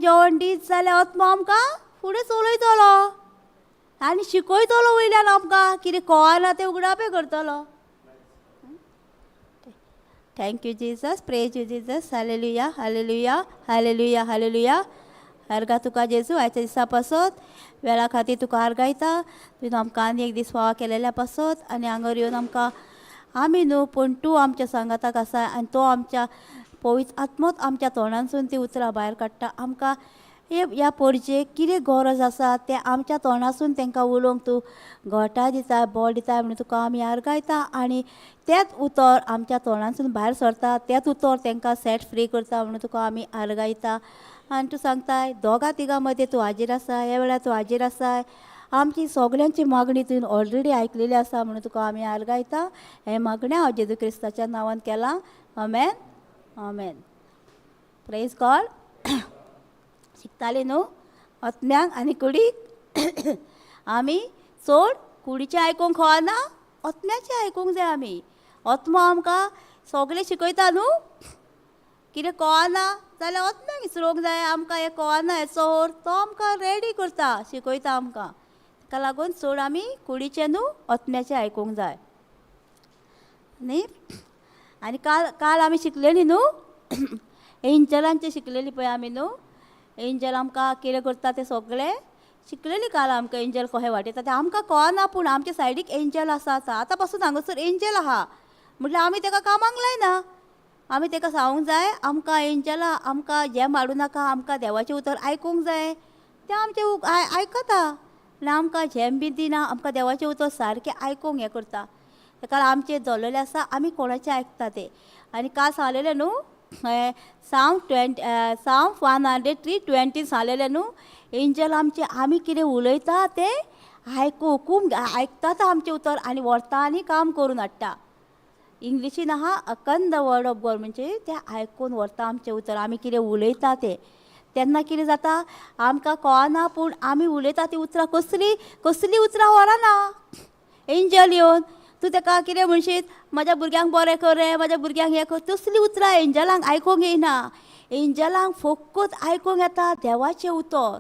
जेवण दीत जाल्यार आत्मो आमकां फुडें चलयतलो आनी शिकयतलो वयल्यान आमकां कितें कळना तें उगडापे करतलो. Thank you Jesus, praise you Jesus, hallelujah hallelujah hallelujah hallelujah. आर्गा तुका जेजू आयच्या दिसा पासत वेळा खातीर तुका आर्गायता. तुवें आमकां आनी एक दीस फावो केलेल्या पासत आनी हांगर येवन आमकां आमी न्हू पूण तूं आमच्या सांगाताक आसा आनी तो आमच्या पवित्र आत्मोत आमच्या तोंडांसून ती उतरां भायर काडटा. आमकां ह्या परजेक कितें गरज आसा तें आमच्या तोंडासून तांकां उलोवंक तूं घोटाय दिता बळ दिता म्हणून तुका आमी आर्गायता आनी तेंच उतर आमच्या तोंडासून भायर सरता तेंच उतर तांकां सेट फ्री करता म्हणून तुका आमी आर्गायता. आनी तूं सांगताय दोगां तिगां मदें तूं हाजीर आसाय, ह्या वेळार तूं हाजीर आसाय. आमची सगल्यांची मागणी तुवें ऑलरेडी आयकलेली आसा म्हणून तुका आमी आर्गायता. हें मागणें हांव जेजू क्रिस्ताच्या नांवान केलां. आमेन आमेन. Praise God. शिकतालीं न्हू आत्म्यांक आनी कुडीक आमी चड कुडीचें आयकूंक कळना, आत्म्याचें आयकूंक जाय आमी. आत्मो आमकां सगळें शिकयता न्हू. कितें कळना जाल्यार आत्म्याक विचारूंक जाय. आमकां हें कळना हेचो अर्थ तो आमकां रेडी करता, शिकयता आमकां. ताका लागून चड आमी कुडीचें न्हू आत्म्याचें आयकूंक जाय न्ही. आनी काल आमी शिकलेलीं न्हू एंजलांचें शिकलेलीं पळय आमी न्हू. एंजल आमकां कितें करता तें सगळें शिकलेलीं काल आमकां. एंजल कशें वाटयता तें आमकां कळना पूण आमचे सायडीक एंजल आसा. आतां पासून हांगासर एंजल आहा म्हटल्यार आमी ताका कामाक लायना. आमी ताका सांगूंक जाय आमकां एंजलां आमकां जें माडूं नाका, आमकां देवाचें उतर आयकूंक जाय तें आमचें आयकता. आनी आमकां झेम बी दिना, आमकां देवाचें उतर सारकें आयकूंक हें करता. ताका आमचें जल्लेलें आसा आमी कोणाचें आयकता तें. आनी काल सांगलेलें न्हू साम 103:20 सांगलेलें न्हू एंजल आमचें आमी कितें उलयता तें आयकूंक आयकतात आमचें उतर आनी व्हरता आनी काम करून हाडटा. इंग्लिशीन आहा अकन द वर्ड ऑफ गॉड म्हणजे तें आयकून व्हरता आमचें उतर आमी कितें उलयता तें. तेन्ना कितें जाता आमकां कळना पूण आमी उलयता तीं उतरां कसलीं उतरां व्हरना एंजल येवन. तूं ताका कितें म्हणशीत म्हज्या भुरग्यांक बरें कर रे, म्हज्या भुरग्यांक हें कर, तसलीं उतरां एंजलांक आयकूंक येयना. एंजलांक फकत आयकूंक येता देवाचें उतर.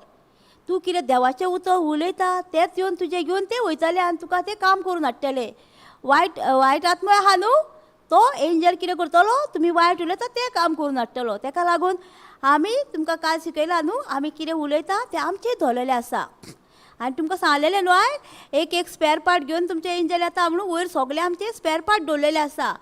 तूं कितें देवाचें उतर उलयता तेंच येवन तुजें घेवन तें वयतलें आनी तुका तें काम करून हाडटलें. वायट आत्मो आहा न्हू तो एंजल कितें करतलो तुमी वायट उलयता तें काम करून हाडटलो. ताका लागून आमी तुमकां काल शिकयलां न्हू आमी कितें उलयता तें आमचें धरलेलें आसा. आनी तुमकां सांगलेलें न्हू हांवें एक स्पेर पार्ट घेवन तुमचें एंजल येता म्हणून वयर सगळे आमचे स्पेर पार्ट दवरलेले आसा.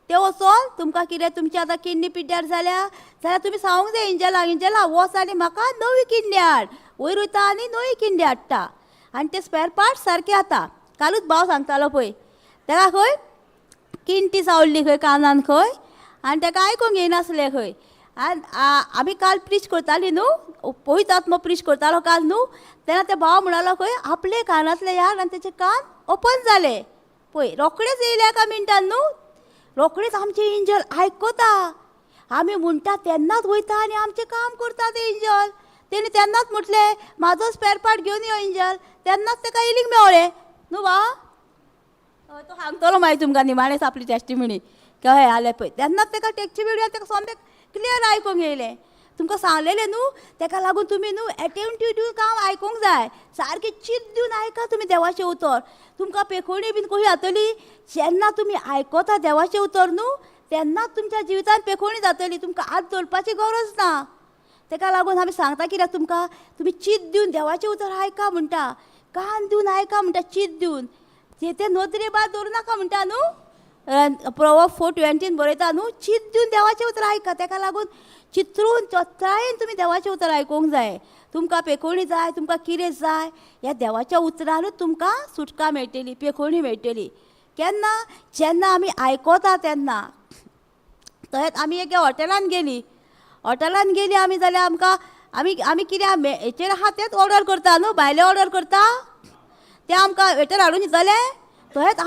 ते वचोन तुमकां कितें तुमची आतां किडनी पिड्ड्यार जाल्यार तुमी सांगूंक जाय एंजला वच आनी म्हाका नवी किडनी हाड. वयर वयता आनी नवी किडनी हाडटा आनी ते स्पेर पार्ट सारके जाता. कालूच भाव सांगतालो पळय ताका खंय किंटी सावल्ली खंय कानान खंय आनी ताका आयकूंक येनासलें खंय. आनी आमी काल प्रीच करतालीं न्हू पवित्र आत्मो प्रीच करतालो काल न्हू तेन्ना ते भाव म्हणलो खंय आपले कानांतले याद आनी तेचे कान ओपन जाले पळय. रोखडेच येयले एका मिनटान न्हू रोखडेच आमचे एंजल आयकता. आमी म्हणटा तेन्नाच वयता आनी आमचें काम करता ते एंजल. तेणी तेन्नाच म्हटलें म्हाजो स्पेर पार्ट घेवन यो एंजल. तेन्नाच ताका हिलींग मेवलें न्हू वा. तो सांगतलो मागीर तुमकां निमाणें आपली टेस्टिमनी कशें जालें पळय. तेन्नाच ताका टेक्ची वेळार ताका सोमतें क्लियर आयकूंक येयलें. तुमकां सांगलेलें न्हू ताका लागून तुमी न्हू एटेंटीव दिवन काम आयकूंक जाय. सारकें चित दिवन आयका तुमी देवाचें उतर. तुमकां पेखोवणी बीन कशी जातली जेन्ना तुमी आयकता देवाचें उतर न्हू तेन्नाच तुमच्या जिवितांत पेखोवणी जातली. तुमकां आत दवरपाची गरज ना. ताका लागून आमी सांगता कित्याक तुमकां तुमी चित दिवन देवाचें उतर आयका म्हणटा. कान दिवन आयका म्हणटा चित दिवन. ते नदरे बाद दवरूं नाका म्हणटा न्हू प्रोवर्ब 4:20 बरयता न्हू चित दिवन देवाचें उतर आयका. ताका लागून चित्रून चोत्रायेन तुमी देवाचें उतर आयकूंक जाय. तुमकां पेखोवणी जाय तुमकां कितें जाय ह्या देवाच्या उतरानूच तुमकां सुटका मेळटली पेखोवणी मेळटली. केन्ना जेन्ना आमी आयकता तेन्ना. तशेंच आमी एका हॉटेलान गेली आमी जाल्यार आमकां आमी कितें हेचेर आहा तेंच ऑर्डर करता न्हू भायलें ऑर्डर करता तें आमकां वेटर हाडून दितलें. तशेंच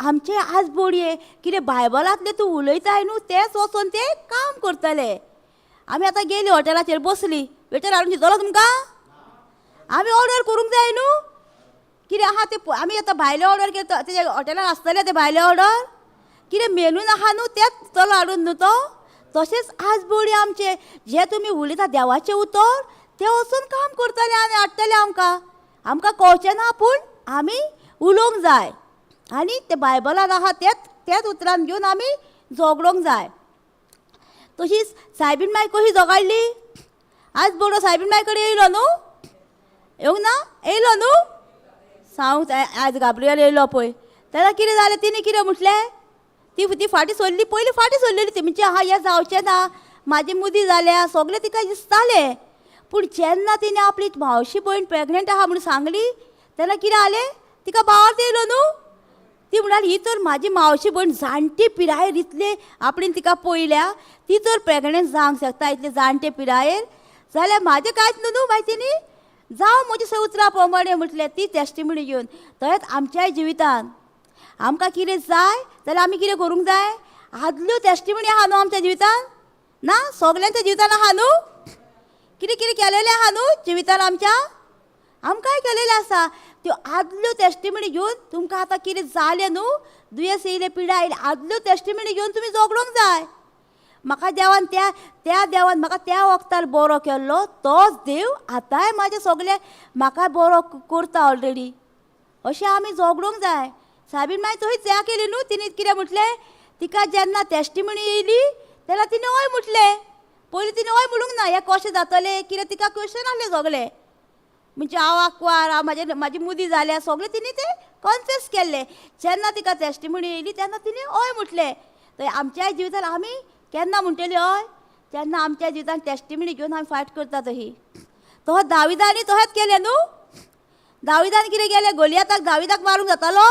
आमचे आज बोडये कितें बायबलांतलें तूं उलयताय न्हू तेंच वचोन तें काम करतलें. आमी आतां गेली हॉटेलाचेर बसली वेटर हाडून दितलो तुमकां. आमी ऑर्डर करूंक जाय न्हू कितें आहा तें. आमी आतां भायलें ऑर्डर करता तेजे हॉटेलान आसतलें तें भायलें ऑर्डर कितें मेनून आहा न्हू तेंच दितलो हाडून न्हू तो. तशेंच आज बोडी आमचें जें तुमी उलयता देवाचें उतर ते वचून काम करतले आनी हाडटले आमकां. आमकां कळचें ना पूण आमी उलोवंक जाय आनी ते बायबलान आहा तेच उतरान घेवन आमी झगडोंक जाय. तशीच सायबीण माय कशी झगडली. आज बरो सायबीण माय कडेन येयलो न्हू, येवंक ना, येयलो न्हू. सांगूंक आज गाब्रियल येयलो पळय. तेन्ना कितें जालें, तिणें कितें म्हटलें, ती फाटीं सरली, पयलीं फाटीं सरलेली ती, म्हणजे हें जावचें ना, म्हाजी मुदी जाल्या, सगळें तिका दिसतालें. पूण जेन्ना तिणें आपली मावशी भयण प्रेग्नंट आहा म्हणून सांगली, तेन्ना कितें जालें, तिका बावर येयलो न्हू. ती म्हणाली ही तर म्हाजी मावशी भयण जाणटे पिरायेर इतले आपणें तिका पळयल्या, ती तर प्रेग्नंट जावंक शकता इतले जाणटे पिरायेर, जाल्यार म्हाजें कांयच न्हू. मागीर तिणी जावं म्हज्या उतरा प्रमाणे म्हटलें ती टेस्टिमनी घेवन. तशेंच आमच्याय जिवितान आमकां कितें जाय जाल्यार आमी कितें करूंक जाय. आदल्यो टेस्टिमनी आहा न्हू आमच्या जिवितान, ना सगल्यांच्या जिवितान आहा न्हू. कितें कितें केलेलें आहा न्हू जिवितान आमच्या, आमकांय केलेलें आसा. त्यो आदल्यो टेस्टिमनी घेवन तुमकां आतां कितें जालें न्हू, दुयेंस येयलें, पिडा येयली, आदल्यो टेस्टिमनी घेवन तुमी झगडोंक जाय. म्हाका देवान त्या देवान म्हाका त्या वक्तार बरो केल्लो, तोच देव आतांय म्हाजें सगळें म्हाका बरो करता ऑलरेडी. अशें आमी झगडोंक जाय. सायबीण मागीर थंयच हें केली न्हू. तिणें कितें म्हटलें, तिका जेन्ना टेस्टिमनी येयली तेन्ना तिणें हय म्हटलें. पयलीं तिणें हय म्हणूंक ना, हें कशें जातलें, कितें तिका क्वेश्चन आहलें सगळें. म्हणजे हांव आंकवार, म्हाजी मुदी जाल्या, सगळें तिणें तें कॉन्फेस केल्लें. जेन्ना तिका टेस्टिमनी येयली तेन्ना तिणें हय म्हटलें. थंय आमच्याय जिवितान आमी केन्ना म्हणटली हय, जेन्ना आमच्या जिवितान टेस्टिमनी घेवन आमी फायट करता तशी. तो दाविदानी तशेंच केलें न्हू. दाविदान कितें केलें, गोलियाताक दाविदाक मारूंक जातालो.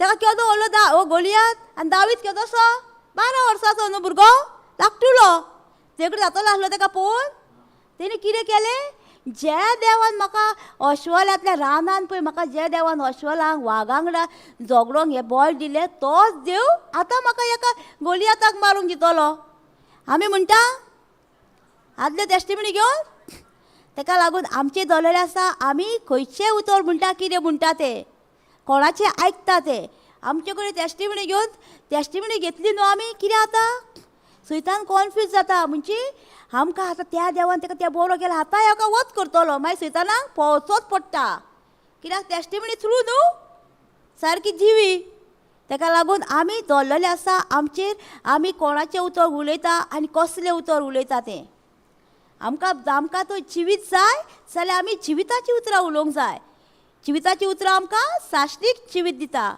तेका केदो व्हडलो गोलियात, आनी दावीद केदोसो 12 वर्साचो न्हू भुरगो, धाकटुलो. तेकडे जातालो आसलो तेका पळोवन. तेणें कितें केलें, जे देवान म्हाका अश्वलांतल्या रानान पळय, म्हाका जे देवान अश्वलांक वागांगडा झगडोंक हें बळ दिलें, तोच देव आतां म्हाका एका गोलियाताक मारूंक दितलो. आमी म्हणटा आदले टेस्टिमनी घेवन. तेका लागून आमचें धरलेलें आसा, आमी खंयचें उतर म्हणटा, कितें म्हणटा तें, कोणाचें आयकता तें. आमचे कडेन टेस्टिमनी घेवन टेस्टिमनी घेतली न्हू आमी, कितें जाता, सैतान कॉन्फ्यूज जाता. म्हणजे आमकां आतां त्या देवान तेका तें बरो केलो, आतां हेका वच करतलो. मागीर सैतानाक पळोवचोच पडटा, कित्याक टेस्टिमनी थ्रू न्हू सारकी जिवी. तेका लागून आमी धरलेलें आसा आमचेर, आमी कोणाचें उतर उलयता आनी कसलें उतर उलयता तें. आमकां तो जिवीत जाय जाल्यार आमी जिविताची उतरां उलोवंक जाय. जिविताची उतरां आमकां साश्टीक जिवीत दिता.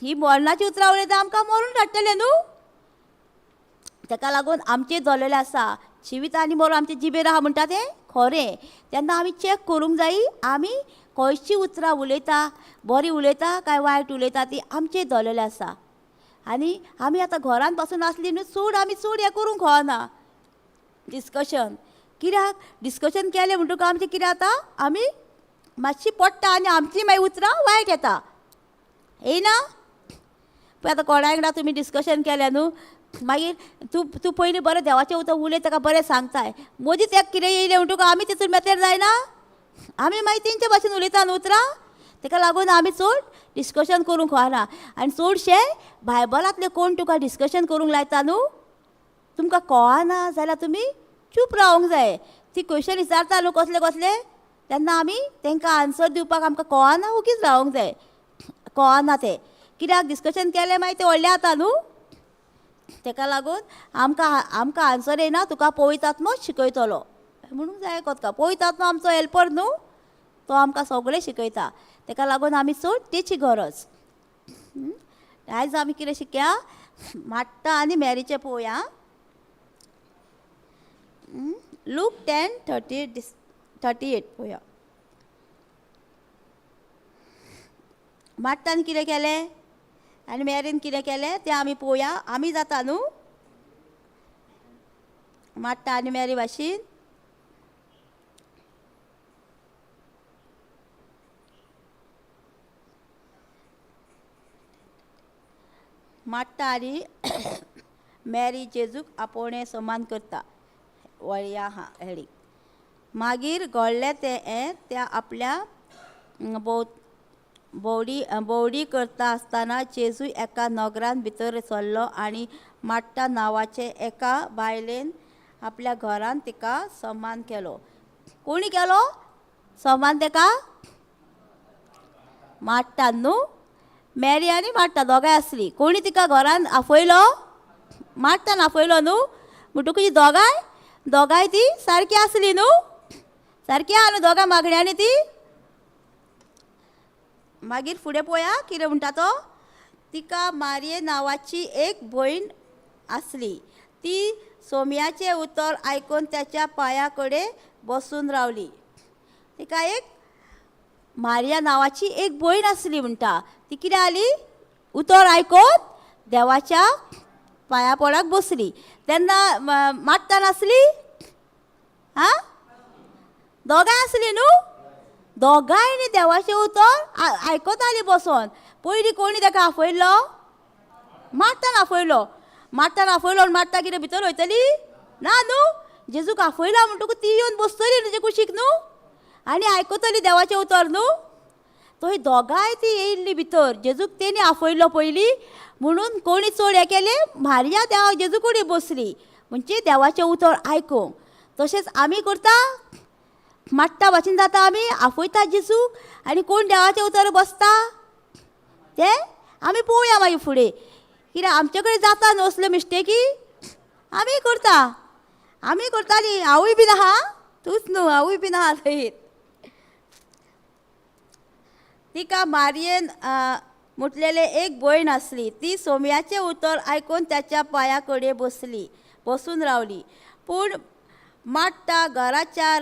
ही मरणाची उतरां उलयता आमकां मरून धाडटले न्हू. तेका लागून आमचें धरलेलें आसा, जिवीत आनी मरून आमचे जिबेर आहा म्हणटा तें खरें. तेन्ना आमी चॅक करूंक जायी, आमी खंयचीं उतरां उलयता, बरीं उलयता काय वायट उलयता ती आमचें धरलेलें आसा. आनी आमी आतां घरान पासून आसली न्हू, आमी चड हें करूंक कळना डिस्कशन. कित्याक डिस्कशन केलें म्हणटकच आमचें कितें जाता, आमी मातशी पडटा आनी आमचीं मागीर उतरां वायट येता, येयना. पळय आतां कोणा वांगडा तुमी डिस्कशन केलें न्हू, मागीर तूं पयलीं बरें देवाचें उतर उलय, ताका बरें सांगताय, मदींच एक कितें येयलें म्हणटकच आमी तितून मेतेर जायना, आमी मागीर तेंचे भाशेन उलयता न्हू उतरां. तेका लागून आमी चड डिस्कशन करूंक कळना. आनी चडशे बायबलांतले कोण तुका डिस्कशन करूंक लायता न्हू, तुमकां कळना जाल्यार तुमी चूप रावंक जाय. ती क्वेश्चन विचारता न्हू कसले कसले, तेन्ना आमी तांकां आन्सर दिवपाक आमकां कळना, ओगीच रावंक जाय. कळना तें कित्याक डिस्कशन केलें मागीर तें व्हडलें जाता न्हू. तेका लागून आमकां आन्सर येना, तुका पवित्र आत्मोच शिकयतलो म्हणूंक जाय. कोतका पवित्र आत्मा आमचो हेल्पर न्हू, तो आमकां सगळें शिकयता. तेका लागून आमी चड तेची गरज. आयज आमी कितें शिकया, मार्था आनी मॅरीचें पळोवया. लूक 10:38 पळोवया. मार्थान कितें केलें आनी मॅरीन कितें केलें तें आमी पळोवया. आमी जाता न्हू मार्था आनी मॅरी भाशेन. मार्था आनी मॅरी जेजूक आपोवणें समान करता वळया हा हेडी. मागीर घडलें तें त्या आपल्या भोंवडी करता आसतना जेजू एका नगरान भितर सरलो आनी मार्था नांवाचे एका बायलेन आपल्या घरान तिका सन्मान केलो. कोणी केलो सन्मान तेका? मार्तान न्हू. मॅरी आनी मार्ता दोगांय आसली. कोणी तिका घरान आफयलो? मार्तान आफयलो न्हू. म्हणटकूच दोगांय ती सारकी आसली न्हू. सारकी आहा न्हू दोगां मागण्यांनी ती. मागीर फुडें पळोवया कितें म्हणटा तो. तिका मारये नांवाची एक भयण आसली. ती सोमयाचें उतर आयकून त्याच्या पांया कडेन बसून रावली. तिका एक मारिया नांवाची एक भयण आसली म्हणटा. ती कितें जाली? उतर आयकून देवाच्या पांया पडाक बसली. तेन्ना मार्ता नासली? हां, दोगांय आसली न्हू. दोगांयनी देवाचें उतर आयकताली बसोन. पयलीं कोणी ताका आफयल्लो? मार्तान आफयलो. मार्तान आफयलो. मार्ता कितें भितर वयतली ना न्हू. जेजूक आफयला म्हणटकूच ती येवन बसतली तेजे कुशीक न्हू आनी आयकतली देवाचें उतर न्हू. थंय दोगांय ती येयल्ली भितर. जेजूक तेणी आफयल्लो पयलीं म्हणून कोणी चड हें केलें मारिया देवा जेजू कडेन बसली म्हणजे देवाचें उतर आयकूंक. तशेंच आमी करता. माट्टा भाशेन जाता आमी आफयता जेजूक आनी कोण देवाचें उतर बसता तें आमी पळोवया मागीर फुडें. कित्याक आमचे कडेन जाता न्हू असल्यो मिस्टेकी. आमी करता. आमी करतालीं. हांवूय बीन आहा. तूंच न्हू हांवूय बीन आहा थंय. तिका मारयेन म्हटलेले एक भयण आसली. ती सोमयाचें उतर आयकून त्याच्या पांया कडेन बसून रावली. पूण मार्ता घराच्या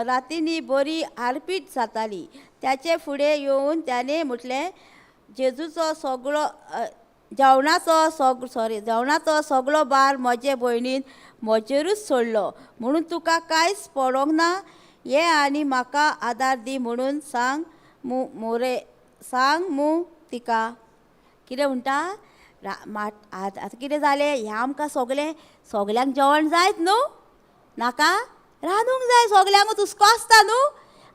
रातींनी बरी आरपीट जाताली. त्याचे फुडें येवन त्याने म्हटलें जेजूचो सगळो जेवणाचो सगळो भार म्हजे भयणीन म्हजेरूच सोडलो. म्हणून तुका कांयच पडोंक ना. ये आनी म्हाका आदार दी म्हणून सांग मू तिका. कितें म्हणटा? आतां कितें जालें हें आमकां सगल्यांक जेवण जायत न्हू. नाका रांदूंक जाय. सगल्यांकूच हुस्को आसता न्हू.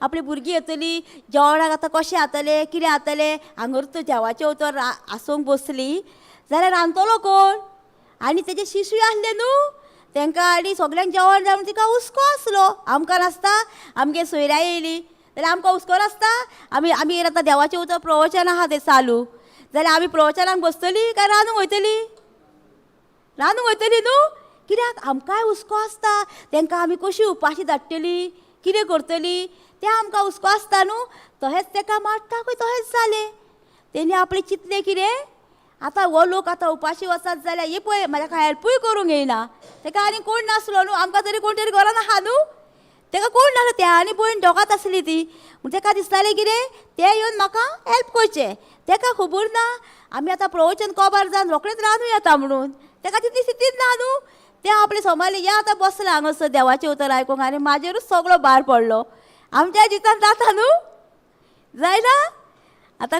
आपली भुरगीं येतलीं जेवणाक आतां कशें जातलें कितें जातलें हांगर तूं देवाचें उतर आसूंक बसली जाल्यार रांदतलो कोण? आनी तेजे शिशूय आसले न्हू. तांकां आनी सगल्यांक जेवण जाय म्हण तिका हुस्को आसलो. आमकां नासता? आमगे सोयऱ्या येयलीं जाल्यार आमकां हुस्को नासता? आमी आतां देवाचें उतर प्रवचन आहा तें चालू जाल्यार आमी प्रवचनाक बसतलीं काय रांदूंक वयतलीं? रांदूंक वयतलीं न्हू. कित्याक आमकांय हुस्को आसता. तांकां आमी कशीं उपाशी धाडटलीं कितें करतलीं तें आमकां हुस्को आसता न्हू. तशेंच ताका मार्ताकूय तशेंच जालें. तेणी आपलें चिंतलें कितें आतां हो लोक आतां उपाशी वचत जाल्यार हे पळय म्हाका हेल्पूय करूंक येयना. ताका आनी कोण नासलो न्हू. आमकां तरी कोण तरी घरान आहा न्हू. ताका कोण नासलो. ते आनी भयण दोगांच आसली ती. म्हूण ताका दिसतालें कितें ते येवन म्हाका हेल्प करचें. ताका खबर ना आमी आतां प्रवचन कबार जावन रोखडेंच रांदूं येता म्हणून. ताका तितली स्थितीच ना न्हू. तें आपलें सांबाळलें हें आतां बसलां हांगासर देवाचें उतर आयकूंक आनी म्हाजेरूच सगळो भार पडलो. आमच्या जितान जाता न्हू. जायना? आतां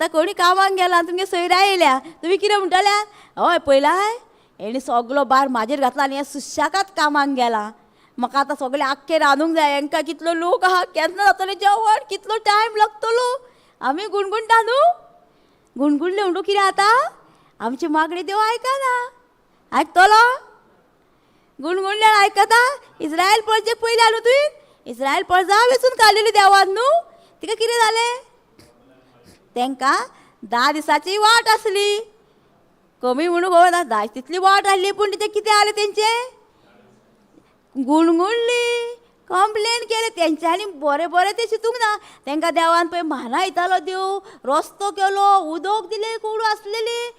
कोणी कामाक गेला तुमगे सोयऱ्या येयल्या तुमी कितें म्हणटल्या? हय पळयलाय हेणी सगळो भार म्हाजेर घातला आनी हें सुशेगाद कामाक गेला. म्हाका आतां सगळें आख्खें रांदूंक जाय. हांकां कितलो लोक आहा केन्ना जातलें जेवण कितलो टायम लागतलो. आमी गुणगुणटा न्हू. गुणगुणलें म्हणटू कितें जाता? आमची मागणी देव आयकना. आयकतलो? गुणगुणलें आयकता. इस्रायल प्रजेक पयल्या न्हू तुवें. इस्रायल प्रजा वेचून काडलेली देवान न्हू. तिका कितें जालें? तांकां 10 दिसाची वाट आसली. कमी म्हणून खबर ना तितली वाट आसली पूण तें कितें जालें तेंचें? गुणगुणली कंप्लेन केलें. तेंच्यांनी बरें तें चिंतूंक ना. तांकां देवान पळय माना दितालो देव रस्तो केलो उदक दिलें कोडू आसलेली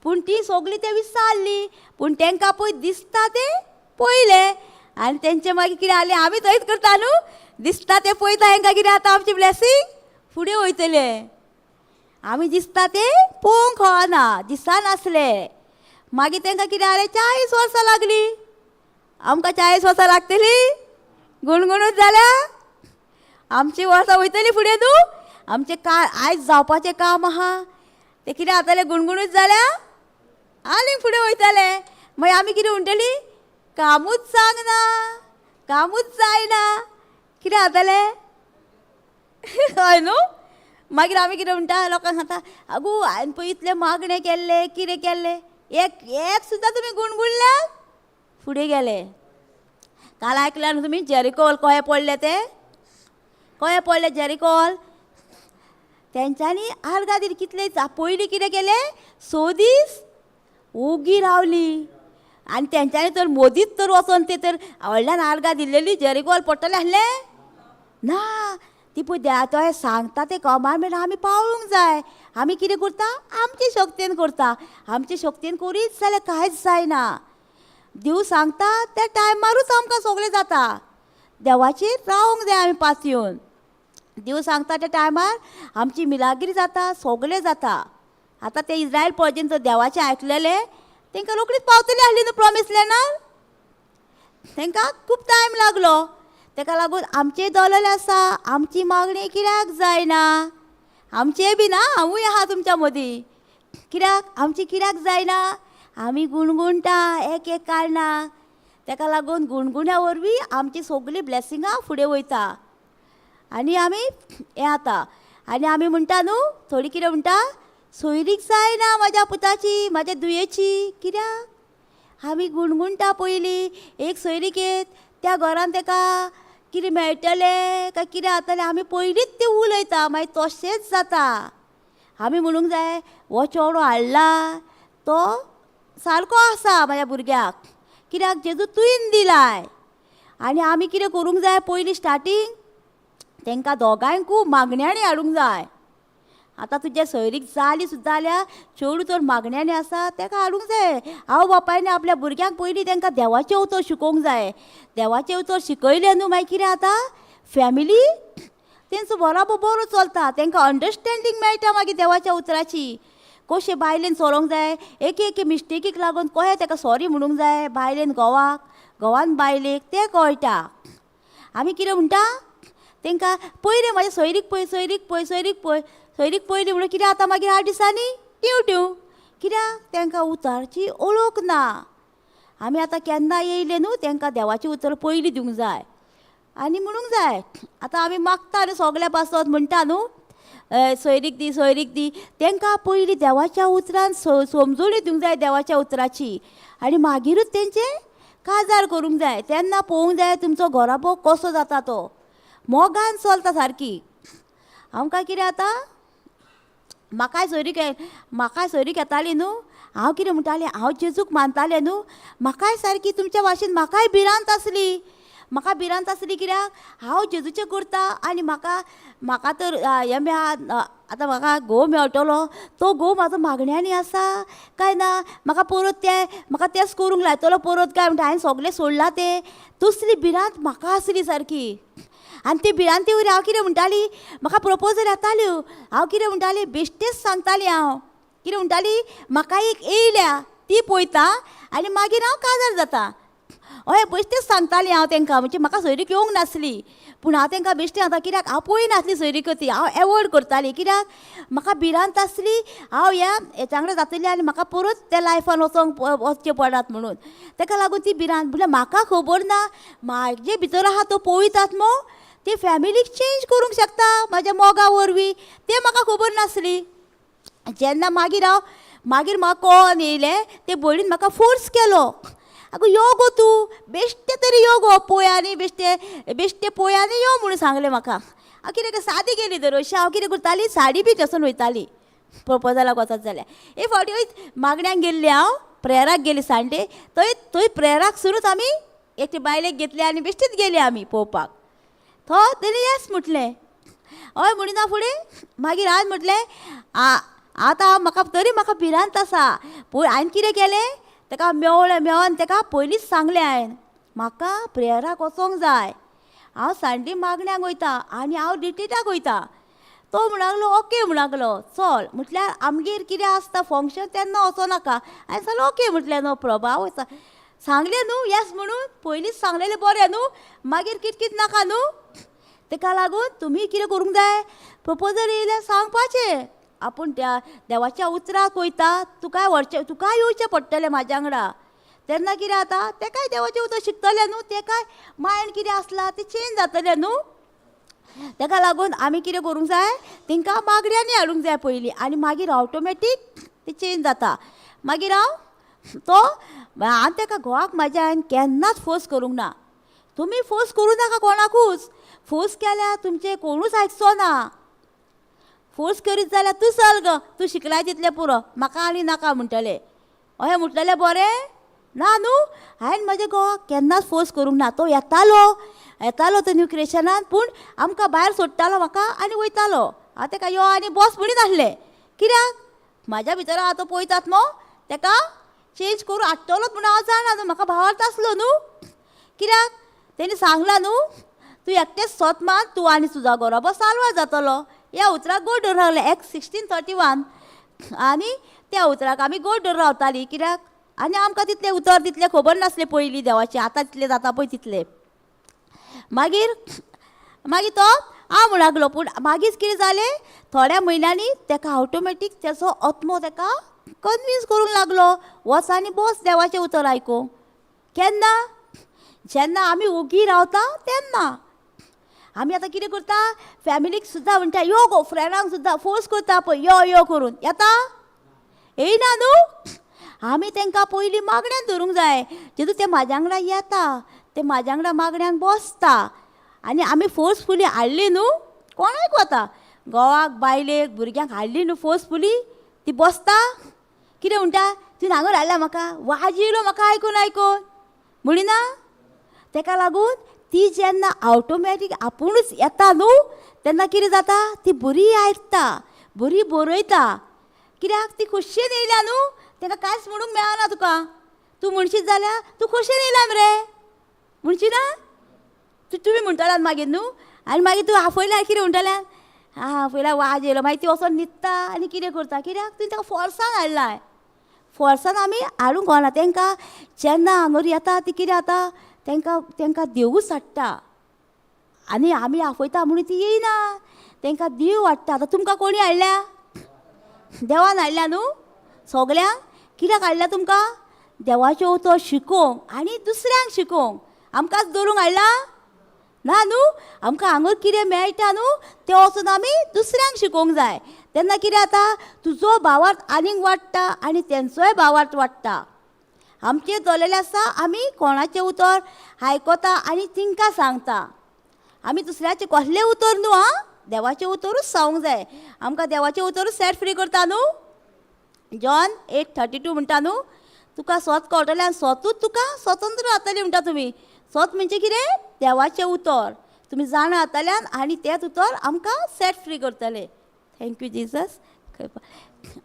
पूण ती सगळीं तें विसरली. पूण तांकां पळय दिसता तें पळयलें आनी तेंचें मागीर कितें जालें आमी थंयच करता न्हू. दिसता तें पळयता हांकां कितें जाता आमचें ब्लेसींग फुडें वयतलें. आमी दिसता तें पळोवंक कळना दिसनासलें. मागीर तांकां कितें जालें 40 वर्सां लागलीं. आमकां 40 वर्सां लागतलीं गुणगुणूच जाल्यार आमची वर्सां वयतलीं फुडें न्हू. आमचें आयज जावपाचें काम आहा तें कितें जातलें गुणगुणूच जाल्यार आनीक फुडें वयतलें. मागीर आमी कितें म्हणटलीं कामूच सांगना कामूच जायना कितें जातलें हय न्हू. मागीर आमी कितें म्हणटा लोकांक सांगता आगो हांवें पळय इतलें मागणें केल्लें कितें केल्लें एक एक सुद्दां तुमी गुणगुणल्या फुडें गेले. काल आयकल्या न्हू तुमी जेरिकोल कशें पडले ते, कशें पडले जेरिकोल. तेंच्यांनी आर्गां दिली. कितले पयलीं कितें केलें, 6 दीस ओगी रावली आनी तेंच्यांनी तर मोदीत तर वचोन ते तर व्हडल्यान आर्गां दिल्लेली जेरिकोल पडटलें आसलें ना. ती पळय तो सांगता ते कमांडमेंट आमी पाळूंक जाय. आमी कितें करता, आमचे शक्तीन करता. आमचे शक्तीन करीत जाल्यार कांयच जायना. देव सांगता त्या टायमारूच आमकां सगळें जाता. देवाचेर रावूंक जाय आमी पासयेवन. देव सांगता त्या टायमार आमची मिलाग्री जाता, सगळें जाता. आतां ते इस्रायल पळय जो देवाचें आयकलेले तांकां रोखडीच पावतली आसली न्हू प्रॉमीस लँडार. तांकां खूब टायम लागलो. ताका लागून आमचेय दवरलेलें आसा. आमची मागणी कित्याक जायना, आमचेय बी ना, हांवूय आहा तुमच्या मदीं. कित्याक आमची कित्याक जायना, आमी गुणगुणटा एक एक कारणां. ताका लागून गुणगुण्या वरवीं आमची सगळीं ब्लेसिंगां फुडें वयता आनी आमी हें जाता. आनी आमी म्हणटा न्हू थोडीं कितें म्हणटा, सोयरीक जायना म्हाज्या पुताची, म्हाज्या दुयेची. कित्याक आमी गुणगुणटा पयलीं एक सोयरीकेत त्या घरान ताका कितें मेळटलें काय कितें जातलें आमी पयलींच तें उलयता. मागीर तशेंच जाता. आमी म्हणूंक जाय हो चेडो हाडला तो सारको आसा म्हाज्या भुरग्याक, कित्याक जेजू तुवें दिलाय. आनी आमी कितें करूंक जाय, पयलीं स्टार्टींग तांकां दोगांयकूय मागण्यांनी हाडूंक जाय. आतां तुजे सोयरीक जाली सुद्दां जाल्यार चेडूं तर मागण्यांनी आसा ताका हाडूंक जाय. आवय बापायनी आपल्या भुरग्यांक पयलीं तांकां देवाचें उतर शिकोवंक जाय. देवाचें उतर शिकयलें न्हू मागीर कितें जाता, फॅमिली तेंचो बरोबर बरो चलता. तांकां अंडरस्टँडींग मेळटा मागीर देवाच्या उतराची. कशें बायलेन चलोवंक जाय, एक एक मिस्टेकीक लागून कशें ताका सॉरी म्हणूंक जाय. बायलेन घोवान बायलेक तें कळटा. आमी कितें म्हणटा तांकां पयलें म्हाज्या सोयरीक पळय, सोयरीक पळय, सोयरीक पळय, सोयरीक पयलीं म्हणून कितें जाता मागीर 8 दिसांनी टिव टिव. कित्याक तांकां उतारची ओळख ना. आमी आतां केन्ना येयले न्हू तांकां देवाचें उतर पयलीं दिवंक जाय आनी म्हणूंक जाय. आतां आमी मागता न्हू सगळे पासत म्हणटा न्हू सोयरीक दी, सोयरीक दी. तांकां पयलीं देवाच्या उतरान समजून दिवंक जाय देवाच्या उतराची आनी मागीरूच तेंचें काजार करूंक जाय. तेन्ना पळोवंक जाय तुमचो घोराबो कसो जाता तो मोगान चलता सारकी. आमकां कितें जाता, म्हाकाय सोयरीक येताली न्हू, हांव कितें म्हणटालें, हांव जेजूक मानतालें न्हू, म्हाकाय सारकी तुमच्या भाशेन म्हाकाय भिरांत आसली. म्हाका भिरांत आसली कित्याक हांव जेजूचें करता आनी म्हाका तर हें आतां म्हाका घोव मेळटलो. तो घोव म्हाजो मागण्यांनी आसा काय ना, म्हाका तेंच करूंक लायतलो परत काय म्हणटा. हांवें सगळें सोडलां तें. तसली भिरांत म्हाका आसली सारकी. आनी ती भिरांती वयली हांव कितें म्हणटाली, म्हाका प्रपोजल येताल्यो, हांव कितें म्हणटाली बेश्टेच सांगताली. हांव कितें म्हणटाली, म्हाका एक येयल्या ती पळयता आनी मागीर हांव काजार जाता. हय बेश्टेच सांगताली हांव तांकां. म्हणजे म्हाका सोयरीक येवंक नासली पूण हांव तांकां बेश्टें जाता. कित्याक हांव पळयनासली सोयरीक ती, हांव एवॉयड करताली. कित्याक म्हाका भिरांत आसली हांव हेच्या वांगडा जातली आनी म्हाका परत त्या लायफान वचचें पडत म्हणून. ताका लागून ती भिरांत. म्हणल्यार म्हाका खबर ना म्हाजे भितर आहा तो पवित्र आत्मो ते फॅमिलीक चेंज करूंक शकता म्हाज्या मोगा वरवीं. तें म्हाका खबर नासली. जेन्ना मागीर म्हाका कळोन येयलें ते भयणीन म्हाका फोर्स केलो, आगो यो गो तूं, बेश्टें तरी यो गो, पळय आनी बेश्टें पळय आनी यो म्हणून सांगलें म्हाका. हांव कितें सादी गेली तर अशी हांव कितें करताली, साडी बी न्हेसून वयताली प्रपोजलाक वचत जाल्यार. एक फावटी मागण्यांक गेल्ली हांव, प्रेयराक गेली संडे. थंय प्रेयराक सुरूच आमी एक बायलेक घेतली आनी बेश्टीच गेली आमी पळोवपाक. थंय तेणी येस म्हटलें. हय म्हणिना फुडें मागीर हांवें म्हटलें आतां म्हाका भिरांत आसा. पूण हांवें कितें केलें, ताका मेळोन ताका पयलींच सांगलें हांवें म्हाका प्रेयराक वचोंक जाय, हांव संडे मागण्यांक वयता आनी हांव रिट्रीटाक वयता. तो म्हणलो ओके म्हणलो चल. म्हटल्यार आमगेर कितें आसता फंक्शन तेन्ना वचो नाका. हांवें सांगलें ओके म्हटलें नो प्रॉब्लम हांव वयता. सांगलें न्हू येस म्हणून, पयलींच सांगलेलें बरें न्हू, मागीर कित नाका न्हू. ताका लागून तुमी कितें करूंक जाय, प्रपोजल येयल्यार सांगपाचें. आपूण त्या देवाच्या उतराक वयता, तुकाय येवचें पडटलें म्हाज्या वांगडा. तेन्ना कितें जाता, तेकाय देवाचें उतर शिकतलें न्हू, तेकाय मायंड कितें आसलां तें चेंज जातलें न्हू. ताका लागून आमी कितें करूंक जाय, तांकां मागण्यांनी हाडूंक जाय पयलीं आनी मागीर ऑटोमॅटीक तें चेंज जाता. मागीर हांव तो हांव ताका घोवाक म्हाज्या हांवें केन्नाच फोर्स करूंक ना. तुमी फोर्स करूं नाका कोणाकूच. फोर्स केल्यार तुमचें कोणूच आयकचो ना. फोर्स करीत जाल्यार तूं चल गो, तूं शिकलाय तितलें पुरो, म्हाका आनी नाका म्हणटलें. अशें म्हटलेलें बरें ना न्हू. हांवें म्हाज्या घोवाक केन्नाच फोर्स करूंक ना. तो येतालो तो न्यू क्रिएशनान, पूण आमकां भायर सोडटालो म्हाका आनी वयतालो. हांव ताका यो आनी बस म्हणीत आसलें. कित्याक म्हाज्या भितर हांव तो पळयतात न्हू, ताका चेंज करून हाडटलोच म्हणून हांव जाणा न्हू. म्हाका भावार्थ आसलो न्हू. कित्याक तेणी सांगलां न्हू, तूं एकटेंच स्वत मान, तूं आनी तुजो बरोबर साल्वार जातलो. ह्या उतराक गोड धरून रावलें. Acts 16:31. आनी त्या उतराक आमी गोड धरून रावतालीं. कित्याक आनी आमकां तितलें उतर तितलें खबर नासलें पयलीं देवाचें. आतां तितलें जाता पळय तितलें. मागीर तो हांव म्हणूंक लागलो. पूण मागीर कितें जालें, थोड्या म्हयन्यांनी ताका ऑटोमॅटीक ताचो आत्मो ताका कन्विन्स करूंक लागलो, वच आनी बस देवाचें उतर आयकूंक. केन्ना? जेन्ना आमी ओगी रावता तेन्ना. आमी आतां कितें करता, फॅमिलीक सुद्दां म्हणटा यो गो, फ्रेंडांक सुद्दां फोर्स करता पळय यो यो करून. येता? येयना न्हू. आमी तांकां पयलीं मागण्यांत धरूंक जाय. जेदू ते म्हाज्या वांगडा येता, ते म्हाज्या वांगडा मागण्यांक बसता आनी आमी फोर्सफुली हाडली न्हू, कोणाक वता. घोवाक बायलेक भुरग्यांक हाडली न्हू फोर्सफुली, ती बसता. कितें म्हणटा, तुवें हांगर हाडला म्हाका, वाज येयलो म्हाका आयकून म्हणिना. ताका लागून ती जेन्ना ऑटोमॅटीक आपुणूच येता न्हू, तेन्ना कितें जाता, ती बरी आयकता, बरी बरयता. कित्याक ती खोशयेन येयल्या न्हू, तांकां कांयच म्हणूंक मेळना. तुका तूं म्हणशीत जाल्यार तूं खोशयेन येयला मरे म्हणची ना. तुमी म्हणटल्यार मागीर न्हू, आनी मागीर तूं आफयल्यार कितें म्हणटल्यार, आफयल्यार वाज येयलो. मागीर ती वचोन न्हिदता आनी कितें करता. कित्याक तुवें ताका फोर्सान हाडलाय. फोर्सान आमी हाडूंक गावना. तांकां जेन्ना हांगर येता ती कितें जाता, तांकां देवूच हाडटा. आनी आमी आफयता म्हणून ती येयना. तांकां देव हाडटा. आतां तुमकां कोणी हाडल्या? देवान हाडल्या न्हू सगल्यांक. कित्याक हाडल्या तुमकां? देवाचें उतर शिकोवंक आनी दुसऱ्यांक शिकोवंक. आमकांच धरूंक हाडला ना न्हू. आमकां हांगर कितें मेळटा न्हू, तें वचून आमी दुसऱ्यांक शिकोवंक जाय. तेन्ना कितें जाता, तुजो भावार्थ आनीक वाडटा आनी तेंचोय भावार्थ वाडटा. आमचें दवरलेलें आसा, आमी कोणाचें उतर आयकता आनी तिंकां सांगता. आमी दुसऱ्याचें कसलें उतर न्हू, देवाचें उतरूच सांगूंक जाय. आमकां देवाचें उतरूच सेट फ्री करता न्हू. जॉन 8:32 म्हणटा न्हू, तुका स्वत कळटलें आनी स्वतूच तुका स्वतंत्र जातलीं म्हणटा तुमी. स्वत म्हणजे कितें? देवाचें उतर तुमी जाणा जातल्यान आनी तेंच उतर आमकां सेट फ्री करतलें. Thank you Jesus.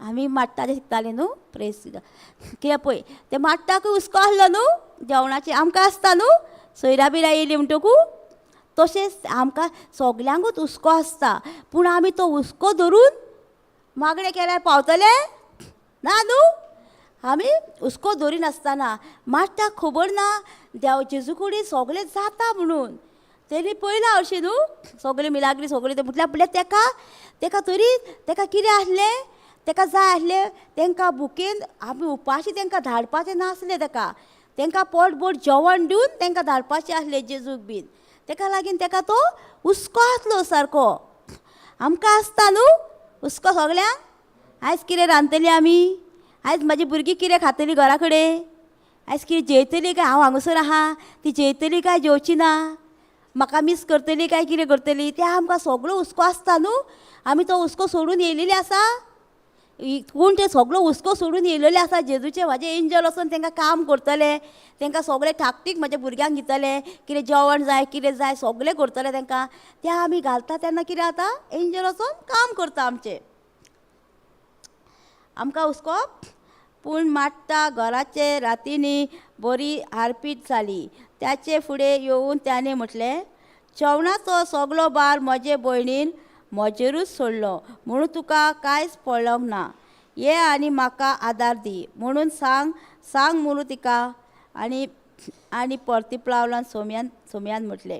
आमी माट्टाचें शिकतालीं न्हू, प्रेज कित्याक पळय ते माट्टाकूय हुस्को आसलो न्हू, जेवणाचें आमकां आसता न्हू, सोयऱ्या बिरा येयली म्हणटकूच. तशेंच आमकां सगल्यांकूच हुस्को आसता. पूण आमी तो हुस्को धरून मागणें केल्यार पावतले ना न्हू. आमी हुस्को धरिनासतना माट्टाक खबर ना देव जेजू कडेन सगळें जाता म्हणून. तेणी पळयलां अशें न्हू, सगळें मिलाग्री सगळें तें म्हटल्यार ताका तरी ताका कितें आसलें, ताका जाय आसलें तांकां बुकेन आमी उपाशी तांकां धाडपाचें नासलें. तांकां पोटभर जेवण दिवन तांकां धाडपाचें आसलें जेजूक बीन. ताका लागून ताका तो हुस्को आसलो सारको. आमकां आसता न्हू हुस्को सगल्यांक. आयज कितें रांदतलीं आमी, आयज म्हाजी भुरगीं कितें खातलीं घरा कडेन, आयज कितें जेयतलीं काय, हांव हांगासर आहा ती जेयतलीं काय जेवची ना, म्हाका मिस करतलीं काय कितें करतलीं, तें आमकां सगळो हुस्को आसता न्हू. आमी तो हुस्को सोडून येयलेलीं आसा. कोण ते सगळो हुस्को सोडून येयलेले आसा. जेजूचे म्हाजे एंजल वचून तांकां काम करतले, तांकां सगळें ठाकठीक म्हाज्या भुरग्यांक दितले. कितें जेवण जाय कितें जाय सगळें करतले तांकां. तें आमी घालता तेन्ना कितें जाता, एंजल वचून काम करता आमचें. आमकां हुस्को. पूण माट्टा घराचे रातींनी बरी हारपीट जाली. त्याचे फुडें येवन त्याने म्हटलें, जेवणाचो सगळो भार म्हजे भयणीन म्हजेरूच सोडलो म्हणून तुका कांयच पडलोंक ना. ये आनी म्हाका आदार दी म्हणून सांग म्हणून तिका आनी परतीपलावलान सोम्यान म्हटलें.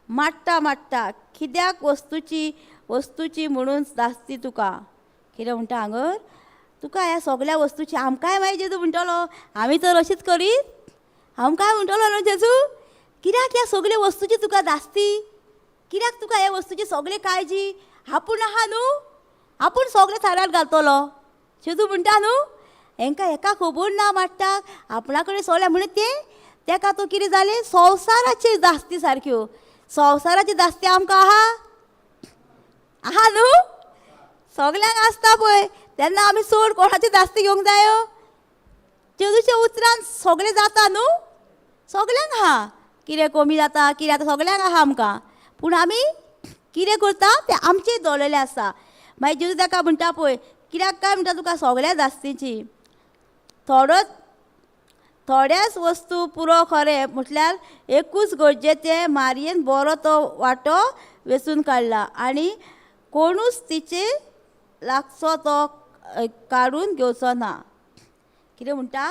माट्टा कित्याक वस्तूची म्हणून दास्ती तुका. कितें म्हणटा हांगर, तुका ह्या सगळ्या वस्तूची आमकांय मागीर जेजू म्हणटलो, आमी तर अशीच करीत, आमकांय म्हणटलो न्हू जेजू, कित्याक ह्या सगळ्या वस्तूची तुका दास्ती, कित्याक तुका ह्या वस्तूची सगळी काळजी. आपूण आहा न्हू, आपूण सगळें थारार घालतलो जेजू म्हणटा न्हू. हेंकां एका खबर ना माट्टाक आपणा कडेन सोगल्या म्हणून तेका तो कितें जालें संवसाराची दास्ती सारक्यो संवसाराची दास्ती आमकां आहा न्हू सगल्यांक आसता पळय तेन्ना आमी चड कोणाची दास्ती घेवंक जायो जेजूच्या उतरान सगळें जाता न्हू सगल्यांक आहा कितें कमी जाता कितें जाता सगल्यांक आहा आमकां पूण आमी कितें करता तें आमचें दवरलेलें आसा मागीर जेजू ताका म्हणटा पळय कित्याक काय म्हणटा तुका सगळ्या दास्तीची थोड्याच वस्तू पुरो खरें म्हटल्यार एकूच गरजेचें मारयेन बरो तो वांटो वेंचून काडला आनी कोणूच तिचे लागचो तो काडून घेवचो ना कितें म्हणटा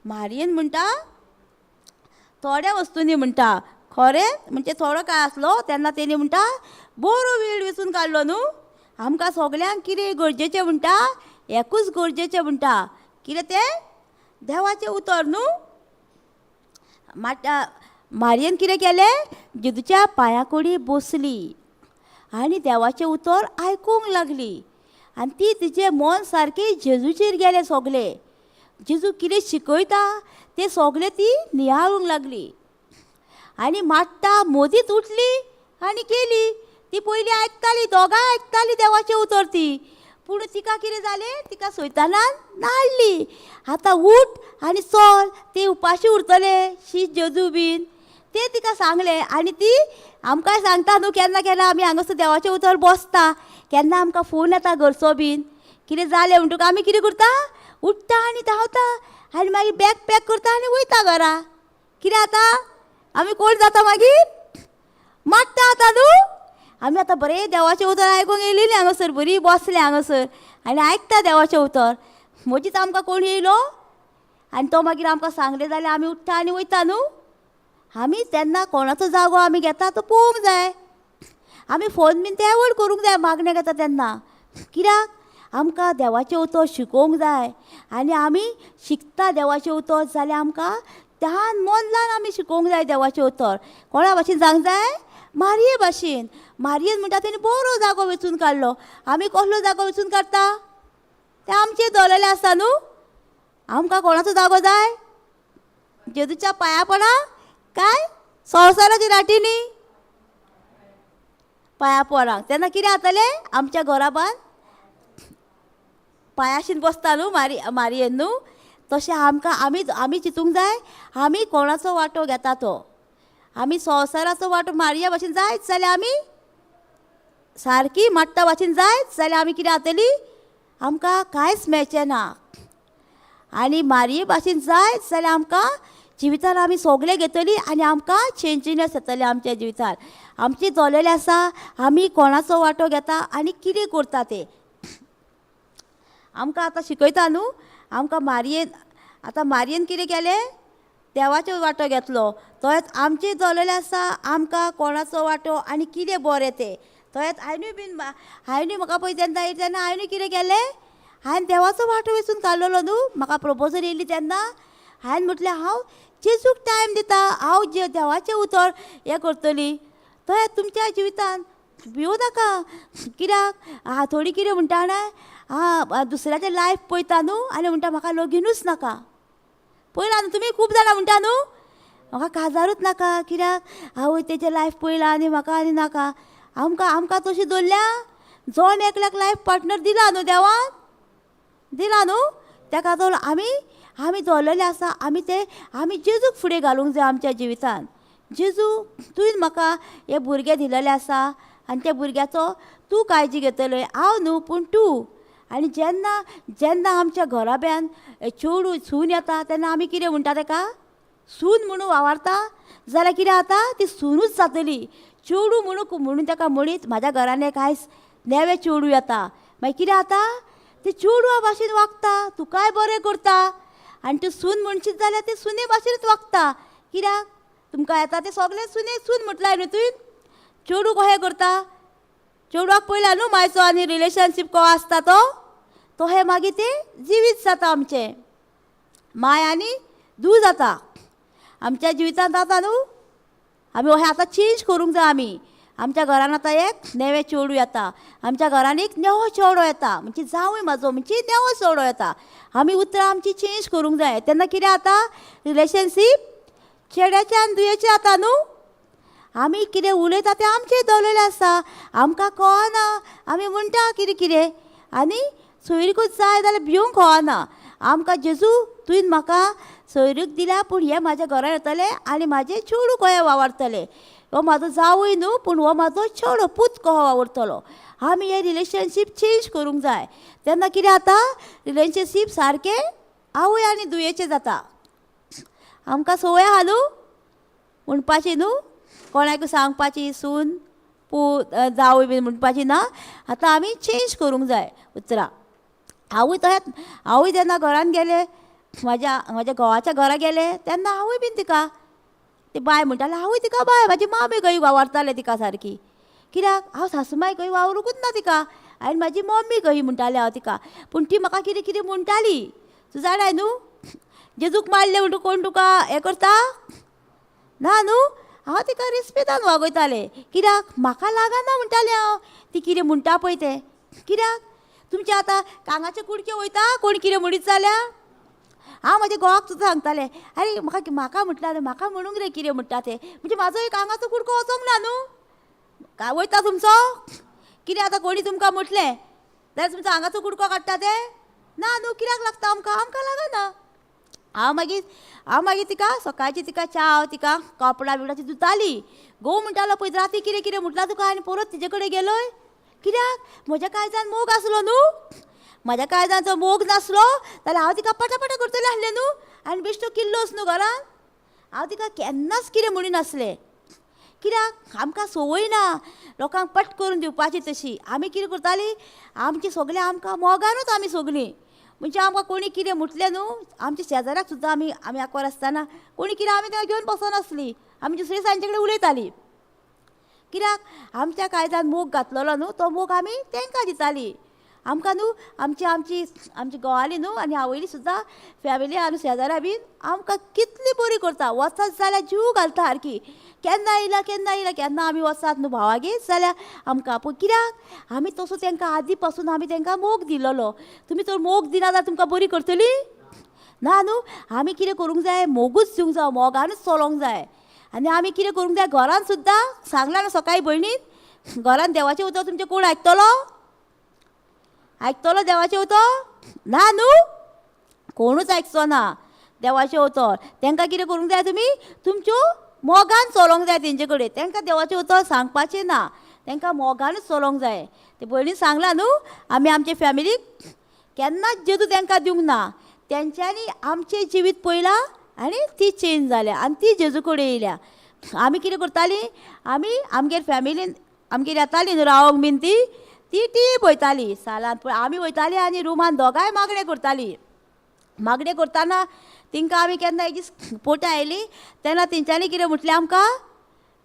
मारयेन म्हणटा थोड्या वस्तूंनी म्हणटा खरें म्हणजे थोडो काळ आसलो तेन्ना तेणी म्हणटा बरो वेळ वेंचून काडलो न्हू आमकां सगल्यांक कितें गरजेचें म्हणटा एकूच गरजेचें म्हणटा कितें तें देवाचें उतर न्हू मारयेन कितें केलें जेजूच्या पांया कडेन बसली आनी देवाचें उतर आयकूंक लागली आनी ती तिचें मन सारकें जेजूचेर गेलें सगलें जेजू कितें शिकयता तें सगलें ती नियाळूंक लागली आनी माट्टा मदींच उठली आनी गेली ती पयलीं आयकताली दोगांय आयकताली देवाचें उतर ती पूण तिका कितें जालें तिका सैतानान नाडली आतां उठ आनी चल ती उपाशी उरतलें शी जेजू बीन तें तिका सांगलें आनी ती आमकांय सांगता न्हू केन्ना केन्ना आमी हांगासर देवाचें उतर बसता केन्ना आमकां फोन येता घरचो बीन कितें जालें म्हणटकच आमी कितें करता उठ्ठा आनी धांवता आनी मागीर बॅग पॅक करता आनी वयता घरा कितें जाता आमी कोण जाता मागीर माट्टा जाता न्हू आमी आतां बरें देवाचें उतर आयकूंक येयलेलीं हांगासर बरीं बसलें हांगासर आनी आयकता देवाचें उतर मदींच आमकां कोण येयलो आनी तो मागीर आमकां सांगलें जाल्यार आमी उठ्ठा आनी वयता न्हू आमी तेन्ना कोणाचो जागो आमी घेता तो पळोवंक जाय आमी फोन बीन ते एवॉयड करूंक जाय मागणें घेता तेन्ना कित्याक आमकां देवाचें उतर शिकोवंक जाय आनी आमी शिकता देवाचें उतर जाल्यार आमकां ल्हान मन लावन आमी शिकोवंक जाय देवाचें उतर कोणा भाशेन सांगूंक जाय मारये भाशेन मारयेन म्हणटा तेणी बरो जागो वेंचून काडलो आमी कसलो जागो वेंचून काडटा तें आमचें दवरलेलें आसा न्हू आमकां कोणाचो जागो जाय जेजूच्या पांया पडा काय संवसाराची राटीनी पांया पडांक तेन्ना कितें जातलें आमच्या घराबान पांयाशीन बसता न्हू मारयेन न्हू तशें आमकां आमी चिंतूंक जाय आमी कोणाचो वांटो घेता तो आमी संवसाराचो वांटो मारया भाशेन जायत जाल्यार आमी सारकी माट्टा भाशेन जायत जाल्यार आमी कितें जातलीं आमकां कांयच मेळचें ना आनी मारये भाशेन जायत जाल्यार आमकां जिवितान आमी सगळें घेतलीं आनी आमकां चेंजिनेस येतलें आमच्या जिवितान आमचें जल्लेलें आसा आमी कोणाचो वांटो घेता आनी कितें करता तें आमकां आतां शिकयता न्हू आमकां मारयेन कितें केलें देवाचो वांटो घेतलो तोच आमचें जल्लेलें आसा आमकां कोणाचो वांटो आनी कितें बरें तें तोच हांवें म्हाका पळय तेन्ना येयली तेन्ना हांवें कितें केलें हांवें देवाचो वांटो वेंचून काडलेलो न्हू म्हाका प्रपोजल येयली तेन्ना हांवें म्हटलें हांव जेजूक टायम दिता हांव देवाचें उतर हें करतलीं थंय तुमच्या जिवितान भिवूं नाका कित्याक थोडीं कितें म्हणटा जाणा दुसऱ्याचें लायफ पळयता न्हू आनी म्हणटा म्हाका लगीनूच नाका पळयलां न्हू तुमी खूब जाणां म्हणटा न्हू म्हाका काजारूच नाका कित्याक हांव तेजें लायफ पळयलां आनी म्हाका आनी नाका आमकां तशीं दवरल्या जोन एकल्याक लायफ पार्टनर दिला न्हू देवान दिला न्हू तेका लागून आमी दवरलेलें आसा आमी जेजूक फुडें घालूंक जाय आमच्या जिवितान जेजू तुवें म्हाका हे भुरगें दिलेलें आसा आनी त्या भुरग्याचो तूं काळजी घेतलें हांव न्हू पूण तूं आनी जेन्ना आमच्या घराब्यान चेडूं सून येता तेन्ना आमी कितें म्हणटा तेका सून म्हणून वावरता जाल्यार कितें जाता ती सुनूच जातली चेडूं म्हणून तेका म्हणीत म्हाज्या घरान एक आयज नेवें चेडूं येता मागीर कितें जाता तें चेडूं भाशेन वागता तुकाय बरें करता आनी तूं सून म्हणशीत जाल्यार तें सुने भाशेनूच वागता कित्याक तुमकां येता तें सगळें सून म्हटलां न्हू तुवें चेडूं कशें करता चेडवाक पळयलां न्हू मायचो आनी रिलेशनशीप को आसता तो हें मागीर तें जिवीत जाता आमचें माय आनी धूव जाता आमच्या जिवितांत जाता न्हू आमी अशें आतां चेंज करूंक जाय आमच्या घरान आतां एक नेवें चेडूं येता, आमच्या घरान एक नेवो चेडो येता, म्हणजे जावंय म्हाजो म्हणजे नेवो चेडो येता. आमी उतरां आमची चेंज करूंक जाय. तेन्ना कितें जाता, रिलेशनशीप चेड्याचें आनी दुयेचें जाता न्हू. आमी कितें उलयता तें आमचें दवरलेलें आसता, आमकां कळना, आमी म्हणटा कितें कितें आनी सोयरीकूच जाय जाल्यार भिवंक कळना. आमकां जेजू तुवें म्हाका सोयरीक दिल्या, पूण हे म्हाज्या घरान येतले आनी म्हाजें चेडूं कशें वावरतलें. हो म्हाजो जावय न्हू, पूण हो म्हाजो चेडो पूत कसो वावरतलो. आमी हे रिलेशनशीप चेंज करूंक जाय. तेन्ना कितें जाता, रिलेशनशीप सारकें आवय आनी दुयेचें जाता. आमकां संवय आहा न्हू म्हणपाची न्हू, कोणाक सांगपाची सून जावय बीन म्हणपाची ना. आतां आमी चेंज करूंक जाय उतरां. आवय जेन्ना घरान गेले, म्हाज्या घोवाच्या घरा गेले तेन्ना आवय बीन तिका ती बाय म्हणटाले, आवय तिका बाय, म्हाजी मामी खंय वावरताले तिका सारकी. कित्याक हांव सासूमाय खंय वावरूंकूच ना तिका, आनी म्हाजी मम्मी खंय म्हणटाले हांव तिका. पूण ती म्हाका कितें कितें म्हणटाली. तूं जाणाय न्हू, जेजूक मारलें म्हणटा कोण तुका हें करता ना न्हू. हांव तिका रिस्पेदान वागयतालें, कित्याक म्हाका लागना म्हणटालें हांव ती कितें म्हणटा पळय तें. कित्याक तुमचे आतां कांगाचे कुडके वयता कोण कितें म्हणीत जाल्यार हांव म्हाज्या घोवाक सुद्दां सांगतालें, अरे म्हाका म्हटल्यार म्हाका म्हणूंक रे कितें म्हणटा तें. म्हणजे म्हाजो एक कांगाचो कुडको वचोंक ना न्हू. काय वयता तुमचो, कितें आतां कोणी तुमकां म्हटलें जाल्यार तुमचो आंगाचो कुडको काडटा तें ना न्हू. कित्याक लागता आमकां लागना. हांव मागीर तिका सकाळची तिका च्या तिका कपडा बिपडाची धुताली. घोव म्हणटालो पळय राती कितें कितें म्हटलां तुका, आनी परत तिजे कडेन गेलोय. कित्याक म्हज्या काळजान मोग आसलो न्हू. म्हाज्या काळजान जर मोग नासलो जाल्यार हांव तिका पटापटा करतलें आसलें न्हू, आनी बेश्टो किल्लोस न्हू घरान. हांव तिका केन्नाच कितें म्हणिनासलें, कित्याक आमकां संवय ना लोकांक पट करून दिवपाची तशी. आमी कितें करतालीं, आमचें सगळें आमकां मोगानूच आमी सगळीं. म्हणजे आमकां कोणी कितें म्हटलें न्हू, आमच्या शेजाऱ्याक सुद्दां आमी आंकवार आसतना कोणी कितें आमी तेका घेवन बसनासलीं, आमी दुसरे सांजे कडेन उलयतालीं. कित्याक आमच्या काळजान मोग घातलेलो न्हू, तो मोग आमी तांकां दितालीं. आमकां न्हू आमची घोवाली न्हू आनी आवयली सुद्दां फॅमिली आनी शेजाऱ्या बीन आमकां कितली बरी करता. वचत जाल्यार जीव घालता सारकी. केन्ना येयला केन्ना आमी वचत न्हू भावागेर जाल्यार आमकां पूण कित्याक आमी तसो तांकां आदी पासून आमी तांकां मोग दिलोलो. तुमी तर मोग दिना जाल्यार तुमकां बरी करतली ना न्हू. आमी कितें करूंक जाय, मोगूच दिवंक जाय, मोगानूच चलोंक जाय. आनी आमी कितें करूंक जाय, घरान सुद्दां सांगलां न्हू सकाळी भयणीन, घरान देवाचें उतर तुमचें कोण आयकतलो देवाचें उतर ना न्हू, कोणूच आयकचो ना देवाचें उतर. तांकां कितें करूंक जाय, तुमी तुमच्यो मोगान चलोंक जाय तेंचे कडेन. तांकां देवाचें उतर सांगपाचें ना, तांकां मोगानूच चलोंक जाय. ते भयणीन सांगलां न्हू, आमी आमचे फॅमिलीक केन्नाच जेजू तांकां दिवंक ना. तेंच्यांनी आमचें जिवीत पळयलां आनी ती चेंज जाल्या आनी ती जेजू कडेन येयल्या. आमी कितें करतालीं, आमी आमगेर फॅमिलीन आमगेर येतालीं न्हू रावोंक बीन ती पळयताली सालान. पूण आमी वयतालीं आनी रुमान दोगांय मागणें करतालीं. मागणें करतना तिंकां आमी केन्ना एक दीस पोटा आयलीं तेन्ना तेंच्यांनी कितें म्हटलें आमकां,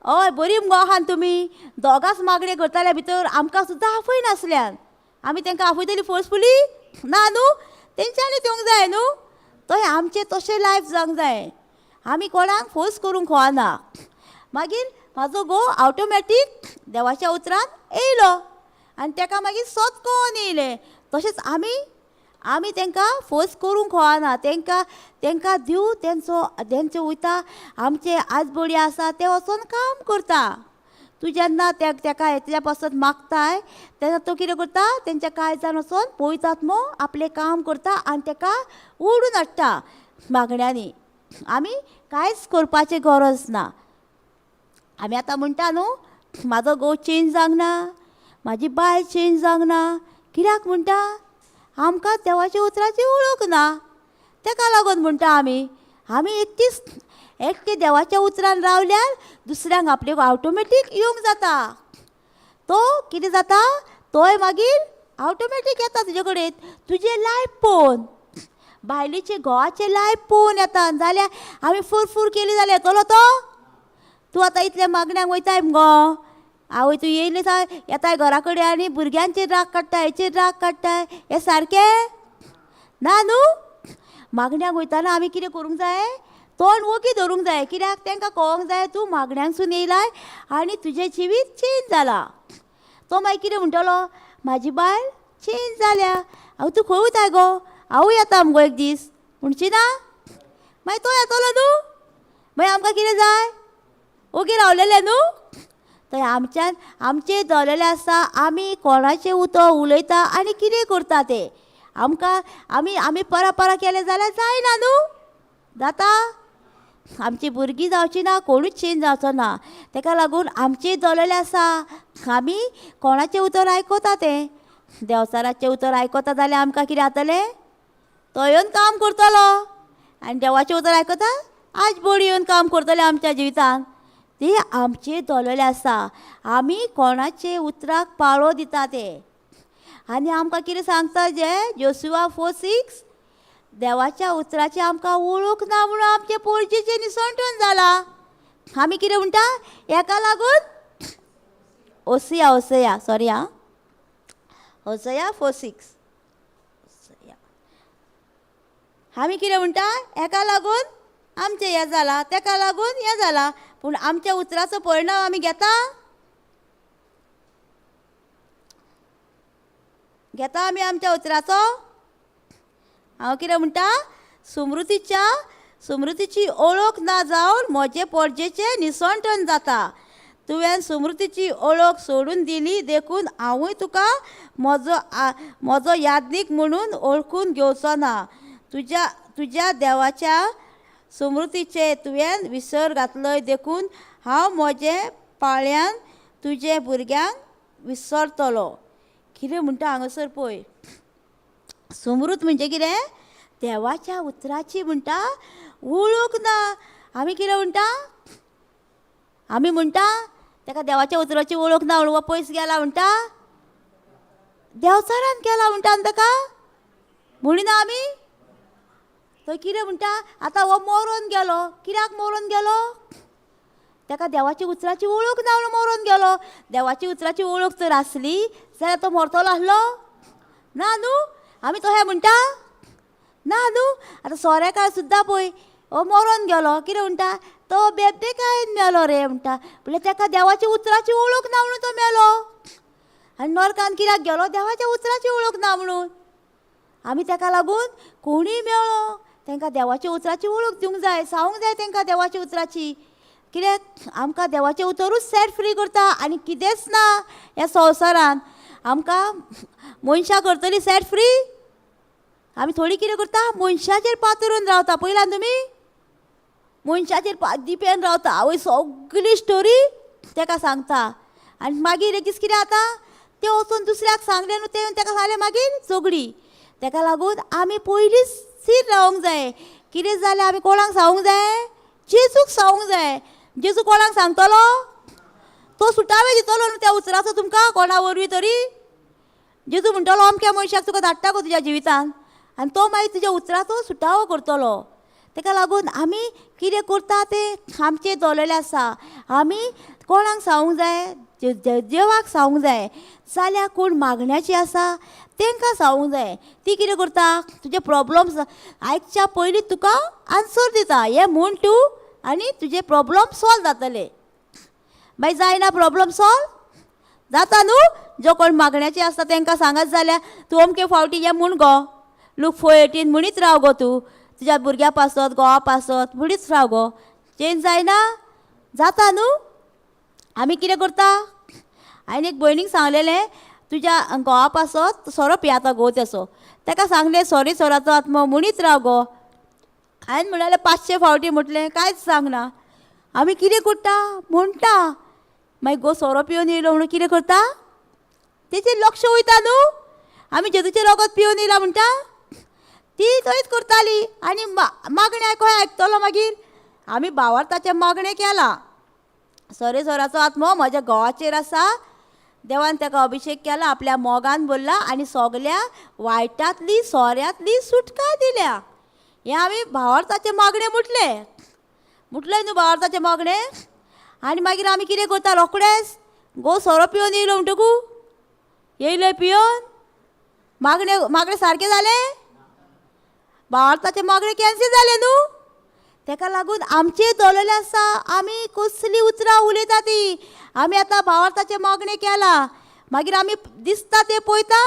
हय बरी मुगो आहात तुमी, दोगांच मागणें करताल्या भितर आमकां सुद्दां आफय नासल्यान. आमी तांकां आफयतलीं फोर्सफुली ना न्हू, तेंच्यांनी दिवंक जाय न्हू. थंय आमचें तशें लायफ जावंक जाय. आमी कोणाक फोर्स करूंक कळना. मागीर म्हाजो घोव ऑटोमॅटीक देवाच्या उतरान येयलो आनी ताका मागीर सोत कळोन येयलें. तशेंच आमी तांकां फोर्स करूंक कळना. तांकां दिव तेंचो वयता. आमचे आजबडी आसा ते वचोन काम करता. तूं जेन्ना ताका येतल्या पासत मागताय तेन्ना तो कितें करता, तेंच्या काळजान वचोन पळयतात मो आपलें काम करता आनी ताका ओडून हाडटा मागण्यांनी. आमी कांयच करपाची गरज ना. आमी आतां म्हणटा न्हू, म्हाजो घोव चेंज जावंक ना, म्हाजी बायल चेंज जावंक ना. कित्याक म्हणटा, आमकां देवाच्या उतराची वळख ना, ताका लागून म्हणटा आमी एकटे देवाच्या उतरान रावल्यार दुसऱ्यांक आपले ऑटोमॅटीक येवंक जाता. तो कितें जाता, तोय मागीर ऑटोमॅटीक येता तुजे कडेन तुजें लायफ पळोवन, बायलेचें घोवाचें लायफ पळोवन येता. जाल्यार आमी फूर केली जाल्यार येतलो तो. तूं आतां इतल्या मागण्यांक वयताय मुगो, आवय तूं येयलें येताय घरा कडेन आनी भुरग्यांचेर राग काडटाय, हेचेर राग काडटाय, हें सारकें ना न्हू. मागण्यांक वयताना आमी कितें करूंक जाय, तोंड ओगी धरूंक जाय, कित्याक तांकां कळोंक जाय तूं मागण्यांकसून येयलाय आनी तुजें जिवीत चेंज जाला. तो मागीर कितें म्हणटलो, म्हाजी बायल चेंज जाल्या, तूं खंय वयताय गो, हांवूय येता मुगो एक दीस म्हणची ना. मागीर तो येतलो न्हू. मागीर आमकां कितें जाय, ओगी रावलेले न्हू. थंय आमचें दवरलेलें आसा आमी कोणाचें उतर उलयता आनी कितें करता तें. आमी परां केलें जाल्यार जायना न्हू. जाता. आमची भुरगीं जावची ना, कोणूच चेंज जावचो ना. ताका लागून आमचें दवरलेलें आसा आमी कोणाचें उतर आयकता तें. देवचाराचें उतर आयकता जाल्यार आमकां कितें जातलें, तो येवन काम करतलो. आनी देवाचें उतर आयकता, आज बोडी येवन काम करतलें आमच्या जिवितान. ती आमचें दवरलेलें आसा. आमी कोणाचे उतराक पाळो दिता तें. आनी आमकां कितें सांगता जें जोशुआ 4:6, देवाच्या उतराची आमकां वळख ना म्हणून आमचे पोरजेचें निसंटून जाला. आमी कितें म्हणटा, हेका लागून होसया 4:6. आमी कितें म्हणटा, हेका लागून आमचें हें जालां, तेका लागून हें जालां. पूण आमच्या उतराचो परिणाम आमी घेता आमी आमच्या उतराचो. हांव कितें म्हणटा, सुमृतीची ओळख ना जावन म्हजे पोरजेचें निसंटन जाता. तुवें सुमृतीची ओळख सोडून दिली देखून हांवूय तुका म्हजो यादनीक म्हणून ओळखून घेवचो ना. तुज्या देवाच्या सुमृतीचे तुवें विसर घातलोय देखून हांव म्हजे पाळ्यान तुजे भुरग्यांक विसरतलो. कितें म्हणटा हांगासर पळय, सुमृत म्हणजे कितें, देवाच्या उतराची म्हणटा वळख ना. आमी कितें म्हणटा, आमी म्हणटा ताका देवाच्या उतराची वळख ना म्हणून, वो पयस गेला म्हणटा, देवचारान गेला म्हणटा न्ही ताका म्हणिना आमी. तो कितें म्हणटा, आतां हो मरोन गेलो. कित्याक मरोन गेलो, ताका देवाची उतराची वळख ना म्हणून मरोन गेलो. देवाची उतराची वळख जर आसली जाल्यार तो मरतलो आसलो ना न्हू. आमी तशें म्हणटा ना न्हू. आतां सोरेकार सुद्दां पळय, हो मरोन गेलो, कितें म्हणटा, तो बेकायन मेलो रे म्हणटा. म्हणल्यार ताका देवाची उतराची वळख ना म्हणून तो मेलो. आनी नरकान कित्याक गेलो, देवाच्या उतराची वळख ना म्हणून. आमी ताका लागून कोणीय मेळ्ळो तांकां देवाच्या उतराची वळख दिवंक जाय, सांगूंक जाय तांकां देवाच्या उतराची. कित्याक आमकां देवाचें उतरूच सेट फ्री करता आनी कितेंच ना ह्या संवसारान. आमकां मनशां करतली सेट फ्री. आमी थोडी कितें करता, मनशाचेर पातरून रावता. पळयलां तुमी, मनशाचेर दिपेन रावता. आवय सगळी स्टोरी ताका सांगता आनी मागीर एक दीस कितें जाता, तें वचून दुसऱ्याक सांगलें न्हू, तें ताका सांगलें मागीर झगडी. ताका लागून आमी पयलींच स्थिर रावंक जाय. कितें जालें आमी कोणाक सांगूंक जाय, जेजूक सांगूंक जाय. जेजू कोणाक सांगतलो, तो सुटावे दितलो न्हू त्या उतराचो तुमकां कोणा वरवीं तरी. जेजू म्हणटलो अमक्या मनशाक तुका धाडटा गो तुज्या जिवितान, आनी तो मागीर तुज्या उतराचो सुटावो करतलो. ताका लागून आमी कितें करता तें आमचें दवरलेलें आसा. आमी कोणाक सांगूंक जाय, देवाक सांगूंक जाय. जाल्यार कोण मागण्याची आसा तांकां सांगूंक जाय. ती कितें करता, तुजे प्रॉब्लम्स आयकच्या पयलीं तुका आन्सर दिता. हें म्हूण तूं आनी तुजे प्रॉब्लम सॉल्व जातले. मागीर जायना प्रॉब्लम सॉल्व जाता न्हू. जो कोण मागण्याचे आसता तांकां सांगत जाल्यार तूं अमके फावटी हें म्हूण गो, लूक 4:18 म्हणीत राव गो, तूं तुज्या भुरग्या पासत घोवा पासत म्हणीत राव गो. चेंज जायना, जाता न्हू. आमी कितें करता, हांवें एक भयणीक सांगलेलें, तुज्या घोवा पासत सोरो पियाता गो तेसो. ताका सांगलें सॉरी सोराचो आत्मो म्हणीत राव गो. हांवें म्हणलें 500 फावटी म्हटलें, कांयच सांगना. आमी कितें करता, म्हणटा. मागीर गो सोरो पिवन येयलो म्हणून कितें करता, तेचेर लक्ष वयता न्हू. आमी जेजूचें रगत पिवन येयला म्हणटा, ती थंयच करताली आनी मागणें खंय आयकतलो मागीर. आमी भावार्थाचें मागणें केलां. सरे सोराचो आत्मो म्हज्या घोवाचेर आसा. देवान ताका अभिशेक केला, आपल्या मोगान भरला आनी सगल्या वायटांतली सोऱ्यांतली सुटका दिल्या. हें आमी भावार्थाचें मागणें म्हटलें न्हू, भावार्थाचें मागणें. आनी मागीर आमी कितें करता, रोखडेंच गो सोरो पिवन येयलो म्हणटकू येयले पिवन मागणें सारकें जालें, भावार्थाचें मागणें कॅन्सील जालें न्हू. ताका लागून आमचे दवरलेले आसा आमी कसली उतरां उलयता ती. आमी आतां भावार्थाचें मागणें केलां, मागीर आमी दिसता तें पळयता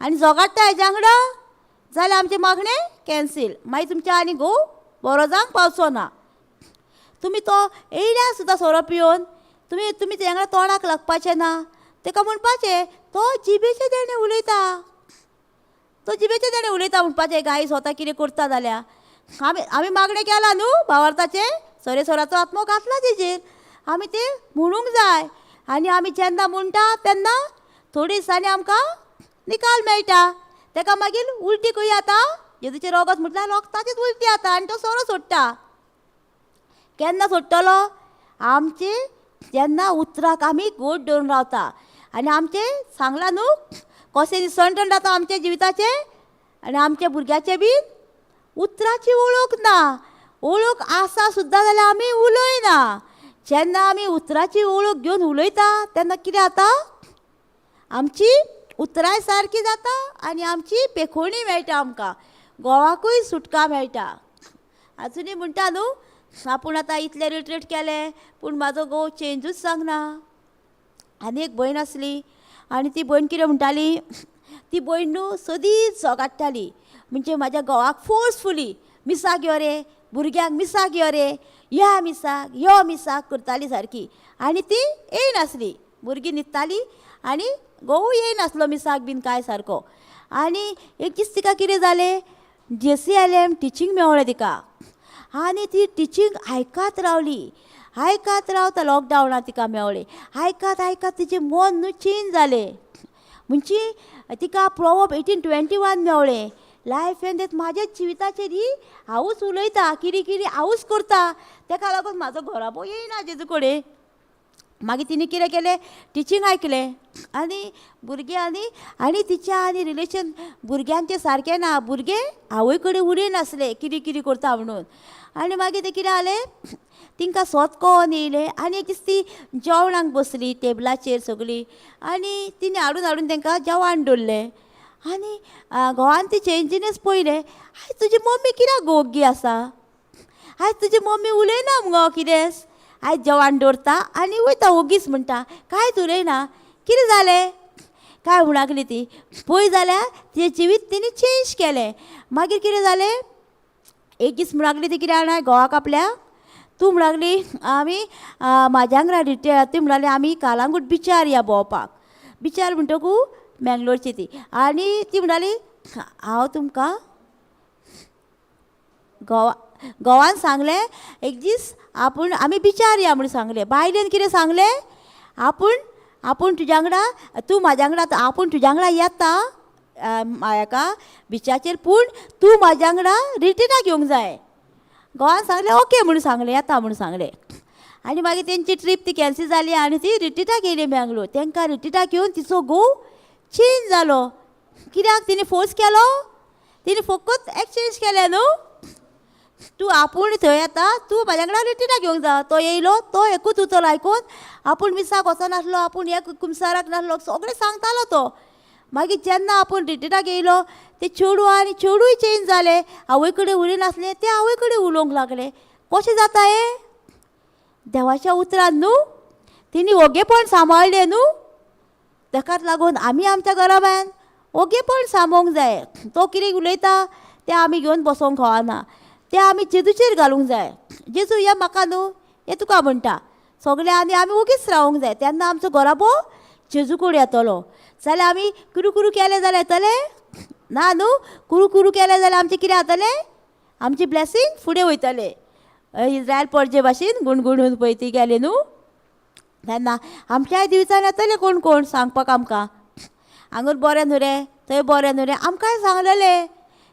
आनी झगडटा हेज्या वांगडा जाल्यार आमचें मागणें कॅन्सील. मागीर तुमचें आनी घोव बरो जावंक पावचो ना. तुमी तो येयल्यार सुद्दां सोरो पिवन तुमी तेज्या वांगडा तोंडाक लागपाचें ना. ताका म्हणपाचें तो जिबेचें देणें उलयता, तो जिबेचें देणें उलयता म्हणपाचें. गाय स्वता कितें करता जाल्यार आमी मागणें केलां न्हू भावार्थाचें, सोरेसोराचो आत्मो घातला तेजेर. आमी तें म्हणूंक जाय आनी आमी जेन्ना म्हणटा तेन्ना थोड्या दिसांनी आमकां निकाल मेळटा. ताका मागीर उलटी खंय जाता, जेजूचेर रोगत म्हटल्यार रोगताचीच उलटी जाता आनी तो सोरो सोडटा. केन्ना सोडटलो? आमचे जेन्ना उतराक आमी गोड धरून रावता आनी आमचें सांगलां न्हू कशें निसंटण जाता आमच्या जिविताचें. आनी आमच्या भुरग्याचें बीन उतराची वळख ना. वळख आसा सुद्दां जाल्यार आमी उलयना. जेन्ना आमी उतराची वळख घेवन उलयता तेन्ना कितें जाता, आमची उतराय सारकी जाता आनी आमची पेखोवणी मेळटा. आमकां घोवाकूय सुटका मेळटा. आजुनूय म्हणटा न्हू आपूण आतां इतलें रिट्रीट केलें पूण म्हाजो घोव चेंजूच जावंक आनी एक भयण आसली आनी ती भयण कितें म्हणटाली, ती भयण न्हू सदींच झगडटाली. म्हणजे म्हाज्या घोवाक फोर्सफुली मिसाक यो रे, भुरग्यांक मिसाक यो रे, ह्या मिसाक यो मिसाक करताली सारकी. आनी ती येयनासली, भुरगीं न्हिदतालीं आनी घोव येयनासलो मिसाक बीन कांय सारको. आनी एक दीस तिका कितें जालें, JCLM टिचींग मेवलें तिका आनी ती टिचींग आयकात रावली. आयकात रावता, लॉकडावनाक तिका मेवलें. आयकात आयकात तिचें मन न्हू चेंज जालें. म्हणजे तिका प्रोवर्ब 18:21 मेवलें, लायफ एंड डेथ म्हाज्या जिविताचेर ही हांवूच उलयता, कितें कितें हांवूच करता. ताका लागून म्हाजो घोराबो येयना जेजू कडेन. मागीर तिणें कितें केलें, टिचींग आयकलें आनी भुरग्यांनी आनी तिचें आनी रिलेशन भुरग्यांचें सारकें ना. भुरगे आवय कडेन उलयनासले कितें कितें करता म्हणून. आनी मागीर तें कितें जालें, तिंकां सोतकोन येयलें आनी एक दीस ती जेवणाक बसली टेबलाचेर सगळीं आनी तिणें हाडून हाडून तांकां जेवण दवरलें. आनी घोवान ती चेंजिनेस पळयलें, आयज तुजी मम्मी कित्याक ओग्गी आसा, आयज तुजी मम्मी उलयना मुगो कितेंच, आयज जेवण दवरता आनी वयता ओगीच म्हणटा, कांयच उलयना. कितें जालें काय म्हणकली ती. पळय जाल्यार तिचें जिवीत तिणें चेंज केलें. मागीर कितें जालें, एक दीस म्हणकली ती कितें जाणां घोवाक आपल्या, तूं म्हणकली आमी म्हाज्या वांगडा रिटेर, ती म्हणली आमी कालांगूट बिचार या भोंवपाक. बिचार म्हणटकूच मँगलोरची ती. आनी ती म्हणटाली हांव तुमकां घोवान सांगलें एक दीस आमी बिचार या म्हणून सांगलें. बायलेन कितें सांगलें, आपूण तुज्या वांगडा, तूं म्हाज्या वांगडा, आपूण तुज्या वांगडा येता हाका बिचाचेर, पूण तूं म्हाज्या वांगडा रिट्रीटाक येवंक जाय. घोवान सांगलें ओके म्हणून सांगलें, येता म्हणून सांगलें. आनी मागीर तेंची ट्रीप ती कॅन्सील जाली आनी ती रिट्रीटाक येयली मँगलोर. तांकां रिट्रीटाक येवन तिचो घोव चेंज जालो. कित्याक तिणें फोर्स केलो, तिणें फकत एक्सचेंज केलें न्हू. तूं आपूण थंय येता, तूं म्हाज्या वांगडा रिट्रीटाक येवंक जा. तो येयलो, तो एकूच उतर आयकून आपूण मिसाक वचनासलो, आपूण एक कुमसाराक नासलो, सगळें सांगतालो तो. मागीर जेन्ना आपूण रिट्रीटाक येयलो ते चेडूं आनी चेडूय चेंज जालें. आवय कडेन उलयनासलें तें आवय कडेन उलोवंक लागलें. कशें जाता हें? देवाच्या उतरान न्हू तिणी ओगेपण सांबाळलें न्हू. ताकाच लागून आमी आमच्या घरा भायर ओगेपण सांबोवंक जाय. तो कितें उलयता तें आमी घेवन बसोवंक कळना, तें आमी जेजूचेर घालूंक जाय. जेजू हें म्हाका न्हू, हें तुका म्हणटा. सगळें आनी आमी ओगीच रावंक जाय. तेन्ना आमचो घोराबो जेजू कडेन येतलो. जाल्यार आमी कुरू कुरू केलें जाल्यार येतलें ना न्हू. कुरू कुरू केलें जाल्यार आमचें कितें जातलें, आमची ब्लेसींग फुडें वयतलें. इज्रायल पडचे भाशेन गुणगुणून पळय ती गेले न्हू. तेन्ना आमच्याय दिवचान येतले कोण कोण सांगपाक आमकां, हांगर बरें न्हू रे, थंय बरें न्हू रे. आमकांय सांगलेलें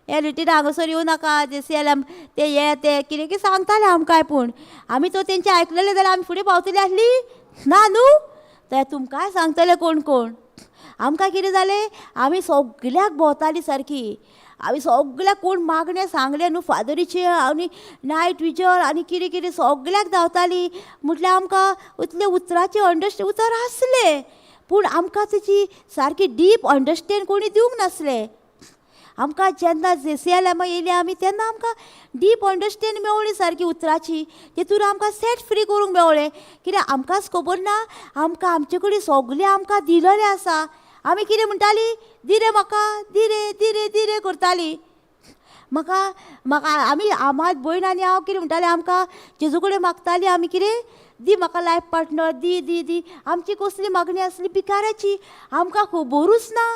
हे रिट्रीट हांगासर येवं नाका, JCLM ते हे ते कितें कितें सांगताले आमकांय. पूण आमी तो तेंचें आयकलेलें जाल्यार आमी फुडें पावतलीं आसली ना न्हू. ते तुमकांय सांगतले कोण कोण. आमकां कितें जालें, आमी सगल्याक भोंवतालीं सारकी. आमी सगल्याक कोण मागणें सांगलें न्हू फादरीचें आनी नायट विजल आनी कितें कितें सगल्याक धांवतालीं. म्हटल्यार आमकां इतले उतराचे उतर आसले पूण आमकां तेची सारकी डीप अंडरस्टँड कोणी दिवंक नासलें. आमकां जेन्ना JCLM येयली आमी तेन्ना आमकां डीप अंडरस्टँड मेवली सारकी उतराची. तेतून आमकां सेट फ्री करूंक मेवलें. कित्याक आमकांच खबर ना आमकां आमचे कडेन सगलें आमकां दिलेलें आसा. आमी कितें म्हणटालीं, दी रे म्हाका, दी रे दी रे दी रे करतालीं. म्हाका म्हाका आमी म्हाजी भयण आनी हांव कितें म्हणटालीं, आमकां जेजू कडेन मागतालीं आमी कितें, दी म्हाका लायफ पार्टनर, दी दी दी. आमची कसली मागणी आसली पिकाराची, आमकां खबरूच ना.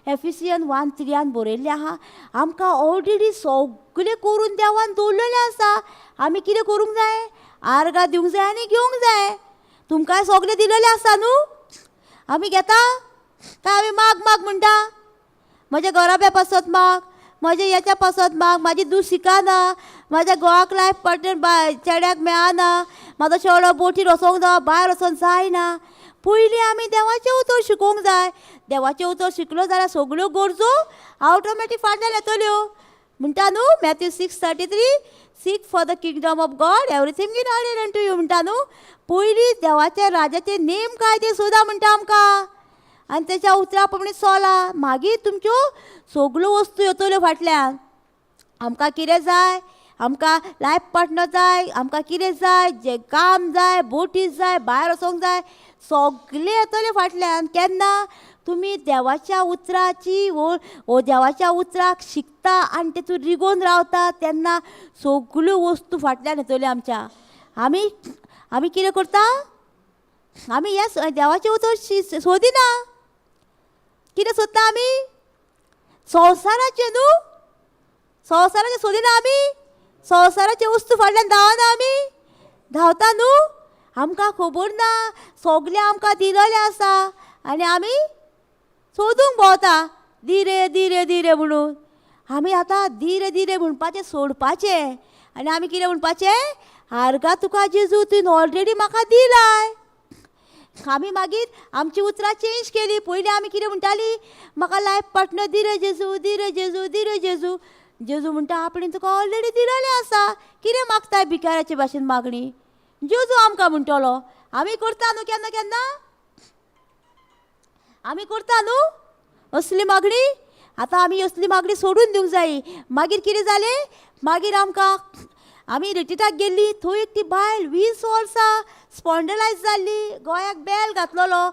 Ephesians 1:3 बरयल्लें आहा, आमकां ऑलरेडी सगळें करून देवान दवरलेलें आसा. आमी कितें करूंक जाय, आर्गां दिवंक जाय आनी घेवंक जाय. तुमकांय सगळें दिलेलें आसा न्हू. आमी घेता काय आमी माग माग म्हणटा. म्हज्या घरा पासत माग, म्हज्या ह्याच्या पासत माग, म्हाजी दूस शिकाना, म्हाज्या घोवाक लायफ पार्टनर चेड्याक मेळना, म्हाजो चेडो बोटीर वचोंक जाय, भायर वचोन जायना. पयलीं आमी देवाचें उतर शिकोवंक जाय. देवाचें उतर शिकलो जाल्यार सगळ्यो गरजो ऑटोमॅटीक फाटल्यान येतल्यो. म्हणटा न्हू Matthew 6:33, sick for the kingdom of God everything in order unto you म्हणटा न्हू. पयलीं देवाच्या राजाचे नेम कायदे सोदा म्हणटा आमकां, आनी तेच्या उतरा प्रमाणे चला. मागीर तुमच्यो सगळ्यो वस्तू येतल्यो फाटल्यान. आमकां कितें जाय, आमकां लायफ पार्टनर जाय, आमकां कितें जाय, जें काम जाय, बोटीज जाय, भायर वचोंक जाय, सगळें येतलें फाटल्यान. केन्ना तुमी देवाच्या उतराची वो देवाच्या उतराक शिकता आनी तेतून रिगोवन रावता तेन्ना सगळ्यो वस्तू फाटल्यान येतल्यो आमच्या. आमी आमी कितें करता, आमी हे देवाचें उतर सोदिना. कितें सोदता आमी, संवसाराचें न्हू. संवसाराचें सोदिना आमी. संवसाराचे वस्तू फाटल्यान धांवना आमी, धांवता न्हू. आमकां खबर ना सगलें आमकां दिलेलें आसा आनी आमी सोदूंक भोंवता दी रे दी रे दी रे म्हणून. आमी आतां दी रे म्हणपाचें सोडपाचें आनी आमी कितें म्हणपाचें, आर्गां तुका जेजू तुवें ऑलरेडी म्हाका दिलाय. आमी मागीर आमची उतरां चेंज केली. पयलीं आमी कितें म्हणटालीं, म्हाका लायफ पार्टनर दी रे जेजू, दी रे जेजू, दी रे जेजू. जेजू म्हणटा आपणें तुका ऑलरेडी दिलेलें आसा, कितें मागताय भिकाऱ्याचे भाशेन मागणी. जेजू आमकां म्हणटलो. आमी करता न्हू केन्ना केन्ना, आमी करता न्हू असली मागणी. आतां आमी असली मागणी सोडून दिवंक जायी. मागीर कितें जालें, मागीर आमी रिट्रीटाक गेल्लीं, थंय एक ती बायल 20 वर्सां स्पॉन्डलायज जाल्ली, गोंयाक बेल घातलेलो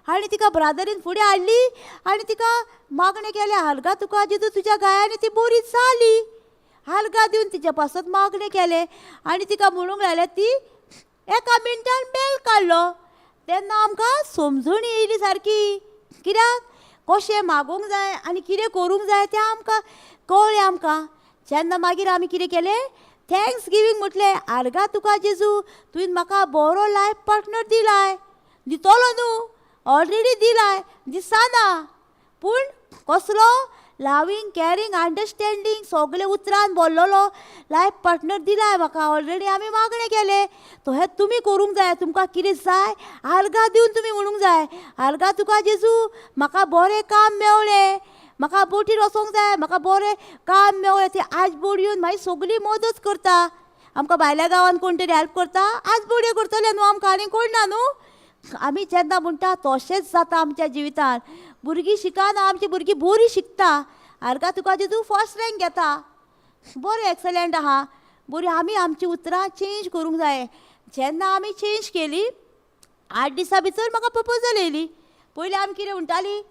आनी तिका ब्रादरीन फुडें हाडली आनी तिका मागणें केलें, आर्गां तुका जेजू तुज्या गायांनी ती बरी जाली. आर्गां दिवन तिच्या पासत मागणें केलें आनी तिका म्हणूंक लायलें ती एका मिनटान बेल काडलो. तेन्ना आमकां समजून येयली सारकी, कित्याक कशें मागोवंक जाय आनी कितें करूंक जाय तें आमकां कळ्ळें आमकां. जेन्ना मागीर आमी कितें केलें, थँक्स गिवींग म्हटलें. आर्गां तुका जेजू तुवें म्हाका बरो लायफ पार्टनर दिलाय. दितलो न्हू, ऑलरेडी दिलाय, दिसना पूण कसलो लविंग कॅरिंग अंडरस्टँडींग सगळे उतरान बोल्लोलो लायफ पार्टनर दिलाय म्हाका ऑलरेडी. आमी मागणें केलें तशें तुमी करूंक जाय. तुमकां कितें जाय आर्गां दिवन तुमी म्हणूंक जाय, आर्गां तुका जेजू म्हाका बरें काम मेवलें, म्हाका बोटीर वचोंक जाय, म्हाका बरें काम मेवलें. ते आज बोड येवन मागीर सगळी मदत करता. आमकां भायल्या गांवांत कोण तरी हेल्प करता, आज बोडयो करतले न्हू, आमकां आनी कोण ना न्हू. आमी जेन्ना म्हणटा तशेंच जाता आमच्या जिवितान. भुरगीं शिकना, आमची भुरगीं बरीं शिकता. आर्गां तुका जेजू फर्स्ट रँक घेता, बरें एक्सलंट आहा, बरीं. आमी आमची उतरां चेंज करूंक जाय. जेन्ना आमी चेंज केली 8 दिसां भितर म्हाका प्रपोजल येयली. पयलीं आमी कितें म्हणटालीं,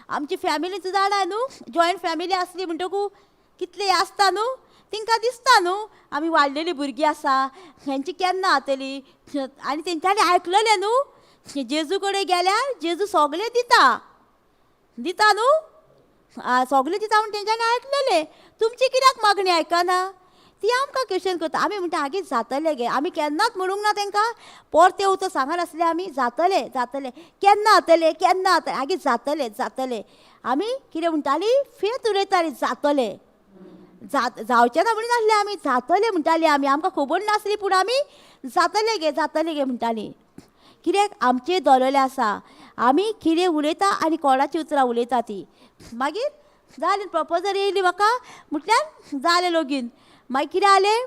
आमची फॅमिलीच जाणा न्हू, जॉयंट फॅमिली आसली म्हणटकूच कितले आसता न्हू, तांकां दिसता न्हू आमी वाडलेलीं भुरगीं आसा, हेंची केन्ना जातली. आनी तेंच्यांनी आयकलेलें न्हू, जेजू कडेन गेल्यार जेजू सगळें दिता, दिता न्हू, सगळें दिता म्हूण तेंच्यांनी आयकलेलें. तुमची कित्याक मागणी आयकना ती आमकां क्वेश्चन करता. आमी म्हणटा आगे जातलें गे, आमी केन्नाच म्हणूंक ना तांकां परते उतर सांगनासलें आमी, जातलें जातलें, केन्ना जातलें केन्ना जातलें, आगे जातलें जातलें. आमी कितें म्हणटालीं, फेथ उलयतालीं, जातलें जावचें ना म्हणून नासलें आमी, जातलें म्हणटालीं आमी. आमकां खबर नासली पूण आमी जातलें गे म्हणटालीं. कित्याक आमचें दवरलेलें आसा. आमी कितें उलयता आनी कोणाची उतरां उलयता ती. मागीर जालें, प्रपोजल येयली म्हाका, म्हटल्यार जालें लगीन. मागीर कितें जालें,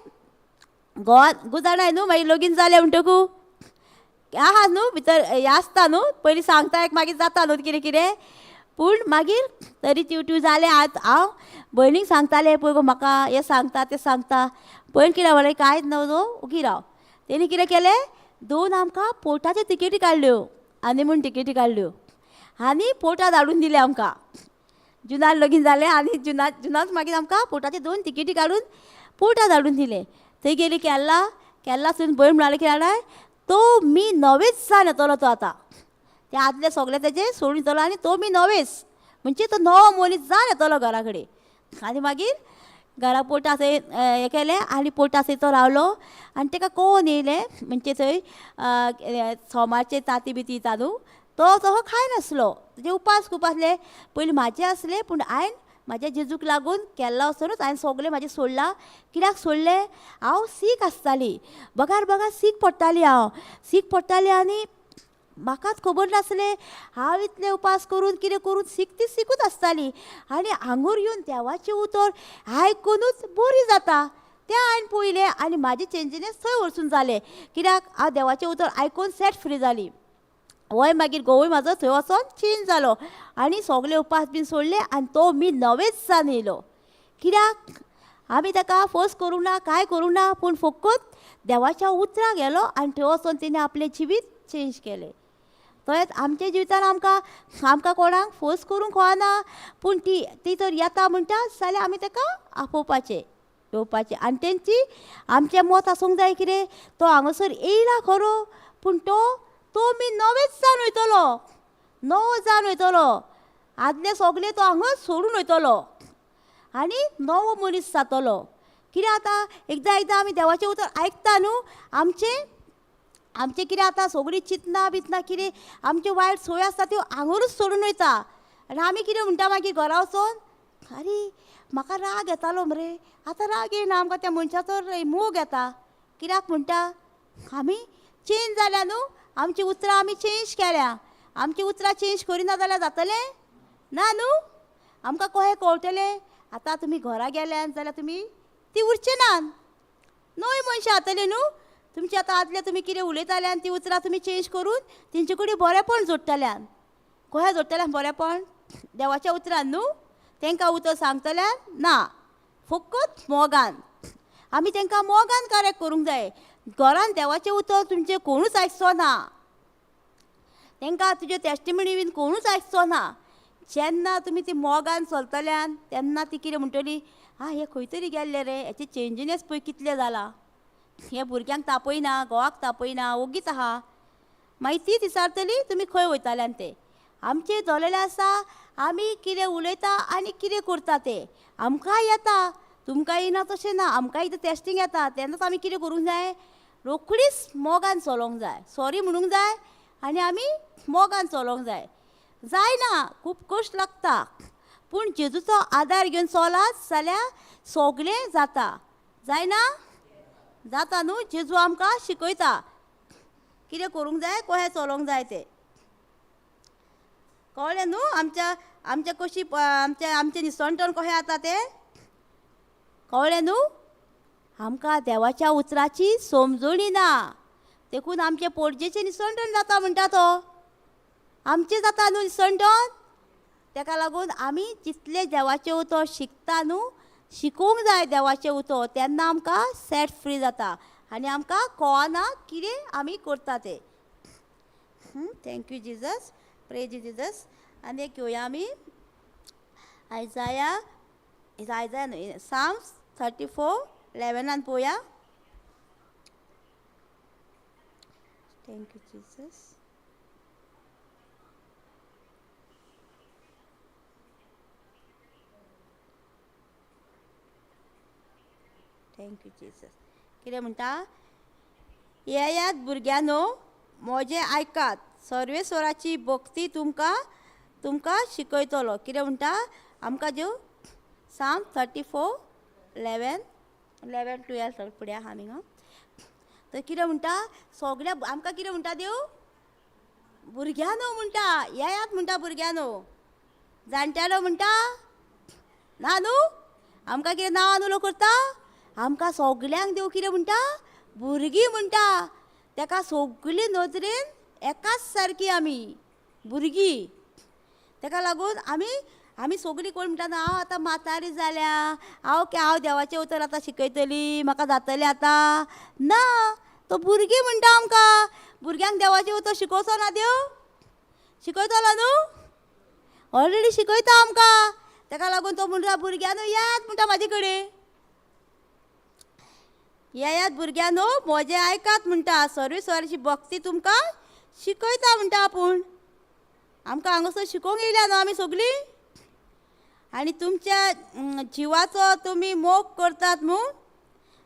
घोवान जाणाय न्हू, मागीर लगीन जालें म्हणटकूच आहा न्हू भितर हें आसता न्हू, पयलीं सांगता एक मागीर जाता न्हू कितें कितें. पूण मागीर तरी ट्यूट्यू जालें. हांव भयणीक सांगतालें पळय गो म्हाका हें सांगता तें सांगता. भयण कितें म्हणलें कांयच न्हू ओगी राव. तेणी कितें केलें 2 आमकां पोर्टाच्यो तिकेटी काडल्यो, हनीमून तिकेटी काडल्यो आनी पोर्टार धाडून दिले आमकां. जुनार लगीन जालें आनी जुनाच मागीर आमकां पोर्टाच्यो 2 तिकेटी काडून पोर्टार धाडून दिले. थंय गेली केरळासून भयण म्हणाली की जाणां तो मी नवेसान येतलो तो आतां. ते आदले सगळे तेजे सोडून येतलो आनी तो मी नवेस म्हणजे तो नवो मनीस जावन येतलो घरा कडेन. आनी मागीर घरा पोर्टा थंय हें केलें आनी पोर्टा थंय तो रावलो आनी ताका कोण येयलें म्हणजे थंय सोमारचे तांती बिती दिता न्हू तो तसो खायनासलो. तेजे उपास खूब आसले. पयलीं म्हाजे आसले पूण हांवें म्हाज्या जेजूक लागून केल्ला वचोनूच हांवें सगळें म्हाजें सोडलां. कित्याक सोडलें हांव सीख आसताली बगार सीख पडटाली. हांव सीख पडटाली आनी म्हाकाच खबर नासलें हांव इतले उपास करून कितें करून सीखूच आसताली. आनी हांगूर येवन देवाचें उतर आयकूनूच बरी जाता तें हांवें पळयलें आनी म्हाजें चेंजिनेस थंय वचून जालें. कित्याक हांव देवाचें उतर आयकून सेट फ्री जाली. वय मागीर घोवूय म्हाजो थंय वचोन चेंज जालो आनी सगळे उपास बीन सोडले आनी तो मी नवेच जावन येयलो. कित्याक आमी ताका फोर्स करूं ना कांय करूं ना पूण फकत देवाच्या उतराक गेलो आनी थंय वचोन तेणें आपलें जिवीत चेंज केलें. तशेंच आमच्या जिवितान आमकां कोणाक फोर्स करूंक कळना पूण ती तर येता म्हणटा जाल्यार आमी ताका आपोवपाचें येवपाचें. आनी तेंची आमचें मत आसूंक जाय कितें तो हांगासर येयला खरो पूण तो मी नवेच जावन वयतलो नवो जावन वयतलो. आदले सगळे तो हांगाच सोडून वयतलो आनी नवो मनीस जातलो. कित्याक आतां एकदां आमी देवाचें उतर आयकता न्हू आमचें कितें आतां सगळीं चिंतना बितना कितें आमच्यो वायट सोय आसता त्यो हांगरूच सोडून वयता. आनी आमी कितें म्हणटा मागीर घरा वचोन आरे म्हाका राग येतालो मरे आतां राग येयना आमकां त्या मनशाचो मोग येता. कित्याक म्हणटा आमी चेंज जाल्या न्हू आमची उतरां आमी चेंज केल्या. आमची उतरां चेंज करिना जाल्यार जातलें ना न्हू. आमकां कशें कळटलें आतां तुमी घरा गेल्यात जाल्यार तुमी ती उरचे नात नवी मनशां जातलीं न्हू. तुमचे आतां आदले तुमी कितें उलयताले आनी ती उतरां तुमी चेंज करून तेंचे कडेन बरेंपण जोडटल्यान. कशें जोडटल्यान बरेंपण देवाच्या उतरान न्हू. तांकां उतर सांगतल्यान ना फकत मोगान आमी तांकां मोगान करेक्ट करूंक जाय. घरान देवाचें उतर तुमचें कोणूच आयकचो ना. तांकां तुज्यो टेस्टिमनी बीन कोणूच आयकचो ना. जेन्ना तुमी ती मोगान चलतल्यान तेन्ना ती कितें म्हणटली हे खंय तरी गेल्ले रे हेचे चेंजिनेस पळय कितले जाला. हे भुरग्यांक तापयना घोवाक तापयना ओगीच आहा. मागीर ती विचारतली तुमी खंय वयताल्यान ते. आमचें धरलेलें आसा आमी कितें उलयता आनी कितें करता तें आमकां येता. तुमकां येना तशें ना. आमकां एकदां टेस्टींग येता तेन्नाच आमी कितें करूंक जाय रोखडीच मोगान चलोंक जाय. सॉरी म्हणूंक जाय आनी आमी मोगान चलोंक जाय. जायना खूब कश्ट लागता पूण जेजूचो आदार घेवन चलात जाल्यार सगळें जाता. जायना जाता न्हू. जेजू आमकां शिकयता कितें करूंक जाय कशें चलोंक जाय तें कळ्ळें न्हू. आमच्या कशी आमचें निसणटण कशें जाता तें कळ्ळें न्हू. आमकां देवाच्या उतराची समजणी ना देखून आमचें पोरजेचें निसणटण जाता म्हणटा तो. आमचें जाता न्हू निसणटण. ताका लागून आमी जितलें देवाचें उतर शिकता न्हू शिकोवंक जाय देवाचें उतर तेन्ना आमकां सेट फ्री जाता आनी आमकां कळना कितें आमी करता तें. Thank you Jesus praise Jesus. आनी एक घेवया आमी आयजाया न्हय साम्स 34:11 पळोवया. Thank you Jesus. Thank you Jesus. कितें म्हणटा येयात भुरग्यानो म्हजें आयकात सर्वेस्वराची भक्ती तुमकां शिकयतलो. कितें म्हणटा आमकां ज्यो साम 34:11-12 फुडें आहा आमी तर कितें म्हणटा सगळ्या आमकां कितें म्हणटा देव भुरग्यानो म्हणटा येयात म्हणटा भुरग्यानो. जाणटेलो म्हणटा ना न्हू. आमकां कितें नांव उलो करता आमकां सगल्यांक देव कितें म्हणटा भुरगीं म्हणटा. ताका सगळी नदरेन एकाच सारकी आमी भुरगीं. ताका लागून आमी सगळीं कोण म्हणटा हांव आतां म्हातारी जाल्या, हांव देवाचें उतर आतां शिकयतली, म्हाका जातलें आतां. ना, तो भुरगीं म्हणटा आमकां, भुरग्यांक देवाचें उतर शिकोवचो ना देव? शिकयतलो न्हू? ऑलरेडी शिकयता आमकां. ताका लागून तो म्हणटा भुरग्यांनो यात म्हणटा म्हाजे कडेन. येयात भुरग्यांनो म्हजें आयकात म्हणटा, सर्वेस्वराची भक्ती तुमकां शिकयता म्हणटा आपूण. आमकां हांगासर शिकोवंक येयल्या न्हू आमी सगळीं. आनी तुमच्या जिवाचो तुमी मोग करतात न्हू,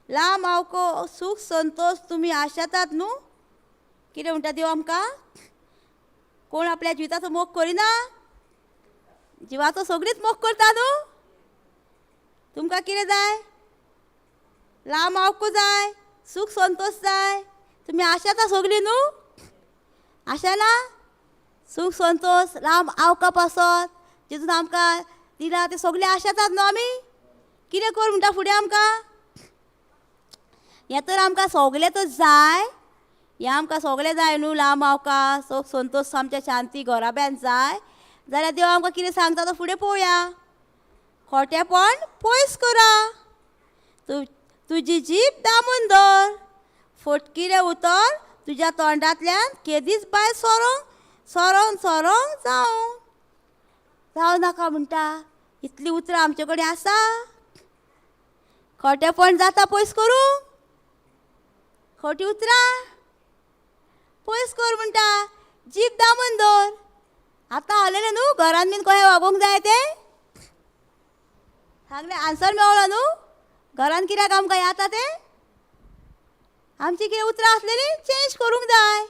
लांब आवको सूख संतोश तुमी आशातात न्हू. कितें म्हणटा देव आमकां? कोण आपल्या जिवाचो मोग करिना? जिवाचो सगळींच मोग करता न्हू. तुमकां कितें जाय? लांब आवको जाय, सूख संतोष जाय. तुमी आशाता सगळीं न्हू? आशाना? सूख संतोष लांब आवका पासत जितून आमकां दिला ते सगळे आशातात न्हू आमी. कितें कर म्हणटा फुडें आमकां? हें तर आमकां सगळें तर जाय, हें आमकां सगळें जाय न्हू. लांब आवका सूख संतोष आमच्या शांती घराब्यान जाय जाल्यार देव आमकां कितें सांगता तो फुडें पळोवया. खोटेपण पयस करा, तुजी जीब दामून दवर, फटकिरें उतर तुज्या तोंडांतल्यान केदीच भायर सोरोंक जावं नाका म्हणटा. इतलीं उतरां आमचे कडेन आसा. खोटेपण जाता पयस करूंक, खोटी उतरां पयस कर म्हणटा. जीब दामून दवर. आतां हालयलें न्हू घरान बीन कशें वागोवंक जाय तें सांगलें. आन्सर मेवलो न्हू. घरान कित्याक आमकां हें जाता तें? आमची कितें उतरां आसलेलीं चेंज करूंक जाय,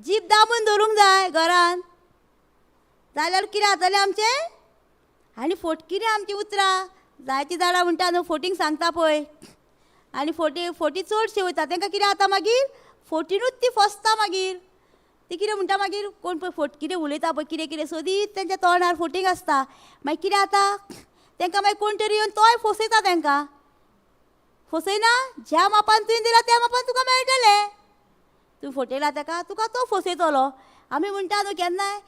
जीब दामून दवरूंक जाय घरान. जाल्यार कितें जातलें आमचें? आनी फटकिरीं आमचीं उतरां. जायतीं जाणां म्हणटा न्हू फटींग सांगता पळय, आनी फटी चडशी वयता तांकां कितें जाता मागीर? फटीनूच ती फसता मागीर. ती कितें म्हणटा मागीर कोण पळय फटकिरें उलयता पळय कितें कितें सदींच तेंच्या तोंडार फटींग आसता. मागीर कितें जाता? तांकां मागीर कोण तरी येवन तोय फसयता तांकां. फसयना? ज्या मापान तुवें दिला त्या मापान तुका मेळटलें. तूं फटयला ताका, तुका तो फसयतलो. आमी म्हणटा न्हू केन्नाय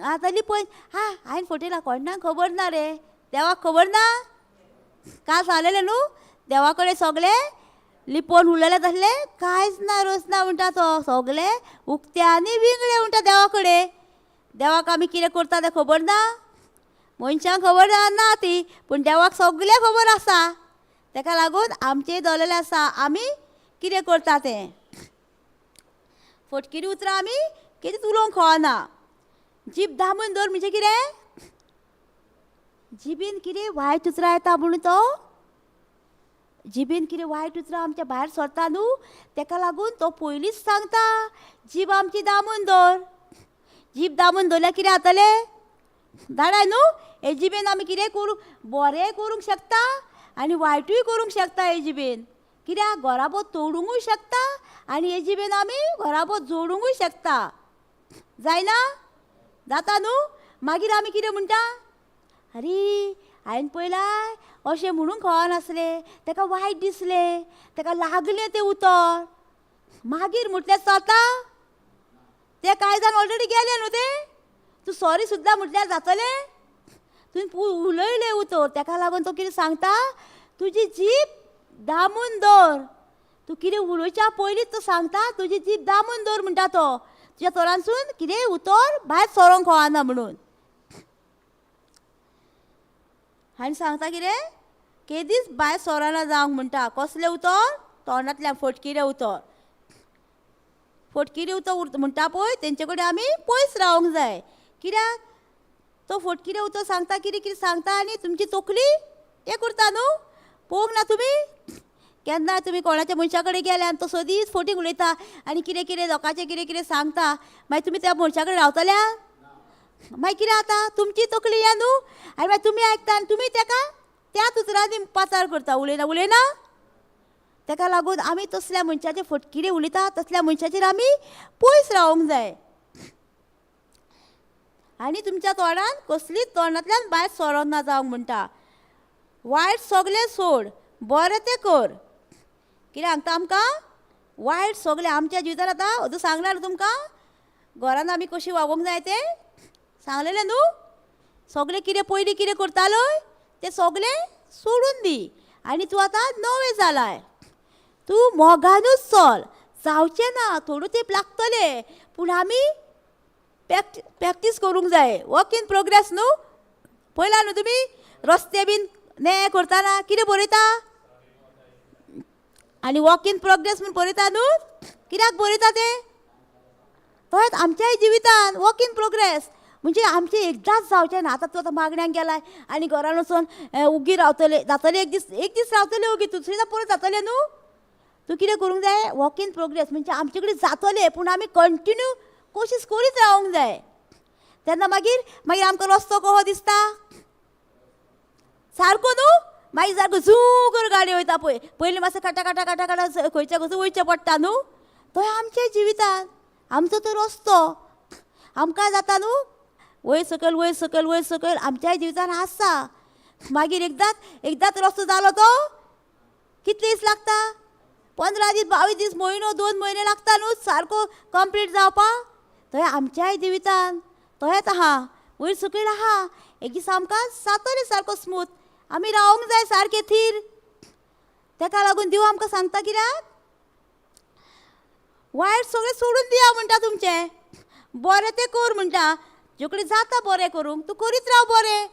आतांली पळय हांवें फटयला कोणाक खबर ना रे, देवाक खबर ना. काल सांगलेलें न्हू देवा कडेन सगळें लिपोवन उरलेलें तसलें कांयच ना रोस ना म्हणटा तो. सगळें उक्ते आनी विंगडे म्हणटा देवा कडेन. देवाक आमी कितें करता तें खबर ना. मनशांक खबर ना ती, पूण देवाक सगळें खबर आसा. ताका लागून आमचें दवरलेलें आसा आमी कितें करता तें. फटकिरी उतरां आमी कितें उलोवंक कळना. जीब दामून दवर म्हणजे कितें? जिबीन कितें वायट उतरां येता म्हणून तो जिबीन कितें वायट उतरां आमच्या भायर सरता न्हू. ताका लागून तो पयलींच सांगता जीब आमची दामून दवर. जीब दामून दवरल्यार कितें जातलें? धाडाय न्हू. हे जिबेन आमी कितें करूं? बरें करूंक शकता आनी वायटूय करूंक शकता. हे जिबेन कित्याक घराबोत तोडूंकूय शकता आनी हे जिबेन आमी घराबोत जोडूंकूय शकता. जायना? जाता न्हू. मागीर आमी कितें म्हणटा? अरे हांवें पळयलां अशें म्हणून कळनासलें, ताका वायट दिसलें, ताका लागलें तें उतर. मागीर म्हटल्यार चलता? ते कांय जाण ऑलरेडी गेले न्हू. ते तूं सॉरी सुद्दां म्हटल्यार जातलें? तुवें उलयलें उतर. ताका लागून तो कितें सांगता? तुजी जीब दामून दवर. तूं कितें उलोवच्या पयलींच तो सांगता तुजी जीब दामून दवर म्हणटा तो. तुज्या तोंडांसून कितें उतर भायर सरोंक कळना म्हणून. आनी सांगता कितें? केदीच भायर सोरना जावंक म्हणटा. कसलें उतर? तोंडांतल्यान फटकिरें उतर. फटकिरें उतर म्हणटा पळय तेंचे कडेन आमी पयस रावंक जाय. कित्याक तो फटकिरें उतर सांगता कितें कितें सांगता आनी तुमची तकली हें करता न्हू. पळोवंक ना तुमी? केन्ना तुमी कोणाच्या मनशा कडेन गेले आनी तो सदींच फटींग उलयता आनी कितें कितें लोकांचें कितें कितें सांगता. मागीर तुमी त्या मनशा कडेन रावतल्या? मागीर कितें जाता? तुमची तकली हें न्हू. आनी मागीर तुमी आयकता आनी तुमी ताका त्याच उतरांनी पाचार करता. उलयना. ताका लागून आमी तसल्या मनशाचे फटकिरें उलयता तसल्या मनशाचेर आमी पयस रावंक जाय. आनी तुमच्या तोंडान कसलीच तोंडांतल्यान भायर सरोना जावंक म्हणटा. वायट सगळें सोड, बरें तें कर. कितें सांगता आमकां? वायट सगळें आमच्या जिवितांत आतां अजून सांगला न्हू तुमकां. घरान आमी कशी वागोवंक जाय तें सांगलेलें न्हू. सगळे कितें पयलीं कितें करतालोय तें सगळें सोडून दी आनी तूं आतां नवें जालाय. तूं मोगानूच चल. जावचें ना, थोडो तेंप लागतलें, पूण आमी प्रॅक्टीस करूंक जाय. वर्क इन प्रोग्रेस न्हू. पळयलां न्हू तुमी रस्ते बीन ने करतना कितें बरयता आनी वर्क इन प्रोग्रेस म्हूण बरयता न्हू. कित्याक बरयता तें? तशेंच आमच्याय जिवितान वर्क इन प्रोग्रेस म्हणजे आमचें एकदांच जावचें ना. आतां तूं आतां मागण्यांक गेलाय आनी घरान वचून उगी रावतलें, जातलें एक दीस रावतलें उगी, दुसरे परत जातलें न्हू. तूं कितें करूंक जाय? वर्क इन प्रोग्रेस म्हणजे आमचे कडेन जातलें, पूण आमी कंटिन्यू कोशिश करीत रावूंक जाय. तेन्ना मागीर आमकां रस्तो कहो दिसता सारको न्हू. मागीर सारको झू करून गाडी वयता पळय. पयलीं मातसो काटा काटा काटा काटा खंयच्या खंयचो वयचें पडटा न्हू. थंय आमच्या जिवितान आमचो तो रस्तो आमकां जाता न्हू. वयर सकयल वयर सकयल वयर सकयल आमच्याय जिवितान आसा. मागीर एकदांच रस्तो जालो तो कितले दीस लागता? 15 दीस 22 दीस म्हयनो 2 म्हयने लागता न्हू सारको कंप्लीट जावपाक. थंय आमच्याय जिवितान तशेंच आहा, वयर सकयल आहा. एक दीस आमकां जातलें सारको स्मूथ. आमी रावूंक जाय सारके थीर. ताका लागून देव आमकां सांगता कित्याक? वायट सगळें सोडून दिया म्हणटा तुमचें, बरें तें कर म्हणटा. जे कडेन जाता बरें करूंक तूं करीत राव बरें.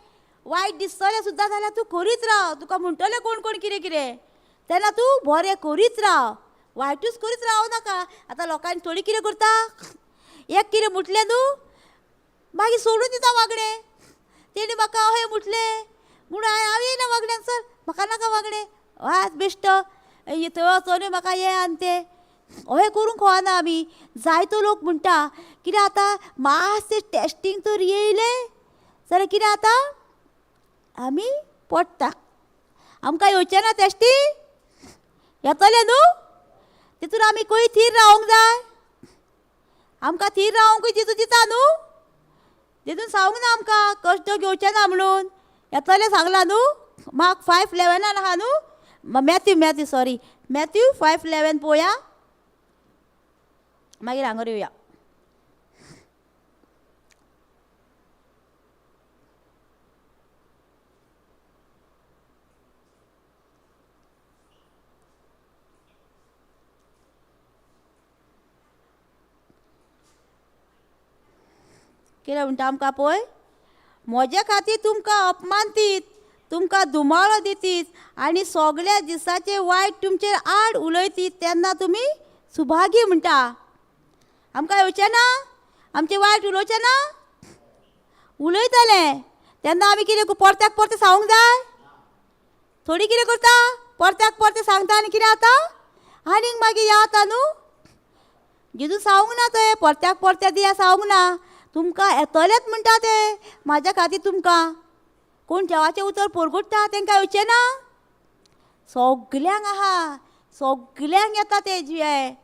वायट दिसतलें सुद्दां जाल्यार तूं करीत राव. तुका म्हणटलें कोण कोण कितें कितें, तेन्ना तूं बरें करीत राव. वायटूच करीत रावं नाका. आतां लोकांनी थोडी कितें करता, एक कितें म्हटलें न्हू मागीर सोडून दिता वागणें. तेणी म्हाका अहें म्हटलें म्हूण हांव येयना वागड्यांक. सर म्हाका नाका वागणें, आज बेश्ट थंय वचोन म्हाका हें आनी तें अहें करूंक कळना. आमी जायतो लोक म्हणटा कितें आतां मातशें टेस्टींग तर येयलें जाल्यार कितें जाता आमी पडटा. आमकां येवचें ना टेस्टींग? येतलें न्हू. तितून आमी खंय थीर रावूंक जाय. आमकां थीर रावूंकूय तितून दिता न्हू. तितून सांगूंक ना आमकां कश्ट घेवचे ना म्हणून. येतलें सांगलां न्हू. मार्क 5:11 आहा न्हू. मॅथ्यू 5:11 पळोवया, मागीर हांगर येवया. कितें म्हणटा आमकां पळय, म्हजे खातीर तुमकां अपमान दीत, तुमकां दुमाळो दितीत आनी सगळ्या दिसाचे वायट तुमचेर आड उलयतीत तेन्ना तुमी सुभागी म्हणटा. आमकां येवचें ना आमचें वायट उलोवचें ना. उलयतलें तेन्ना आमी कितें परत्याक परतें सांगूंक जाय? थोडी कितें करता, परत्याक परतें सांगता आनी कितें जाता आनीक मागीर हें जाता न्हू. जेजू सांगूंक ना थंय परत्याक परतें दिया सांगूंक ना. तुमकां येतलेंच म्हणटा तें म्हाज्या खातीर तुमकां. कोण देवाचें उतर परगडटा तांकां येवचें ना. सगल्यांक आहा, सगल्यांक येता तें हें.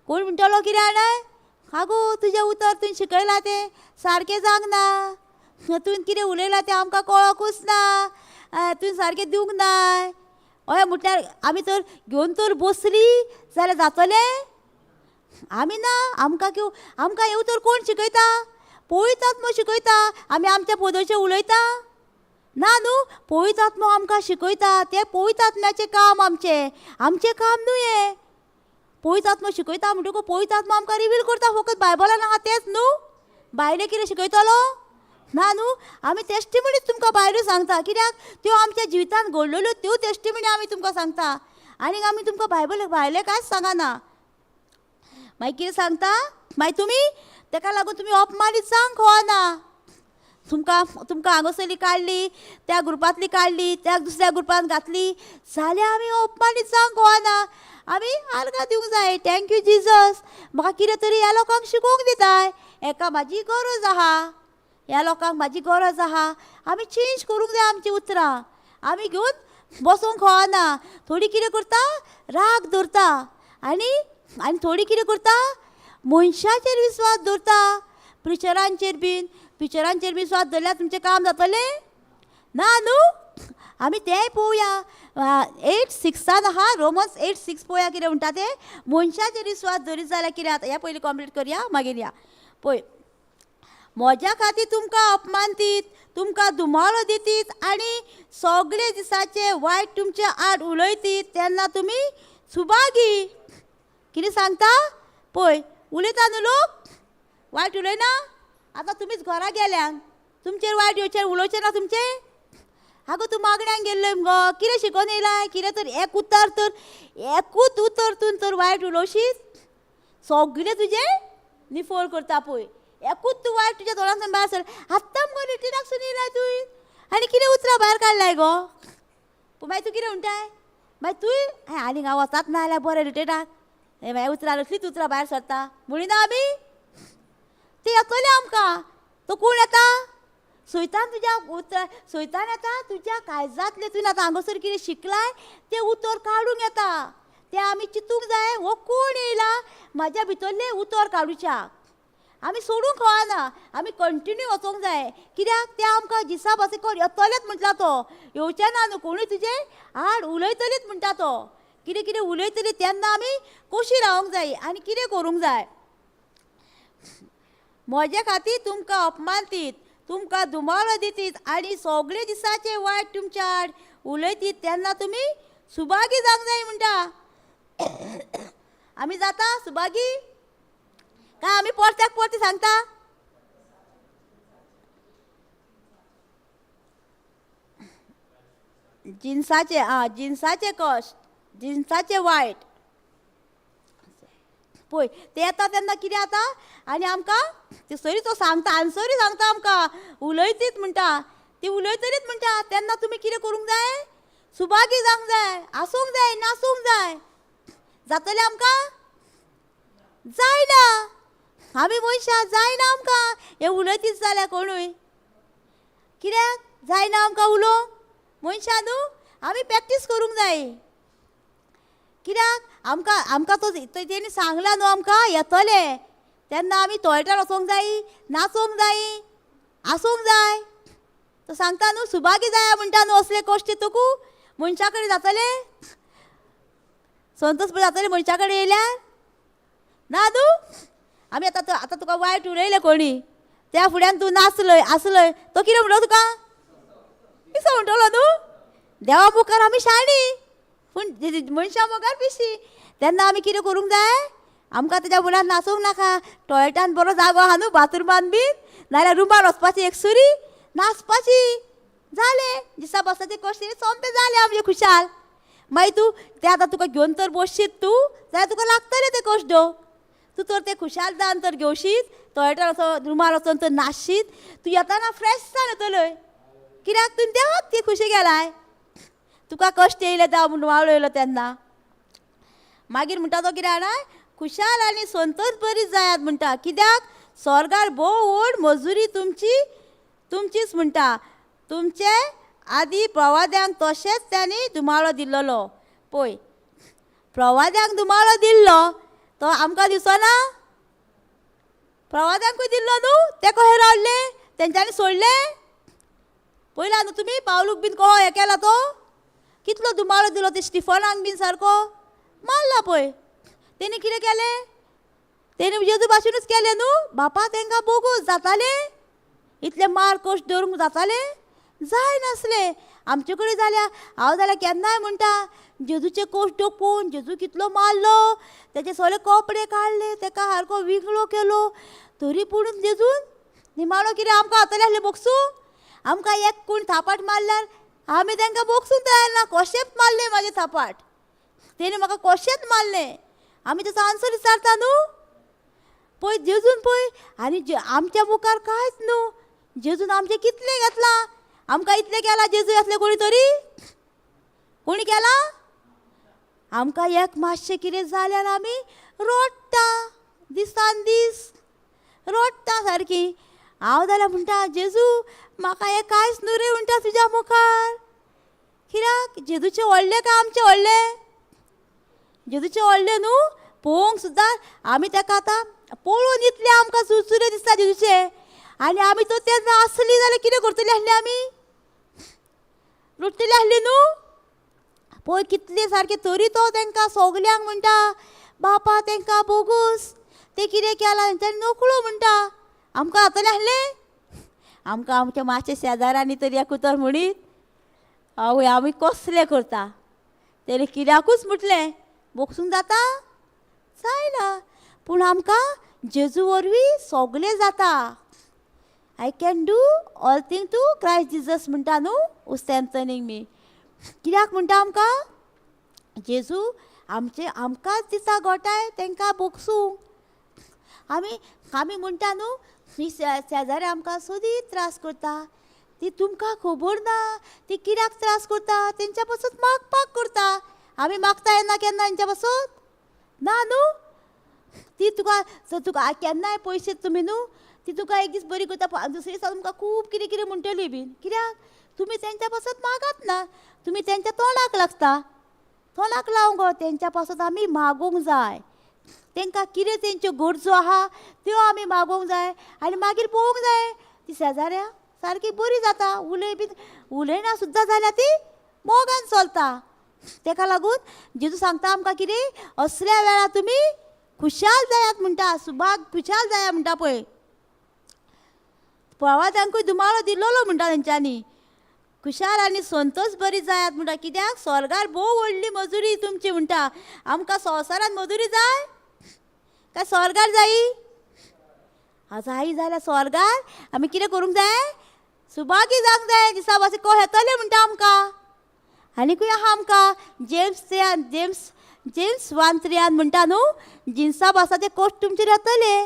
कोण म्हणटलो कितें जाणाय, आगो तुजें उतर तुवें शिकयलां तें सारकें जावंक ना, तुवें कितें उलयलां तें आमकां कळोकूच ना, तुवें सारकें दिवंक नाय. हय म्हटल्यार आमी तर घेवन तर बसलीं जाल्यार जातलें? आमी ना. आमकां येवं तर कोण शिकयता? पवित्र आत्मो शिकयता. आमी आमच्या पदरचें उलयता ना न्हू. पवित्र आत्मो आमकां शिकयता. तें पवित्र आत्म्याचें काम आमचें काम न्हू हें. पवित्र आत्मो शिकयता म्हणटकूच पवित्र आत्मो आमकां रिवील करता. फकत बायबलान आहा तेंच न्हू. भायलें कितें शिकयतलो ना न्हू. आमी टेस्टिमनीच तुमकां भायल्यो सांगता. कित्याक त्यो आमच्या जिवितान घडलेल्यो त्यो टेस्टिमनी आमी तुमकां सांगता. आनीक आमी तुमकां बायबल भायलें कांयच सांगना. मागीर कितें सांगता, मागीर तुमी ताका लागून तुमी अपमानीत जावंक कळना. तुमकां हांगासरली काडली, त्या ग्रुपांतली काडली, त्या दुसऱ्या ग्रुपांत घातली जाल्यार आमी अपमानीत जावंक कळना. आमी आर्गां दिवंक जाय. थँक्यू जिजस, म्हाका कितें तरी ह्या लोकांक शिकोवंक दिताय. हाका म्हाजी गरज आहा, ह्या लोकांक म्हाजी गरज आहा. आमी चेंज करूंक जाय आमचीं उतरां. आमी घेवन बसोवंक कळना. थोडी कितें करता, राग धरता आनी थोडी कितें करता, मनशाचेर विस्वास दवरता. प्रिचरांचेर बीन विस्वास धरल्यार तुमचें काम जातलें ना न्हू. आमी तेंय पळोवया. 8:6 आहा, रोमन्स 8:6 पळोवया कितें म्हणटा तें. मनशाचेर विस्वास धरीत जाल्यार कितें जाता. हें पयलीं कंप्लीट करया मागीर या. पळय, म्हज्या खातीर तुमकां अपमानतीत, तुमकां दुमाळो दितीत आनी सगळे दिसाचे वायट तुमचे आड उलयतीत तेन्ना तुमी सुभागी. कितें सांगता पळय, उलयता न्हू लोक, वायट उलयना. आतां तुमीच घरा गेल्यांक तुमचेर वायट येवचें उलोवचें ना तुमचें. आगो तूं मागण्यांक गेल्लो मुगो, कितें शिकोवन येयलाय? कितें तर एकूच उतर तर वायट उलोवशीत, सगळें तुजें निफळ करता पळय. एकूच तूं वायट तुज्या तोंडांतल्यान भायर सर. आत्तां मुगो रिटिनाकसून येयलाय तुवें आनी कितें उतरां भायर काडलाय गो? पूण मागीर तूं कितें म्हणटाय? मागीर तुवें आनीक हांव वचात ना जाल्यार बरें रिटेटाक. हे मागीर उतरां असलीच उतरां भायर सरता म्हणिना आमी. ते येतले आमकां. तो कोण येता? सैतान तुज्या सैतान येता तुज्या काळजांतले. तुवें आतां हांगासर कितें शिकलाय तें उतर काडूंक येता. तें आमी चिंतूंक जाय, हो कोण येयला म्हाज्या भितरले उतर काडूच्याक. आमी सोडूंक कळना, आमी कंटिन्यू वचोंक जाय. कित्याक ते आमकां दिसा बसे कोण येतलेच म्हणटा तो. येवचे ना न्हू, कोणूय तुजे आड उलयतलीच म्हणटा तो. कितें कितें उलयतली तेन्ना आमी कशी रावंक जाय आनी कितें करूंक जाय. म्हजे खातीर तुमकां अपमानतीत, तुमकां दुमाळो दितीत आनी सगळे दिसाचे वायट तुमच्या आड उलयतीत तेन्ना तुमी सुभागी जावंक जाय म्हणटा. आमी जाता सुभागी काय आमी परत्याक परती सांगता? जिन्साचे कश्ट, जिन्साचे वायट पळय ते येता तेन्ना कितें जाता आनी आमकां ते सरी तो सांगता, आन्सरी सांगता आमकां. उलयतीत म्हणटा, ती उलयतलीच म्हणटा तेन्ना तुमी कितें करूंक जाय? सुभागी जावंक जाय, आसूंक जाय, नासूंक जाय. जातलें आमकां? जायना. आमी मनशां जायना आमकां हे उलयतीत जाल्यार कोणूय. कित्याक जायना आमकां उलोवंक? मनशां न्हू, आमी प्रॅक्टीस करूंक जाय. कित्याक आमकां तो तेणी सांगला न्हू आमकां येतलें तेन्ना आमी टॉयलेटार वचोंक जाय, नाचोंक जाय, आसूंक जाय. तो सांगता न्हू सुभागी जाया म्हणटा न्हू. असले कश्ट तुका मनशा कडेन जातले? संतोष जातले मनशा कडेन येयल्यार? ना न्हू. आमी आतां तुका वायट उलयलें कोणी, त्या फुड्यान तूं नाचलय आसलय, तो कितें म्हणटलो तुका? पिसो म्हणटलो न्हू. देवा मुखार आमी शाणी पूण मनशां मुखार पिशी. तेन्ना आमी कितें करूंक जाय? आमकां तेज्या फुड्यान नाचोवंक नाका. टॉयलेटान बरो जागो आहा न्हू, बाथरुमान बीन, नाल्यार रुमान वचपाची एक सुरी, नाचपाची. जालें, दिसा बसाचे कश्ट सोंपे जाले आमचे खुशाल. मागीर तूं ते आतां तुका घेवन तर बसशीत तूं जाल्यार तुका लागतले ते कश्ट. तूं तर ते खुशाल जावन तर घेवशीत, टॉयलेटार वचोन रुमार वचोन तर नाचशीत, तूं येताना फ्रेश जावन येतलय. कित्याक तुवें देवाक ती खुशी केलाय. तुका कश्ट येयले जावं म्हूण वाळो येयलो तेन्ना. मागीर म्हणटा तो कितें जाणाय? खुशाल आनी संतोश बरी जायात म्हणटा. कित्याक स्वर्गार भोव व्हड मजुरी तुमचीच म्हणटा. तुमचे आदी प्रवाद्यांक तशेंच त्यांनी दुमाळो दिल्लो. पळय प्रवाद्यांक दुमाळो दिल्लो तो आमकां दिसना? प्रवाद्यांकूय दिल्लो न्हू. ते कशे रावले? तेंच्यांनी सोडले? पळयला न्हू तुमी पावलूक बीन कहो हें केला तो? कितलो दुमाळो दिलो ते स्टिफनाक बीन सारको मारला पळय. तेणी कितें केलें? तेणी जेजू भाशेनूच केलें न्हू. बापा तेंकां बोगूस जाताले? इतले मार कश्ट धरूंक जाताले? जाय नासले. आमचे कडेन जाल्यार हांव जाल्यार केन्नाय म्हणटा जेजूचे कश्ट पळोवन जेजू कितलो मारलो, तेजे सगळे कपडे काडले, तेका सारको विंगळो केलो, तरी पूण जेजून निमाणो कितें आमकां जातलें आसलें बोगसूं? आमकां एक कोण थापाट मारल्यार आमी तांकां बोगसूंक तयार ना. कशेंच मारले म्हाजे थापाट, तेणी म्हाका कशेंच मारलें. आमी तेचो आन्सर विचारता न्हू. पळय जेजून पळय आनी आमच्या मुखार कांयच न्हू. जेजून आमचें कितलें घेतलां. आमकां इतलें केलां जेजू येतलें कोणी तरी? कोणी केलां? आमकां एक मातशें कितें जाल्यार आमी रोडटा, दिसान दीस रोडटा सारकी. हांव जाल्यार म्हणटा जेजू म्हाका हें कांयच न्हू रे म्हणटा तुज्या मुखार. कित्याक जेजूचें व्हडलें काय आमचें व्हडलें? जेजूचें व्हडलें न्हू. पळोवंक सुद्दां आमी ताका आतां पळोवन इतलें आमकां सुरसुरे दिसता जेजूचें. आनी आमी तो तेन्ना आसली जाल्यार कितें करतली आसली आमी? लुटतली आसली न्हू. पळय कितले सारके. तरी तो तांकां सगल्यांक म्हणटा बापा तेंकां बोगूस, ते कितें केलां तेंच्यांनी नकळो म्हणटा. आमकां जातलें आसलें? आमकां आमच्या मातशे शेजाऱ्यांनी तरी एकूतर म्हणीत आवय आमी कसले करता. तेणे कित्याकूच म्हटलें बोगसूंक जाता जायना. पूण आमकां जेजू वरवीं सगळें जाता. I can do all thing to Christ Jesus म्हणटा न्हू हू स्ट्रेंथनिंग मी. कित्याक म्हणटा आमकां जेजू आमकांच दिता गोठाय तांकां बोगसूंक. आमी म्हणटा न्हू ही शेजारी आमकां सोदीत त्रास करता. ती तुमकां खबर ना ती कित्याक त्रास करता. तेंच्या पासून मागपाक करता. आमी मागता येना केन्ना तेंच्या पासून ना न्हू. ती तुका केन्नाय पयशे तुमी न्हू ती तुका एक दीस बरी करता दुसरे दिसा तुमकां खूब कितें कितें म्हणटली बीन. कित्याक तुमी तेंच्या पासून मागत ना. तुमी तेंच्या तोंडाक लागता. तोंडाक लावंक गो तेंच्या पासून आमी मागूंक जाय. तांकां कितें तेंच्यो गरजो आहा त्यो आमी मागोवंक जाय आनी मागीर पळोवंक जाय ती शेजाऱ्या सारकी बरी जाता. उलयना सुद्दां जाल्यार ती मोगान चलता. ताका लागून जेजू सांगता आमकां कितें असल्या वेळार तुमी खुशाल जायात म्हणटा. सुभाग खुशाल जाया म्हणटा पळय. प्रवाद्यांकूय दुमाळो दिल्लो म्हणटा तेंच्यांनी. खुशाल आनी संतोश बरी जायात म्हणटा. कित्याक स्वर्गार भोव व्हडली मजुरी तुमची म्हणटा. आमकां संवसारांत मजुरी जाय काय स्वर्गार जायी. जायी जाल्यार स्वर्गार आमी कितें करूंक जाय सुभागी जावंक जाय. दिसा भाशेन कोण येतले म्हणटा आमकां. आनीकूय आहा आमकां जेम्स 1:3 म्हणटा न्हू जिन्सा भासाचे कोश्ट तुमचेर येतले.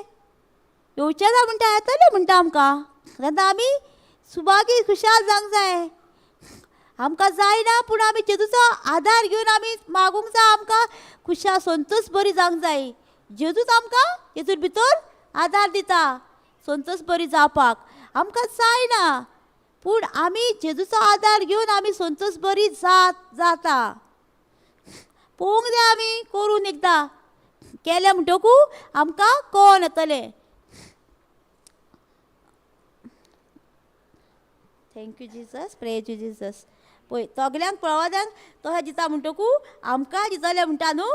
येवचे ना म्हणटा येतले म्हणटा आमकां. तेन्ना आमी सुभागी खुशाल जावंक जाय. आमकां जायना पूण आमी जेजूचो आदार घेवन आमी मागूंक जाय. आमकां खुशाल संतोश बरी जावंक जाय. जेजूच आमकां हेतूर भितर आदार दिता संतोश बरी जावपाक. आमकां जायना पूण आमी जेजूचो आदार घेवन आमी संतोश बरी जाता. पळोवंक जाय आमी करून एकदां केलें म्हणटकूच आमकां कळोन येतलें. Thank you Jesus praise you Jesus. पळय सगल्यांक प्रवाद्यांक तशें दिता म्हणटकूच आमकां दितलें म्हणटा न्हू.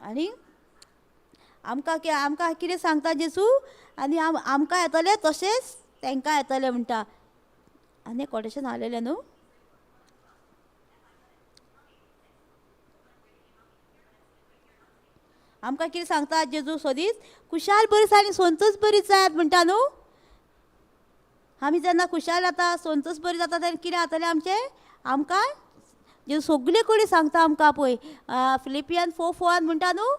आनी आमकां कितें सांगता जेजू आनी आमकां येतलें तशेंच तांकां येतलें म्हणटा. आनी कोटेशन आलेलें न्हू. आमकां कितें सांगता जेजू सदींच खुशाल बरी आनी संतोश बरी जायात म्हणटा न्हू. आमी जेन्ना खुशाल जाता संतोश बरी जाता तेन्ना कितें जातलें आमचें आमकां जेजू सगळे कडेन सांगता आमकां पळय फिलिपियन 4:4 म्हणटा न्हू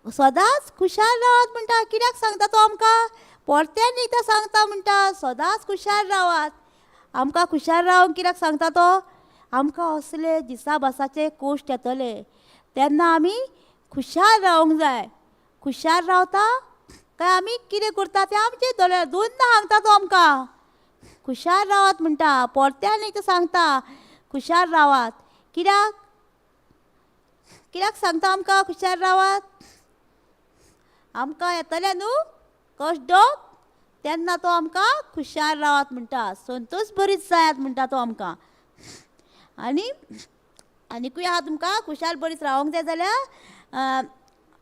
सदांच खुशाल रावात म्हणटा. कित्याक सांगता तो आमकां परत्यान एकदां सांगता म्हणटा सदांच खुशाल रावात. आमकां खुशाल रावंक कित्याक सांगता तो आमकां असले दिसा भासाचे कोश्ट येतले तेन्ना आमी खुशाल रावंक जाय. खुशाल रावता काय आमी कितें करता तें आमचें दोळ्यार दोनदां सांगता तो आमकां खुशाल रावात म्हणटा. परत्यान एकदां सांगता खुशाल रावात. कित्याक सांगता आमकां खुशाल रावात. आमकां येतलें न्हू कश्ट तेन्ना तो आमकां खुशाल रावात म्हणटा. संतोश बरीच जायात म्हणटा तो आमकां. आनीकूय आहा तुमकां खुशाल बरीच रावंक जाय जाल्यार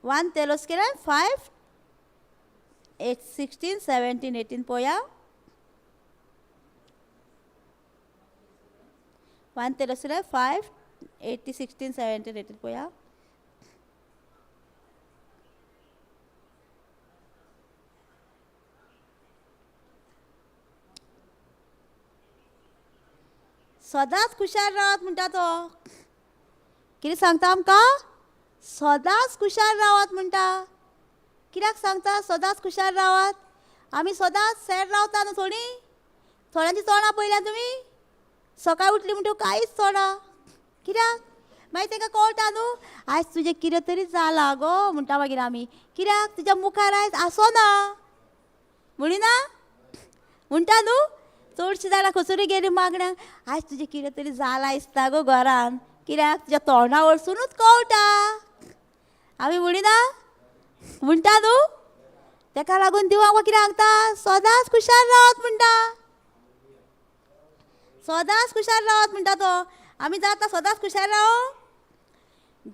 1 Thessalonians 5:16, 17, 18 पळोवया. 1 Thessalonians 5:16, 17, 18 पळोवया. सदांच खुशाल रावात म्हणटा तो. कितें सांगता आमकां सदांच खुशाल रावात म्हणटा. कित्याक सांगता सदांच खुशाल रावात. आमी सदांच सॅड रावता न्हू थोड्यांची तोंडां पळयल्या तुमी सकाळीं उठली म्हणटकूच कांयच तोंडां. कित्याक मागीर तांकां कळटा न्हू आयज तुजें कितें तरी जालां गो म्हणटा मागीर आमी. कित्याक तुज्या मुखार आयज आसोना म्हणिना म्हणटा न्हू. चडशीं जाणां खंयसरूय गेलीं मागण्यांक आयज तुजें कितें तरी जालां दिसता गो घरान. कित्याक तुज्या तोंडा वरसुनूच कळटा आमी म्हणिना म्हणटा न्हू. ताका लागून देव आमकां कितें सांगता सदांच खुशाल रावत म्हणटा. सदांच खुशाल रावत म्हणटा तो. आमी जाता सदांच खुशाल रावंक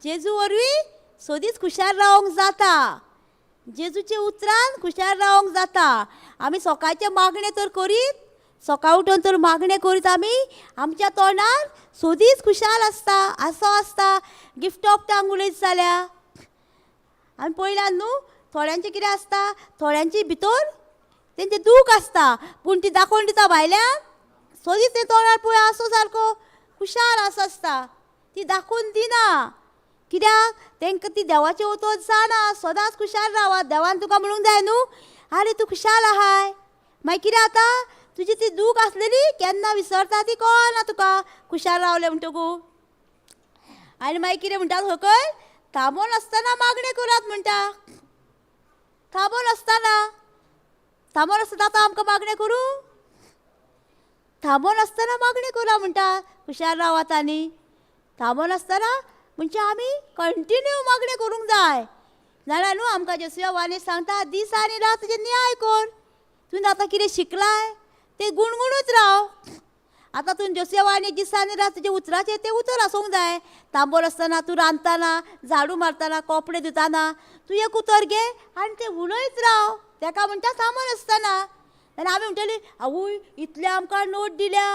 जेजू वरवीं सदींच खुशाल रावंक जाता. जेजूचे उतरान खुशाल रावंक जाता. आमी सकाळचे मागणे तर करीत, सकाळ उठून तर मागणे करीत आमी आमच्या तोंडार सोदीच खुशाल आसता, आसो आसता. गिफ्ट ऑफ टांग उलयत जाल्यार आमी पळयल्यार न्हू, थोड्यांचें कितें आसता, थोड्यांची भितर तेंचें दूख आसता, पूण ती दाखोवन दिता भायल्यान सोदीत ते तोंडार पळय आसो सारको खुशाल आसो आसता. ती दाखोवन दिना. कित्याक तांकां ती देवाची वतोच जाणा. सदांच खुशाल रावात. देवान तुका म्हणूंक जाय न्हू, आरे तूं खुशाल आहाय. मागीर कितें जाता, तुजी ती दूख आसलेली केन्ना विसरता ती कळना तुका खुशाल रावले म्हणटकूच. आनी मागीर कितें म्हणटा सकयल, थांबोन आसतना मागणें करात म्हणटा. थांबोन आसतना, थांबोन आसतना आतां आमकां मागणें करूं, थांबोन आसतना मागणें करा म्हणटा. खुशाल रावात आनी थांबोन आसतना म्हणजे आमी कंटिन्यू मागणें करूंक जाय. जाल्यार न्हू आमकां जेसुया वाणी सांगता, दीस आनी रात तुजें न्याय कर. तुवें आतां कितें शिकलाय तें गुणगुणूच राव. आतां तुवें जेसुया वाणी दीस आनी रात तुजे उतराचेर तें उतर आसूंक जाय. थांबोन आसतना, तूं रांदतना, झाडू मारतना, कपडे धुताना तूं एक उतर घे आनी तें उलयत राव. ताका म्हणटा थांबोन आसतना. आनी आमी म्हणटलीं, आवय इतले आमकां नोट दिल्या,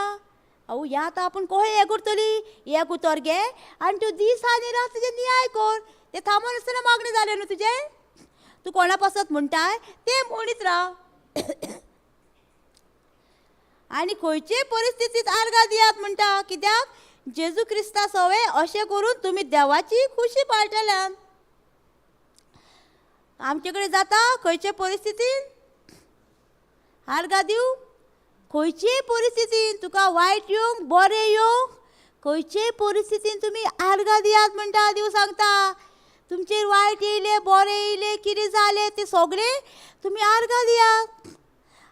आवय ह्या आतां आपूण कशें हें करतलीं. एक उतर घे आनी तूं दीस आनी रात तुजें न्याय कर. तें थांबोन आसतना मागणें जालें न्हू तुजें. तूं कोणा पासत म्हणटाय तें म्हणीत राव. आनी खंयचेय परिस्थितींत आर्गां दियात म्हणटा. कित्याक जेजू क्रिस्ता सवे अशें करून तुमी देवाची खुशी पाळटल्यान. आमचे कडेन जाता खंयचे परिस्थितीन आर्गां दिवं. खंयचेय परिस्थितीन तुका वायट येवंक बरें येवंक, खंयचेय परिस्थितीन तुमी आर्गां दियात म्हणटा. देव सांगता तुमचेर वायट येयलें बरें येयलें कितें जालें तें सगळें तुमी आर्गां दियात.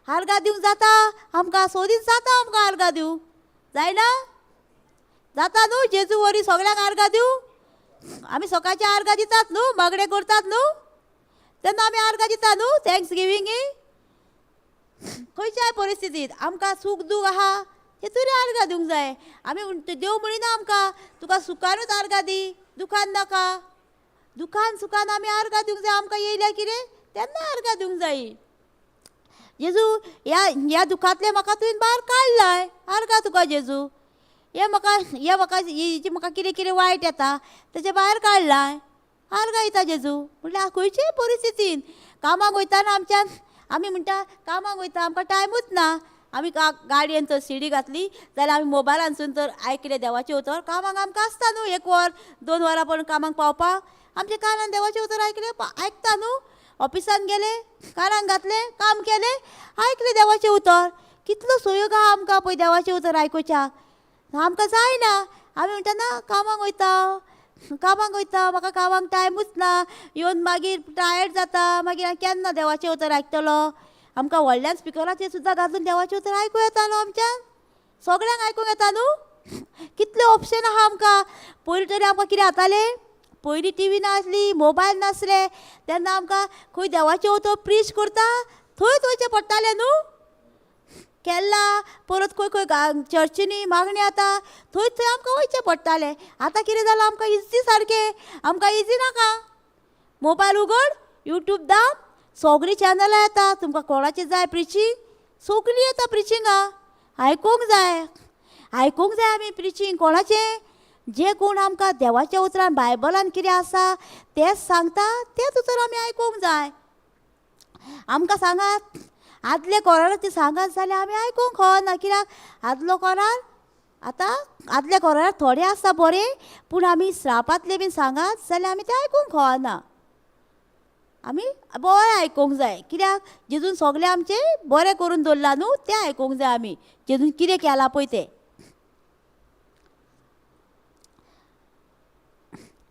आर्गां दिवंक जाता आमकां, सोदीत जाता आमकां आर्गां दिवंक. जायना? जाता न्हू जेजू वरी सगळ्यांक आर्गां दिवं. आमी सकाळचे आर्गां दितात न्हू, मागणें करतात न्हू, तेन्ना आमी आर्गां दिता न्हू थँक्स गिवींग. खंयच्याय परिस्थितींत आमकां सूख दूख आहा तेतूर आर्गां दिवंक जाय. आमी देव म्हणिना आमकां तुका सुखानूच आर्गां दी, दुखान नाका. दुखान सुखान आमी आर्गां दिवंक जाय. आमकां येयल्या कितें तेन्ना आर्गां दिवंक जाय. जेजू ह्या दुखांतले म्हाका तुवें भायर काडलाय, आर्गां तुका जेजू. हें म्हाका कितें कितें वायट येता तेजे भायर काडलाय, आर्गां दिता जेजू. म्हणल्यार खंयचेय परिस्थितीन कामाक वयताना आमच्यान आमी म्हणटा कामाक वयता आमकां टायमूच ना. आमी गाडयेन तर सिडी घातली जाल्यार आमी मोबायलानसून तर आयकलें देवाचें उतर. कामाक आमकां आसता न्हू 1 वर 2 वरां पण कामाक पावपाक. आमच्या कानान देवाचें उतर आयकलें आयकता न्हू. ऑफिसान गेले, कानाक घातलें, काम केलें, आयकलें देवाचें उतर. कितलो सोयोग आहा आमकां पळय देवाचें उतर आयकुच्याक. आमकां जायना. आमी म्हणटा ना कामाक वयता म्हाका कामाक टायमूच ना, येवन मागीर टायर्ड जाता, मागीर हांव केन्ना देवाचें उतर आयकतलो. आमकां व्हडल्यान स्पिकराचेर सुद्दां घालून देवाचें उतर आयकूं येता न्हू. आमच्यान सगळ्यांक आयकूंक येता न्हू. कितले ऑप्शन आहा आमकां. पयलीं तरी आमकां कितें जातालें, पयलीं टी व्ही नासली, मोबायल नासले, तेन्ना आमकां खंय देवाचें उतर प्रीच करता थंयच वयचें पडटालें न्हू. केन्ना परत खंय खंय चर्चींनी मागणी जाता थंय आमकां वयचें पडटालें. आतां कितें जालां आमकां इजी सारकें. आमकां इजी नाका. मोबायल उगड, यूट्यूब दाम, सगळीं चॅनलां येता. तुमकां कोणाचें जाय प्रिचींग सगळीं येता प्रिचिंगा. आयकूंक जाय आमी प्रिचींग कोणाचें. जे कोण आमकां देवाच्या उतरान बायबलान कितें आसा तें सांगता तेंच उतर आमी आयकूंक जाय. आमकां सांगात आदले कोरार ती सांगात जाल्यार आमी आयकूंक कळना. कित्याक आदलो कोरार आतां आदले कोरार थोडे आसा बरें, पूण आमी श्रापांतले बीन सांगात जाल्यार आमी तें आयकूंक कळना. आमी बरें आयकूंक जाय. कित्याक जेजून सगळें आमचें बरें करून दवरलां न्हू, तें आयकूंक जाय आमी. जेजून कितें केलां पळय तें.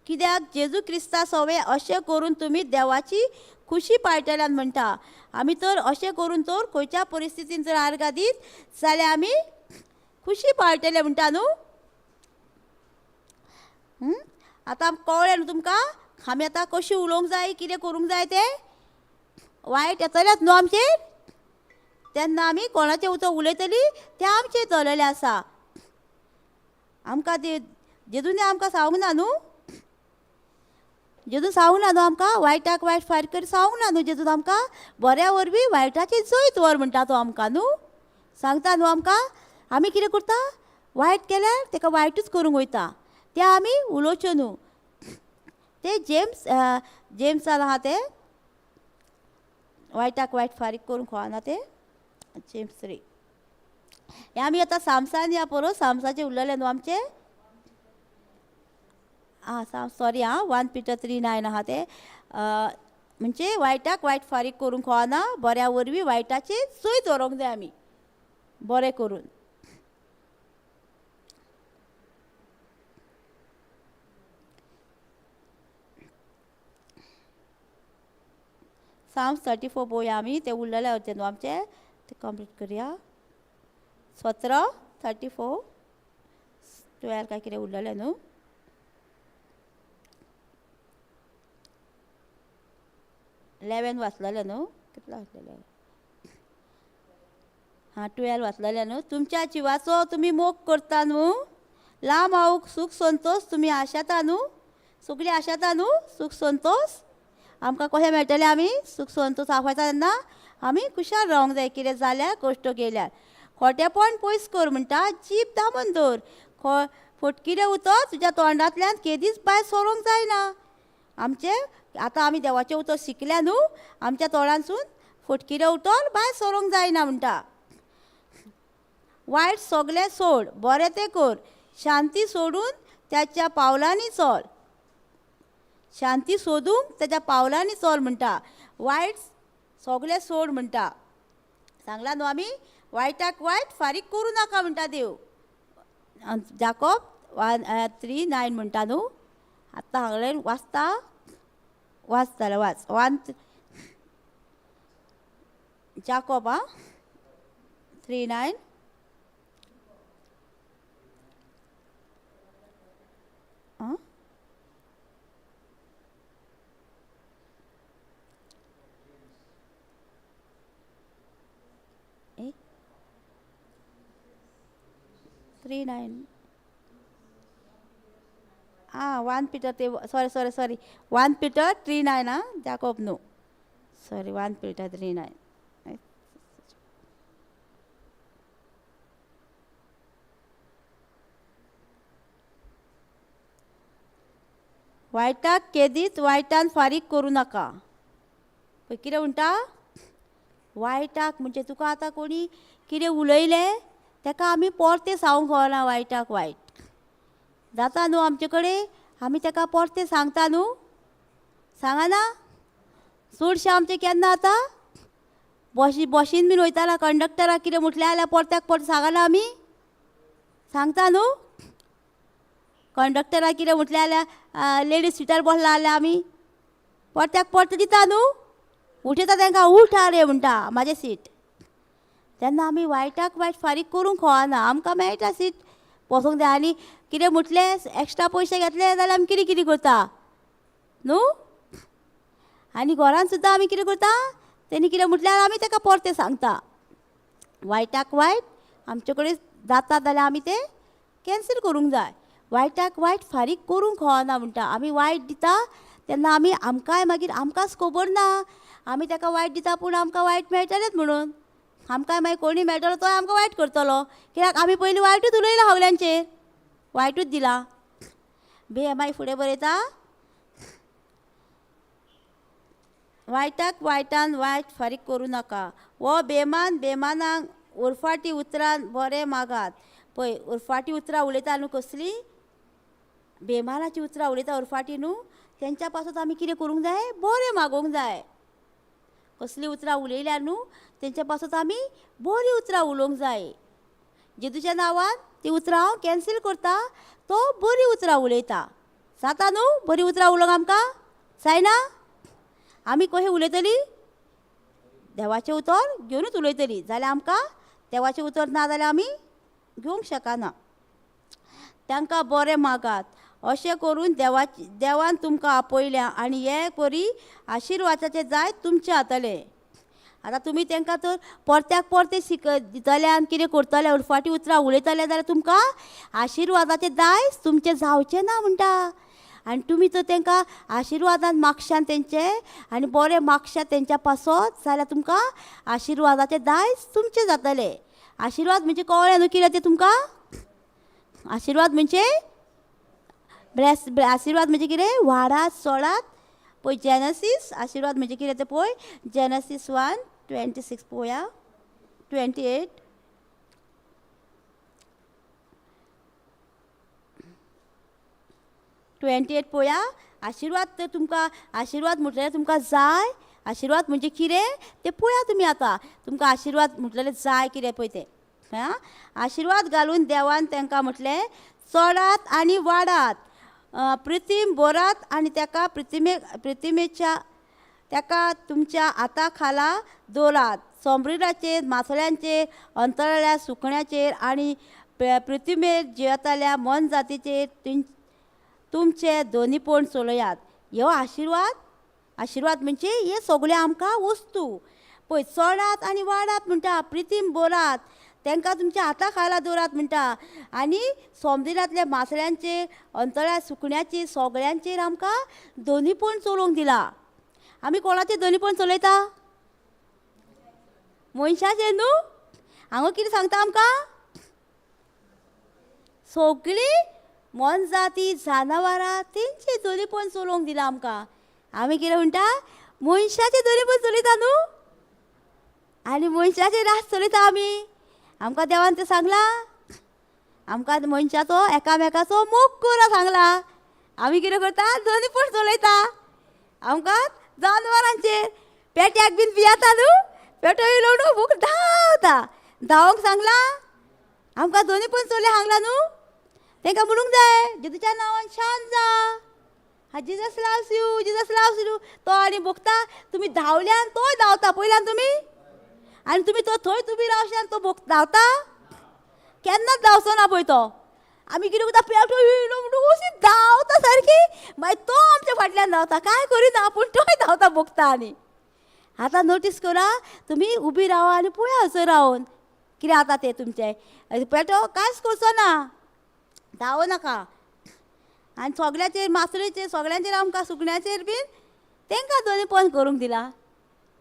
कित्याक जेजू क्रिस्ता सवे अशें करून तुमी देवाची खुशी पाळटल्यान म्हणटा. आमी तर अशें करून तर खंयच्या परिस्थितीन जर आर्गां दीत जाल्यार आमी खुशी पाळटले म्हणटा न्हू. आतां कळ्ळें न्हू तुमकां आमी आतां कशी उलोवंक जाय, कितें करूंक जाय तें. वायट येतलेंच न्हू आमचेर, तेन्ना आमी कोणाचें उतर उलयतलीं तें आमचेर धरलेलें आसा. आमकां जेजून आमकां सांगूंक ना न्हू. जेजून सांगूंक ना न्हू आमकां वायटाक वायट फारीक करी सांगूंक ना न्हू जेजून आमकां बऱ्या वरवीं वायटाची जैत व्हर म्हणटा तो आमकां न्हू सांगता न्हू आमकां आमी कितें करता वायट केल्यार ताका वायटूच करूंक वयता तें आमी उलोवचें न्हू ते जेम्सान आहा ते वायटाक वायट फारीक करूंक कळना ते जेम्स 3 हे आमी आतां सामसान या पळय सामसाचें उरलेलें न्हू आमचें सॉरी 1 Peter 3:9 आहा ते म्हणजे वायटाक वायट फारीक करूंक कळना बऱ्या वरवीं वायटाची जैत व्हरोंक जाय आमी बरें करून Psalms 34 पळोवया आमी ते उरलेले होते न्हू आमचे ते कंप्लीट करया 17 34 12 काय कितें उरलेलें न्हू 11 वाचलेलें न्हू कितलें वाचलेलें 12 वाचलेलें न्हू तुमच्या जिवाचो तुमी मोग करता न्हू लांब हांव सूख संतोश तुमी आशाता न्हू सगळीं आशाता न्हू सूख संतोश आमकां कशें मेळटलें आमी सूख संतोश आफयता तेन्ना आमी खुशाल रावंक जाय कितें जाल्यार कश्ट केल्यार खोटेपण पयस कर म्हणटा जीब दामून दवर फटकिरें उतर तुज्या तोंडांतल्यान केदीच भायर सरोंक जायना आमचें आतां आमी देवाचें उतर शिकल्या न्हू आमच्या तोंडांतसून फटकिरें उतर भायर सरोंक जायना म्हणटा वायट सगळें सोड बरें तें कर शांती सोडून त्याच्या पावलांनी चल शांती सोदूंक ताच्या पावलांनी चल म्हणटा वायट सगळें सोड म्हणटा सांगला न्हू आमी वायटाक वायट फारीक करूं नाका म्हणटा देव जाकोब 3:9 म्हणटा न्हू आतां हांगले वाच जाल्यार वाच जाकोब 3:9 3:9 1 Peter ते सॉरी 1 Peter 3:9 जाकोब न्हू सॉरी 1 Peter 3:9 वायटाक केदीच वायटान फारीक करूं नाका पळय कितें म्हणटा वायटाक म्हणजे तुका आतां कोणी कितें उलयलें ताका आमी परतें सांगूंक कळना वायटाक वायट जाता न्हू आमचे कडेन आमी ताका परतें सांगता न्हू सांगना चडशें आमचें केन्ना आतां बशीन बीन वयताना कंडक्टराक कितें म्हटलें जाल्यार परत्याक परतें सांगना आमी सांगता न्हू कंडक्टराक कितें म्हटलें जाल्यार लेडीज सिटार बसला जाल्यार आमी परत्याक परतें दिता न्हू उठयता तांकां उठ रे म्हणटा म्हाजें सीट तेन्ना आमी वायटाक वायट फारीक करूंक कळना आमकां मेळटा सीट बसूंक जाय आनी कितें म्हटलें एक्स्ट्रा पयशे घेतले जाल्यार आमी कितें कितें करता न्हू आनी घरान सुद्दां आमी कितें करता तेणी कितें म्हटल्यार आमी ताका परतें सांगता वायटाक वायट आमचे कडेन जाता जाल्यार आमी तें कॅन्सील करूंक जाय वायटाक वायट फारीक करूंक कळना म्हणटा आमी वायट दिता तेन्ना आमी आमकांय मागीर आमकांच खबर ना आमी ताका वायट दिता पूण आमकां वायट मेळटलेंच म्हणून आमकांय मागीर कोणी मेळटलो तो आमकां वायट करतलो कित्याक आमी पयलीं वायटूच उलयला हावल्यांचेर वायटूच दिला मागीर फुडें बरयता वायटाक वायटान वायट फारीक करूं नाका वो बेमानांक उरफाटी उतरां बरें मागात पळय उरफाटी उतरां उलयता न्हू कसलीं बेमानाची उतरां उलयता उरफाटी न्हू तेंच्या पासून आमी कितें करूंक जाय बरें मागोवंक जाय कसलीं उतरां उलयल्यार न्हू तेंच्या पासून आमी बरीं उतरां उलोवंक जाय जेजूच्या नांवान ती उतरां हांव कॅन्सील करता तो बरीं उतरां उलयता जाता न्हू बरीं उतरां उलोवंक आमकां जायना आमी कशें उलयतलीं देवाचें उतर घेवनूच उलयतलीं जाल्यार आमकां देवाचें उतर ना जाल्यार आमी घेवंक शकना तांकां बरें मागात अशें करून देवान तुमकां आपयल्या आनी हे बरी आशिर्वादाचें जायत तुमचें जातलें आतां तुमी तांकां तर परत्याक परतें दितले आनी कितें करतले उरफाटी उतरां उलयतले जाल्यार तुमकां आशिर्वादाचें दायज तुमचें जावचें ना म्हणटा आनी तुमी तर तांकां आशिर्वादान मागशात तेंचे आनी बरें मागशात तेंच्या पासत जाल्यार तुमकां आशिर्वादाचें दायज तुमचें जातलें. आशिर्वाद म्हणजे कळ्ळें न्हू कितें तें तुमकां? आशिर्वाद म्हणजे आशिर्वाद म्हणजे कितें? वाडात चडात पळय. जेनसीस आशिर्वाद म्हणजे कितें तें पळय. जेनसीस 1:26 पळोवया. 28 पळोवया. आशिर्वाद तर तुमकां आशिर्वाद म्हटल्यार तुमकां जाय. आशिर्वाद म्हणजे कितें तें पळोवया तुमी आतां. तुमकां आशिर्वाद म्हटल्यार जाय कितें पळय तें. आशिर्वाद घालून देवान तांकां म्हटलें चडात आनी वाडात, प्रितीम बरात आनी ताका प्रितीमेच्या ताका तुमच्या हाता खाला दवरात. सोमरीराचेर, मासोळ्यांचेर, अंतराळ्या सुकण्याचेर आनी प्रितीमेर जियेताल्या मन जातीचेर तुमचे दोनीपण चलयात. ह्यो आशिर्वाद. आशिर्वाद म्हणजे हे सगळे आमकां वस्तू पळय. चडात आनी वाडात म्हणटा, प्रितीम बरात, तांकां तुमच्या हाता खाला दवरात म्हणटा. आनी समुद्रांतल्या मासळ्यांचेर, अंतराळ्या सुकण्याचेर सगळ्यांचेर आमकां दोनीपण चलोवंक दिला. आमी कोणाचेर दोनीपण चलयता? मनशाचेर न्हू. हांगा कितें सांगता आमकां? सगळीं मन जाती जनावरां तेंचेर दोनीपण चलोवंक दिला आमकां. आमी कितें म्हणटा? मनशाचेर दोनीपण चलयता न्हू. आनी मनशाचेर रास चलयता आमी. आमकां देवान तें सांगलां. आमकां मनशाचो एकामेकाचो मोग करा सांगला. आमी कितें करता? दोनीपण चलयता. आमकां जनावरांचेर पेट्याक बीन भियेता न्हू. पेटो येयलो न्हू भूक धांवता. धांवंक सांगलां. आमकां दोनीपण चलय सांगलां न्हू. तांकां म्हणूंक जाय जेजूच्या नांवान शांत जा. Jesus loves you, Jesus loves you. तो आनी भोगता. तुमी धांवल्यान तोय धांवता पळयल्यान तुमी. आनी तुमी तो थंय तुमी रावशान तो धांवता केन्नाच धांवचो ना पळय तो. आमी कितें करता? पेटो येयलो म्हणून अशी धांवता सारकी. मागीर तो आमच्या फाटल्यान धांवता. कांय करिना पूण तोय धांवता भोगता. आनी आतां नोटीस करा तुमी उबी रावा आनी पळया हजर रावन कितें जाता तें तुमचें. पेटो कांयच करचो ना. धांवनाका. आनी सगळ्याचेर मासळेचेर सगळ्यांचेर आमकां सुकण्याचेर बीन तांकां दोनीपण करूंक दिला.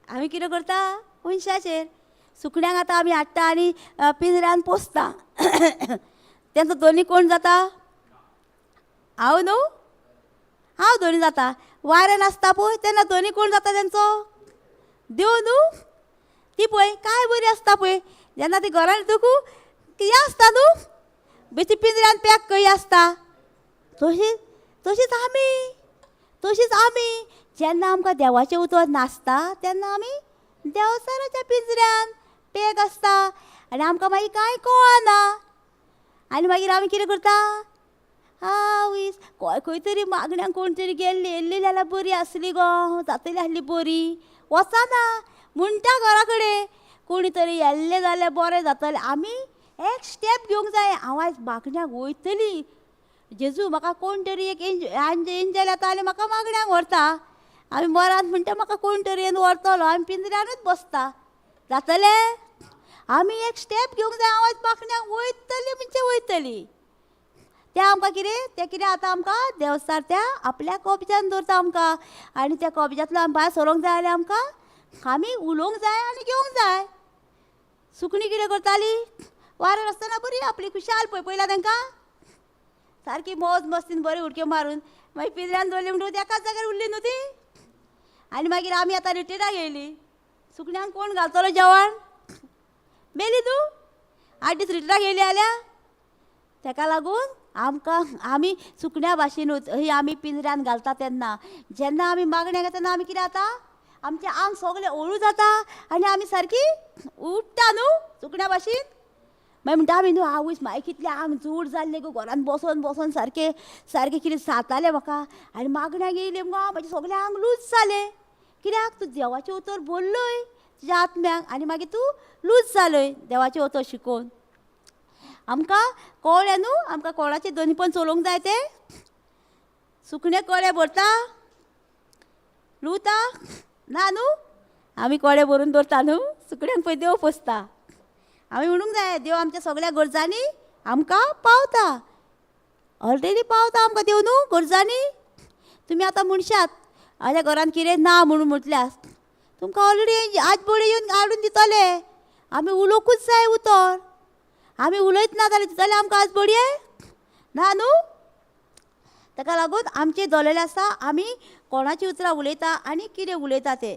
आमी कितें करता? मनशाचेर. सुकण्यांक आतां आमी हाडटा आनी पिंजऱ्यान पोसता. तेंचो दोनी कोण जाता? हांव न्हू. हांव दोनी जाता. वारें नासता पळय तेन्ना दोनी कोण जाता तेंचो? देव न्हू. ती पळय काय बरी आसता पळय. जेन्ना ती घरान येतकू कितें आसता न्हू. बेश्टी पिंजऱ्यान पॅक कशी आसता. तशीच आमी जेन्ना आमकां देवाचें उतर नासता तेन्ना आमी देवचाराच्या पिंजऱ्यान पॅक आसता. आनी आमकां मागीर कांय कळना. आनी मागीर आमी कितें करता? आवयस खंय तरी मागण्यांक कोण तरी येल्ली जाल्यार बरी आसली गो, जातली आसली बरी. वचना म्हणटा घरा कडेन कोणी तरी येल्ले जाल्यार बरें जातलें. आमी एक स्टेप घेवंक जाय. हांव आयज मागण्यांक वयतली. जेजू म्हाका कोण तरी एक एंजल येता आनी म्हाका मागण्यांक व्हरता. आमी मरांत म्हणटा म्हाका कोण तरी येवन व्हरतलो. आमी पिंजऱ्यानूच बसता. जातलें? आमी एक स्टेप घेवंक जाय. हांव आयज मागण्यांक वयतली म्हणजे वयतली. तें आमकां कितें? तें कितें आतां आमकां देवचार त्या आपल्या कब्ज्यान दवरता आमकां. आनी त्या कब्ज्यांतलो आमी भायर सरोंक जाय जाल्यार आमकां आमी उलोवंक जाय आनी घेवंक जाय. सुकणीं कितें करताली? वारें आसतना बरी आपली खुशाल पळयला तांकां सारकी मौज मस्तीन बरी उडक्यो मारून मागीर पिंजऱ्यान दवरली म्हणून एकाच जाग्यार उरली न्हू ती. आनी मागीर आमी आतां रिट्रिटाक येयली. सुकण्यांक कोण घालतलो जेवण? मेली न्हू. 8 दीस रिट्रिटाक येयली जाल्यार ताका लागून आमी सुकण्या भाशेनूच ही आमी पिंजऱ्यान घालता तेन्ना जेन्ना आमी मागण्या घेता तेन्ना आमी कितें जाता? आमचें आंग सगळें हळू जाता आनी आमी सारकी उठटा न्हू सुकण्या भाशेन. मागीर म्हणटा आमी न्हू आवयस मागीर कितलें आंग जूड जाल्लें गो घरान बसोन सारकें कितें जातालें म्हाका. आनी मागण्यांक येयलें मुगो म्हाजें सगळें आंग लूज जालें. कित्याक? तूं देवाचें उतर बोल्लय तुज्या आत्म्याक आनी मागीर तूं लूज जालय देवाचें उतर शिकोवन. आमकां कळ्ळें न्हू. आमकां कोणाचें दोनीपण चलोवंक जाय तें. सुकणें कळे भरता लुवता ना न्हू. आमी कळे भरून दवरता न्हू. सुकण्यांक पळय देव पोसता. आमी म्हणूंक जाय देव आमच्या सगळ्या गरजांनी आमकां पावता. ऑलरेडी पावता आमकां देव न्हू गरजांनी. तुमी आतां म्हणशात हाज्या घरान कितें ना म्हणून म्हटल्यार तुमकां ऑलरेडी आज बळे येवन हाडून दितले. आमी उलोवंकूच जाय उतर. आमी उलयत ना जाल्यार दितले आमकां आज बडये ना न्हू. ताका लागून आमचें दवरलेलें आसा आमी कोणाची उतरां उलयता आनी कितें उलयता तें.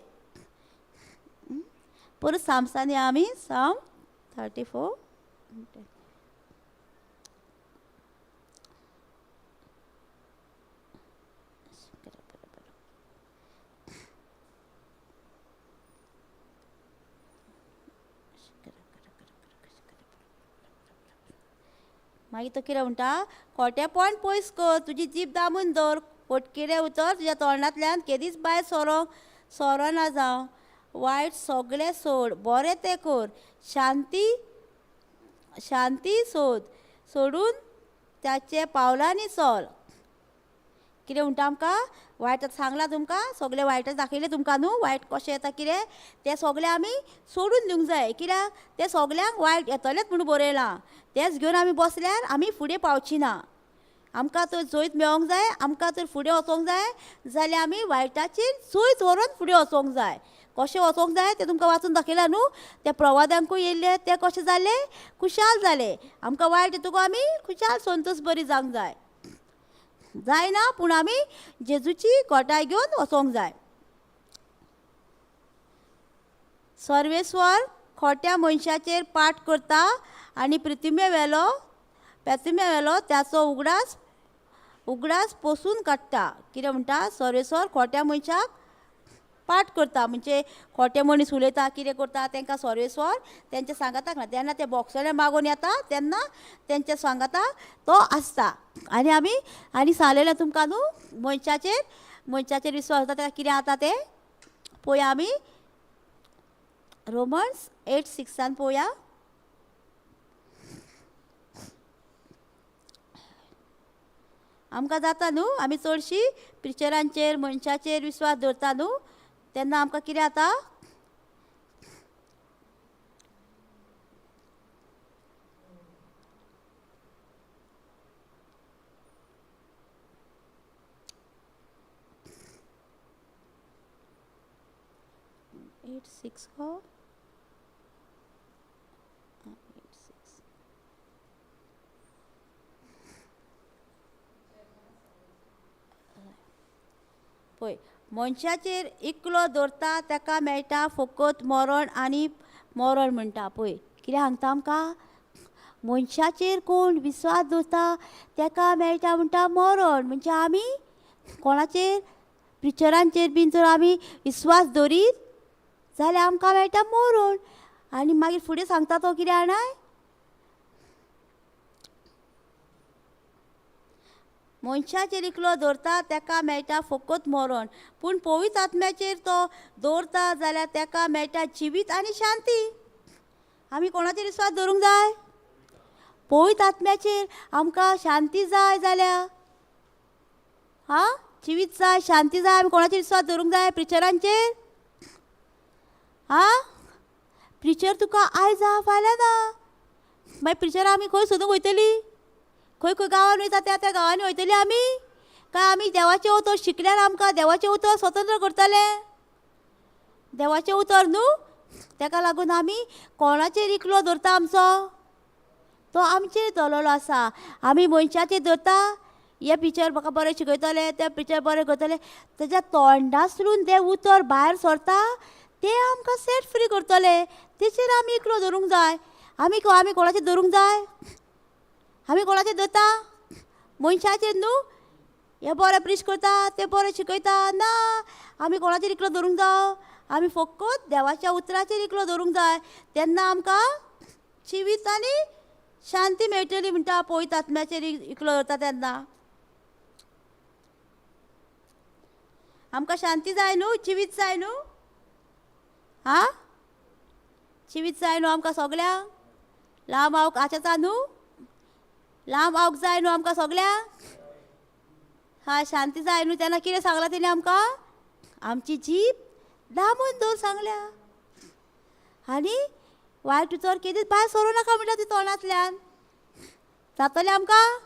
परत सामसांनी आमी साम 34 मागीर तो कितें म्हणटा खोटेपण पयस कर तुजी जीब दामून दवर फटकिरे उतर तुज्या तोंडांतल्यान केदीच भायर सोरोना जावं. वायट सगळें सोड बरें तें कर शांती सोडून त्याचे पावलांनी चल. कितें म्हणटा आमकां वायट सांगलां तुमकां सगळें वायटच दाखयलें तुमकां न्हू वायट कशें येता कितें तें सगळें आमी सोडून दिवंक जाय. कित्याक तें सगल्यांक वायट येतलेंच म्हणून बरयलां. तेंच घेवन आमी बसल्यार आमी फुडें पावची ना. आमकां तर जैत मेळोंक जाय आमकां तर फुडें वचोंक जाय जाल्यार आमी वायटाचेर जैत व्हरून फुडें वचोंक जाय. कशें वचोंक जाय तें तुमकां वाचून दाखयलां न्हू. त्या प्रवाद्यांकूय येयल्ले ते कशें जाले खुशाल जाले. आमकां वायट येतकूच आमी खुशाल संतोश बरी जावंक जाय. जायना पूण आमी जेजूची खोटाय घेवन वचोंक जाय. सर्वेस्वर खोट्या मनशाचेर पाट करता आनी प्रतिमे वेलो त्याचो उगडास पोसून काडटा. कितें म्हणटा सर्वेस्वर खोट्या मनशाक पाट करता म्हणजे खोटे मनीस उलयता कितें करता तांकां सर्वेस्वर तेंच्या सांगाताक ना. तेन्ना ते बोक्सले मागून येता तेन्ना तेंच्या सांगाता तो आसता. आनी सांगलेलें तुमकां न्हू मनशाचेर विश्वास जाता तेका कितें जाता तें पळोवया आमी. रोमन्स 8:6 पळोवया. आमकां जाता न्हू आमी चडशी प्रिचरांचेर मनशाचेर विश्वास दवरता न्हू तेन्ना आमकां कितें जाता पळय मनशाचेर इकलो दवरता ताका मेळटा फकत मरण आनी मरण म्हणटा. पळय कितें सांगता आमकां मनशाचेर कोण विश्वास दवरता ताका मेळटा म्हणटा मरण. म्हणजे आमी कोणाचेर प्रिचरांचेर बीन जर आमी विश्वास दवरीत जाल्यार आमकां मेळटा मरण. आनी मागीर फुडें सांगता तो कितें जाणाय मनशाचेर इकलो दवरता ताका मेळटा फकत मरण पूण पवित्र आत्म्याचेर तो दवरता जाल्यार ताका मेळटा जिवीत आनी शांती. आमी कोणाचेर विश्वास दवरूंक जाय पवित्र आत्म्याचेर. आमकां शांती जाय जाल्यार जिवीत जाय शांती जाय आमी कोणाचेर विश्वास दवरूंक जाय प्रिचरांचेर. प्रिचर तुका आयज फाल्यां ना मागीर प्रिचरां आमी खंय सोदूंक वयतलीं खंय गांवांन वयता त्या गांवांनी वयतलीं आमी काय आमी देवाचें उतर शिकल्यार आमकां देवाचें उतर स्वतंत्र करतले देवाचें उतर न्हू. ताका लागून आमी कोणाचेर इकलो दवरता आमचो तो आमचेर दवरलेलो आसा. आमी मनशाचेर दवरता हे पिक्चर म्हाका बरें शिकयतले ते पिक्चर बरें करतले तेज्या तोंडासरून तें उतर भायर सरता तें आमकां सेट फ्री करतले. तेचेर आमी इकलो दवरूंक जाय. आमी कोणाचेर दवरूंक जाय आमी कोणाचेर दवरता मनशाचेर न्हू. हे बरें प्रीच करता ते बरें शिकयता ना आमी कोणाचेर इकलो दवरूंक जाय. आमी फकत देवाच्या उतराचेर इकलो दवरूंक जाय तेन्ना आमकां जिवीत आनी शांती मेळटली म्हणटा पवित्र आत्म्याचेर इकलो दवरता तेन्ना. आमकां शांती जाय न्हू जिवीत जाय न्हू. जिवीत जाय न्हू आमकां सगळ्यांक. लांब आवक आशेता न्हू लांब आवक जाय न्हू आमकां सगळ्यांक. शांती जाय न्हू तेन्ना कितें सांगलां तेणी आमकां आमची जीब दामून दवर सांगल्या. आनी वायट उतर केदीच भायर सरूं नाका म्हणटा ती तोंडांतल्यान. जातलें आमकां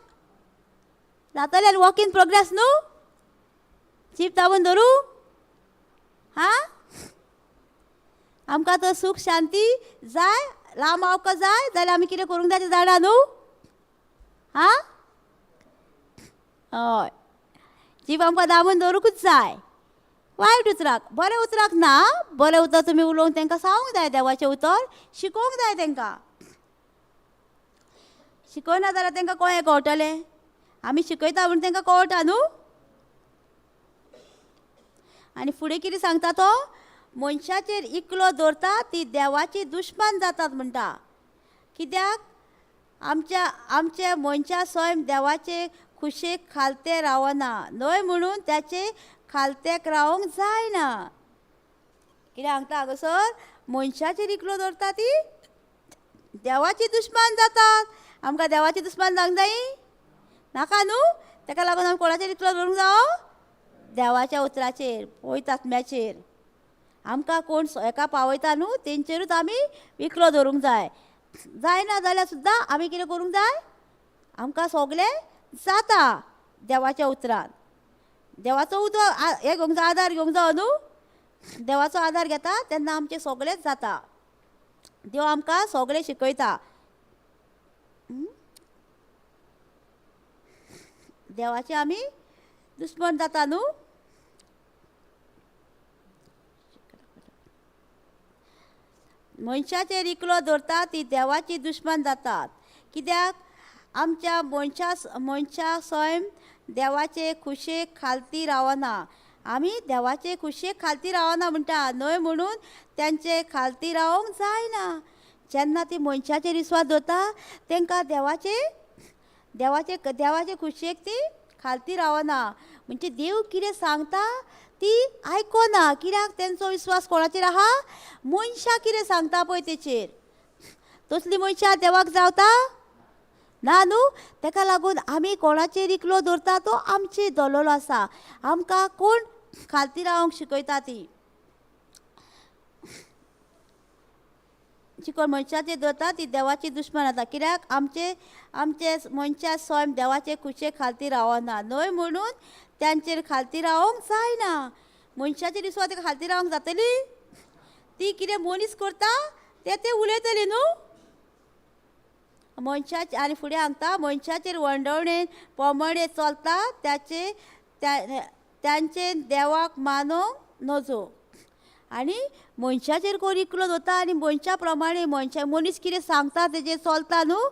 जातलें वॉक इन प्रोग्रेस न्हू. जीप दाबून धरू हां आमकां तो सूख शांती जाय लांब आमकां जाय जाल्यार आमी कितें करूंक जाय तें जाणा न्हू हां हय जीप आमकां दाबून दवरूंकूच जाय वायट उतराक बरें उतराक ना बरें उतर तुमी उलोवंक तांकां सांगूंक जाय देवाचें उतर शिकोवंक जाय तांकां शिकयना जाल्यार तांकां कशें कळटलें आमी शिकयता म्हूण तांकां कळटा न्हू आनी फुडें कितें सांगता तो मनशाचेर इकलो दवरता ती देवाची दुश्मन जातात म्हणटा कित्याक आमचे मनशा स्वयं देवाचे खुशेक खालते रावना न्हय म्हणून त्याचे खालतेक रावंक जायना कितें सांगता हांगासर मनशाचेर इकलो दवरता ती देवाची दुश्मन जातात आमकां देवाची दुश्मन जावंक जायी नाका न्हू ताका लागून आमी कोणाचेर इकलो दवरूंक जावो देवाच्या उतराचेर पवित्र आत्म्याचेर आमकां कोण एका पावयता न्हू तेंचेरूच आमी इकलो दवरूंक जाय जायना जाल्यार सुद्दां आमी कितें करूंक जाय आमकां सगळें जाता देवाच्या उतरान देवाचो उदक हें घेवंक जाय आदार घेवंक जाय न्हू देवाचो आदार घेता तेन्ना आमचें सगळेंच जाता देव आमकां सगळें शिकयता देवाचे आमी दुश्मन जाता न्हू मनशाचेर इकलो दवरता ती देवाची दुश्मन जातात कित्याक आमच्या मनशा स्वयं देवाचे खुशेक खालती रावना आमी देवाचे खुशेक खालती रावना म्हणटा न्हय म्हणून त्यांचे खालती रावंक जायना जेन्ना ती मनशाचेर विस्वास दवरता तांकां देवाचे खुशेक ती खालती रावना म्हणजे देव कितें सांगता ती आयकना कित्याक तेंचो विस्वास कोणाचेर आहा मनशाक कितें सांगता पळय तेचेर तसली मनशां देवाक जावता ना न्हू ताका लागून आमी कोणाचेर इकलो दवरता तो आमची दलोलो आसा आमकां कोण खालती रावंक शिकयता ती जी कोण मनशाचेर दवरता ती देवाची दुश्मन जाता कित्याक आमचे मनशा स्वयं देवाचे खुशे खालती रावना न्हय म्हणून त्यांचेर खालती रावंक जायना मनशाचेर विस्वास ताका खालती रावंक जातली ती कितें मनीस करता ते उलयतली न्हू मनशाचे आनी फुडें सांगता मनशाचेर वंडवणेन प्रमाणे चलता त्यांचे देवाक मानूंक नजो आनी मनशाचेर कोण इकलो दवरता आनी मनशा प्रमाणे मनीस कितें सांगता तेजेर चलता न्हू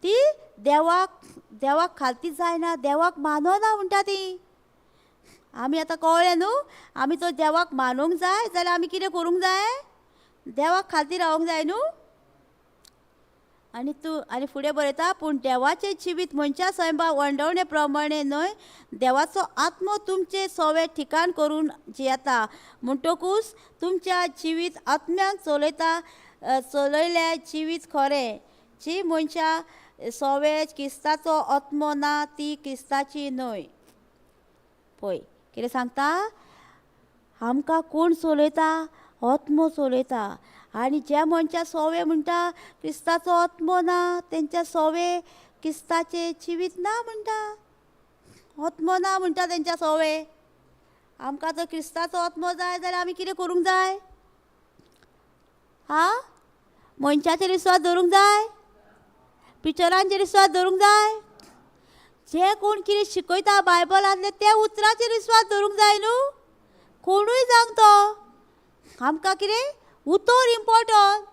ती देवाक खालती जायना देवाक मानना म्हणटा ती आमी आतां कळ्ळें न्हू आमी तो देवाक मानूंक जाय जाल्यार आमी कितें करूंक जाय देवाक खालती रावंक जाय न्हू आनी फुडें बरयता पूण देवाचें जिवीत मनशा स्वयंभा वंडवणे प्रमाणे न्हय देवाचो आत्मो तुमचे सवे ठिकाण करून जियेता म्हणटकूच तुमच्या जिवीत आत्म्याक चलयल्या जिवीत खरें जी मनशा सवे क्रिस्ताचो आत्मो ना ती क्रिस्ताची न्हय पळय कितें सांगता आमकां कोण चलयता आत्मो चलयता आनी जे मनशा सवे म्हणटा क्रिस्ताचो आत्मो ना तेंच्या सवे क्रिस्ताचे जिवीत ना म्हणटा आत्मो ना म्हणटा तेंच्या सवे आमकां जर क्रिस्ताचो आत्मो जाय जाल्यार आमी कितें करूंक जाय मनशाचेर विस्वास दवरूंक जाय पिक्चरांचेर विस्वास दवरूंक जाय जे कोण कितें शिकयता बायबलांतले ते उतराचेर विस्वास दवरूंक जाय न्हू कोणूय जावं तो आमकां कितें उतर इम्पॉर्टंट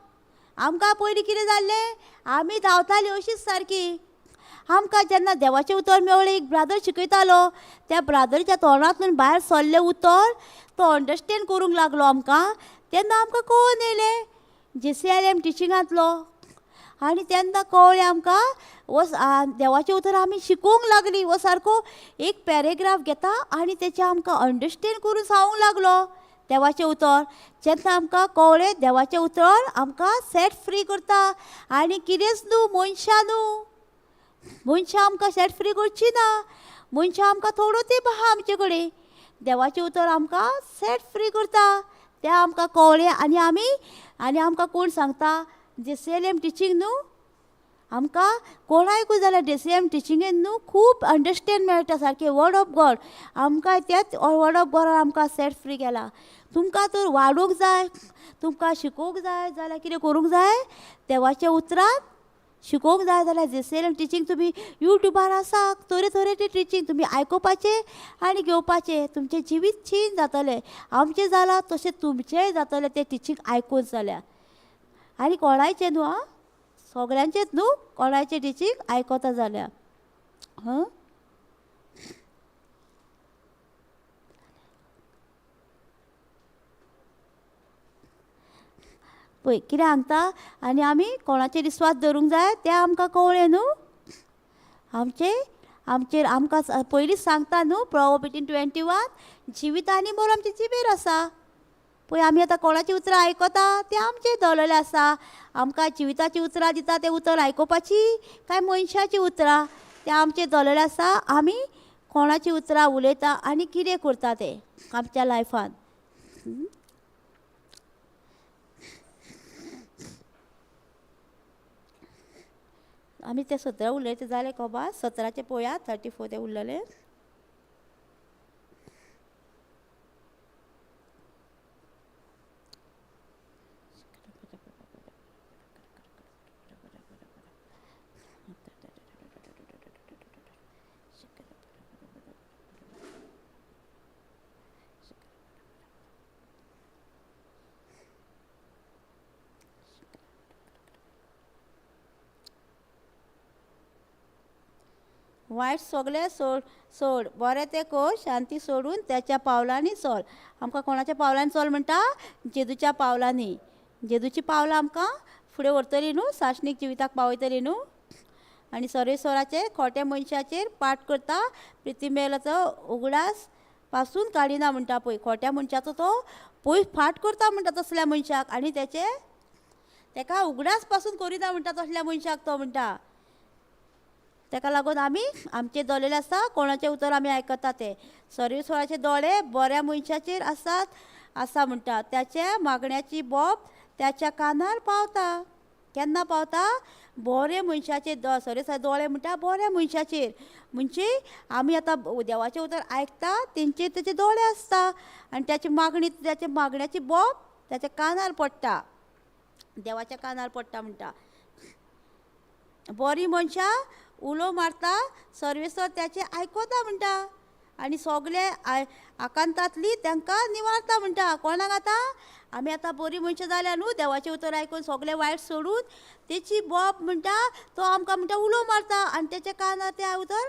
आमकां पयलीं कितें जाल्लें आमी धांवतालीं अशींच सारकी आमकां जेन्ना देवाचें उतर मेवलें एक ब्रादर शिकयतालो त्या ब्रादरीच्या तोंडांतल्यान भायर सरलें उतर तो अंडरस्टँड करूंक लागलो आमकां तेन्ना आमकां कळून येयलें JCLM टिचिंगांतलो आनी तेन्ना कळ्ळें आमकां वो देवाचें उतर आमी शिकोवंक लागलीं वो सारको एक पॅरेग्राफ घेता आनी तेचें आमकां अंडरस्टँड करून सांगूंक लागलो देवाचें उतर जेन्ना आमकां कळ्ळें देवाचें उतर आमकां सेट फ्री करता आनी कितेंच न्हू मनशां आमकां सेट फ्री करची ना मनशां आमकां थोडो तेंप आहा आमचे कडेन देवाचें उतर आमकां सेट फ्री करता तें आमकां कळ्ळें आनी आमकां कोण सांगता JCLM टिचींग न्हू आमकां कोणायकूय जाल्यार DCM टिचिंगेन न्हू खूब अंडरस्टँड मेळटा सारकें वर्ड ऑफ गॉड. आमकां तेच वर्ड ऑफ गॉडान आमकां सेट फ्री केला. तुमकां तर वाडूंक जाय, तुमकां शिकोवंक जाय जाल्यार कितें करूंक जाय, देवाचें उतरां शिकोवंक जाय जाल्यार DCM टिचींग तुमी यूट्यूबार आसा. तरेतरेचें टिचींग तुमी आयकुपाचें आनी घेवपाचें. तुमचें जिवीत चेंज जातलें. आमचें जालां तशें तुमचेंय जातलें तें टिचींग आयकून जाल्यार. आनी कोणायचें न्हू आं, सगळ्यांचेंच न्हू, कोणायचें टिचींग आयकता जाल्यार पळय कितें सांगता. आनी आमी कोणाचेर विस्वास दवरूंक जाय तें आमकां कळ्ळें न्हू. आमचेर आमकां पयलींच सांगता न्हू Proverbs 18:21 जिवीत आनी मोल आमचे जिबेर आसा. पळय आमी आतां कोणाचीं उतरां आयकता तें आमचेर दवरलेलें आसा. आमकां जिविताचीं उतरां दिता तें उतर आयकुपाचीं काय मनशाचीं उतरां तें आमचेर दवरलेलें आसा. आमी कोणाचीं उतरां उलयता आनी कितें करता तें आमच्या लायफान. आमी तें 17 उलयता जालें कोबा 17चें पळोवया. 34 तें उरलेलें. वायट सगळें सोड बरें तें कर, शांती सोडून त्याच्या पावलांनी चल. आमकां कोणाच्या पावलांनी चल म्हणटा, जेजूच्या पावलांनी. जेजूची पावलां आमकां फुडें व्हरतलीं न्हू, साश्णीक जिविताक पावयतलीं न्हू. आनी सर्वेस्वराचेर खोट्या मनशाचेर पाट करता, प्रिथिमेलाचो उगडास पासून काडिना म्हणटा पळय. खोट्या मनशाचो तो पयस फाट करता म्हणटा तसल्या मनशाक, आनी तेका उगडास पासून करिना म्हणटा तसल्या मनशाक तो म्हणटा. ताका लागून आमी आमचे दवरलेले आसा कोणाचें उतर आमी आयकता तें. सर्वेस्वराचे दोळे बऱ्या मनशाचेर आसा म्हणटा. त्याच्या मागण्याची बोब त्याच्या कानार पावता. केन्ना पावता? बरे मनशाचेर सर्वेस्वराचे दोळे म्हणटा बऱ्या मनशाचेर. म्हणजे आमी आतां देवाचें उतर आयकता तेंचेर तेचे दोळे आसता आनी त्याची मागण्याची बोब त्याच्या कानार पडटा, देवाच्या कानार पडटा म्हणटा. बरी मनशां उलो मारता, सर्वेस्वर त्याचे आयकता म्हणटा. आनी सगळे आकांतांतली तांकां निवारता म्हणटा. कोणाक आतां आमी आतां बरी मनशां जाल्या न्हू, देवाचें उतर आयकून सगळें वायट सोडून तेची बोब म्हणटा तो आमकां म्हणटा उलो मारता आनी तेच्या कानार तें उतर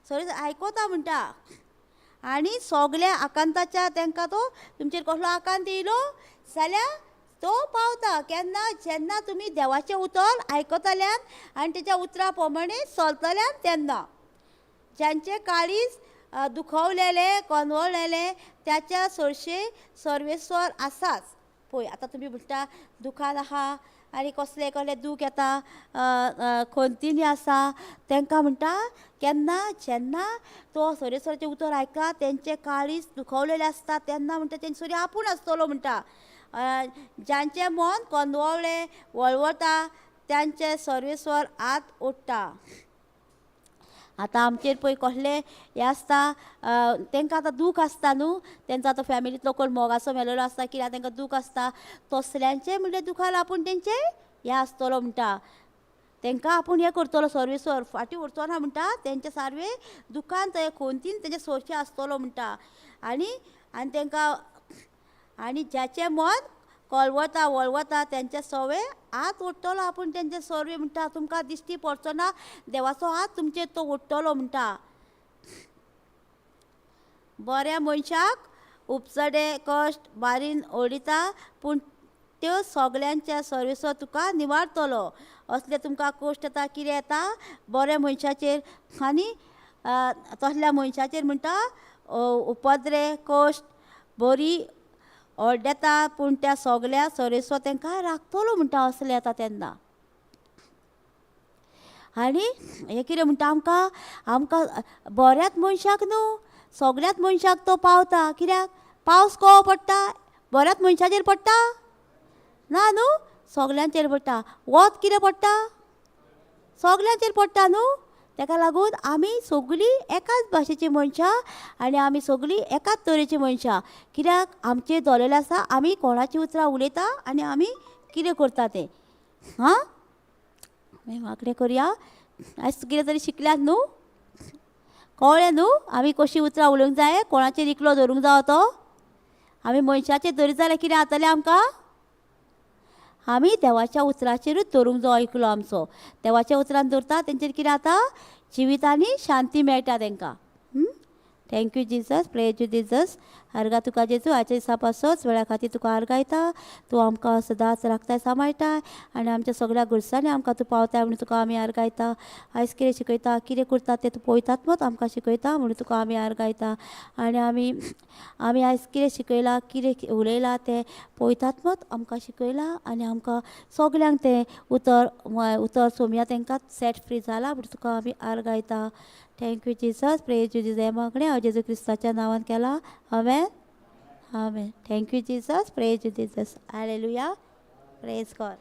सगळें आयकता म्हणटा. आनी सगळ्या आकांताच्या तांकां तो तुमचेर कसलो आकांत येयलो जाल्यार तो पावता. केन्ना? जेन्ना तुमी देवाचें उतर आयकतल्यान आनी तेच्या उतरा प्रमाणे चलतल्यान तेन्ना. ज्यांचे काळीज दुखवलेले कनवळलेले त्याच्या चडशे सर्वेस्वर आसाच. पळय आतां तुमी म्हणटा दुखान आहा आनी कसलें दूख येता, खंतीनी आसा, तांकां म्हणटा केन्ना जेन्ना तो सर्वेस्वराचें उतर आयकता तेंचे काळीज दुखवलेले आसता तेन्ना म्हणटा तेंचे सरी आपूण आसतलो म्हणटा. ज्यांचे मन कनवळ्ळें वळवता त्यांचे सर्वेस्वर आत ओडटा. आतां आमचेर पळय कसलें हें आसता, तांकां आतां दूख आसता न्हू, तेंचो आतां फॅमिलींतलो कोण मोगाचो मेलेलो आसता कित्याक तांकां दूख आसता. तसल्यांचें म्हणजे दुखार आपूण तेंचे हें आसतलो म्हणटा. तांकां आपूण हें करतलो सर्वेस्वर फाटीं उरचो ना म्हणटा. तेंचे सारवे दुखान थंय खंतीन तेंचे सोंशे आसतलो म्हणटा. आनी तांकां आनी ज्याचें मन कळवता वळवता तेंचे सवे हात ओडटलो आपूण तेंचे सर्वे म्हणटा. तुमकां दिश्टी पडचो ना देवाचो हात तुमचेर तो ओडटलो म्हणटा. बऱ्या मनशाक उपचडे कश्ट बारीन ओडिता पूण त्यो सगळ्यांच्या सर्वेस्वर तुका निवारतलो. असले तुमकां कश्ट येता कितें येता बऱ्या मनशाचेर आनी तसल्या मनशाचेर म्हणटा उपद्रे कश्ट बरी ओड्डेता पूण त्या सगळ्या सर्वेस्वर तांकां राखतलो म्हणटा. असलें येता तेन्ना. आनी हें कितें म्हणटा आमकां बऱ्याच मनशाक न्हू सगळ्याच मनशाक तो पावता. कित्याक पावस कहो पडटा बऱ्याच मनशाचेर पडटा ना न्हू, सगळ्यांचेर पडटा. वत कितें पडटा सगल्यांचेर पडटा न्हू. ताका लागून आमी सगळीं एकाच भाशेची मनशां आनी आमी सगळीं एकाच तरेची मनशां. कित्याक आमचेर दवरलेलें आसा आमी कोणाची उतरां उलयता आनी आमी कितें करता तें. हां, आमी वांकडे करया. आयज कितें तरी शिकल्यात न्हू. कळ्ळें न्हू आमी कशीं उतरां उलोवंक जाय, कोणाचेर इकलो धरूंक जावो तो. आमी मनशाचेर धरीत जाल्यार कितें जातलें आमकां. आमी देवाच्या उतराचेरूच धरूंक जाय इकलो आमचो. देवाच्या उतरान धरता तेंचेर कितें जाता, जिवितांनी शांती मेळटा तांकां. Thank you Jesus, praise you Jesus. आर्गा तुका जेजू, आजच्या दिसा पासोच वेळा खातीर तुका आर्गायता. तूं आमकां सदांच राखताय, सांबाळटाय आनी आमच्या सगळ्या गरजांनी आमकां तूं पावताय म्हणून तुका आमी आर्गायता. आयज कितें शिकयता, कितें करता तें तूं पळयतात मत आमकां शिकयता म्हणून तुका आमी आर्गायता. आनी आमी आयज कितें शिकयलां, कितें उलयलां तें पळयतात मत आमकां शिकयलां आनी आमकां सगल्यांक तें उतर सोमया तांकां सेट फ्री जालां म्हणून तुका आमी आर्गायता. Thank you Jesus, praise you Jesus. हे मागणें हांव जेजू क्रिस्ताच्या नांवान केलां. Amen, amen. Thank you Jesus, praise you Jesus. Hallelujah, praise God.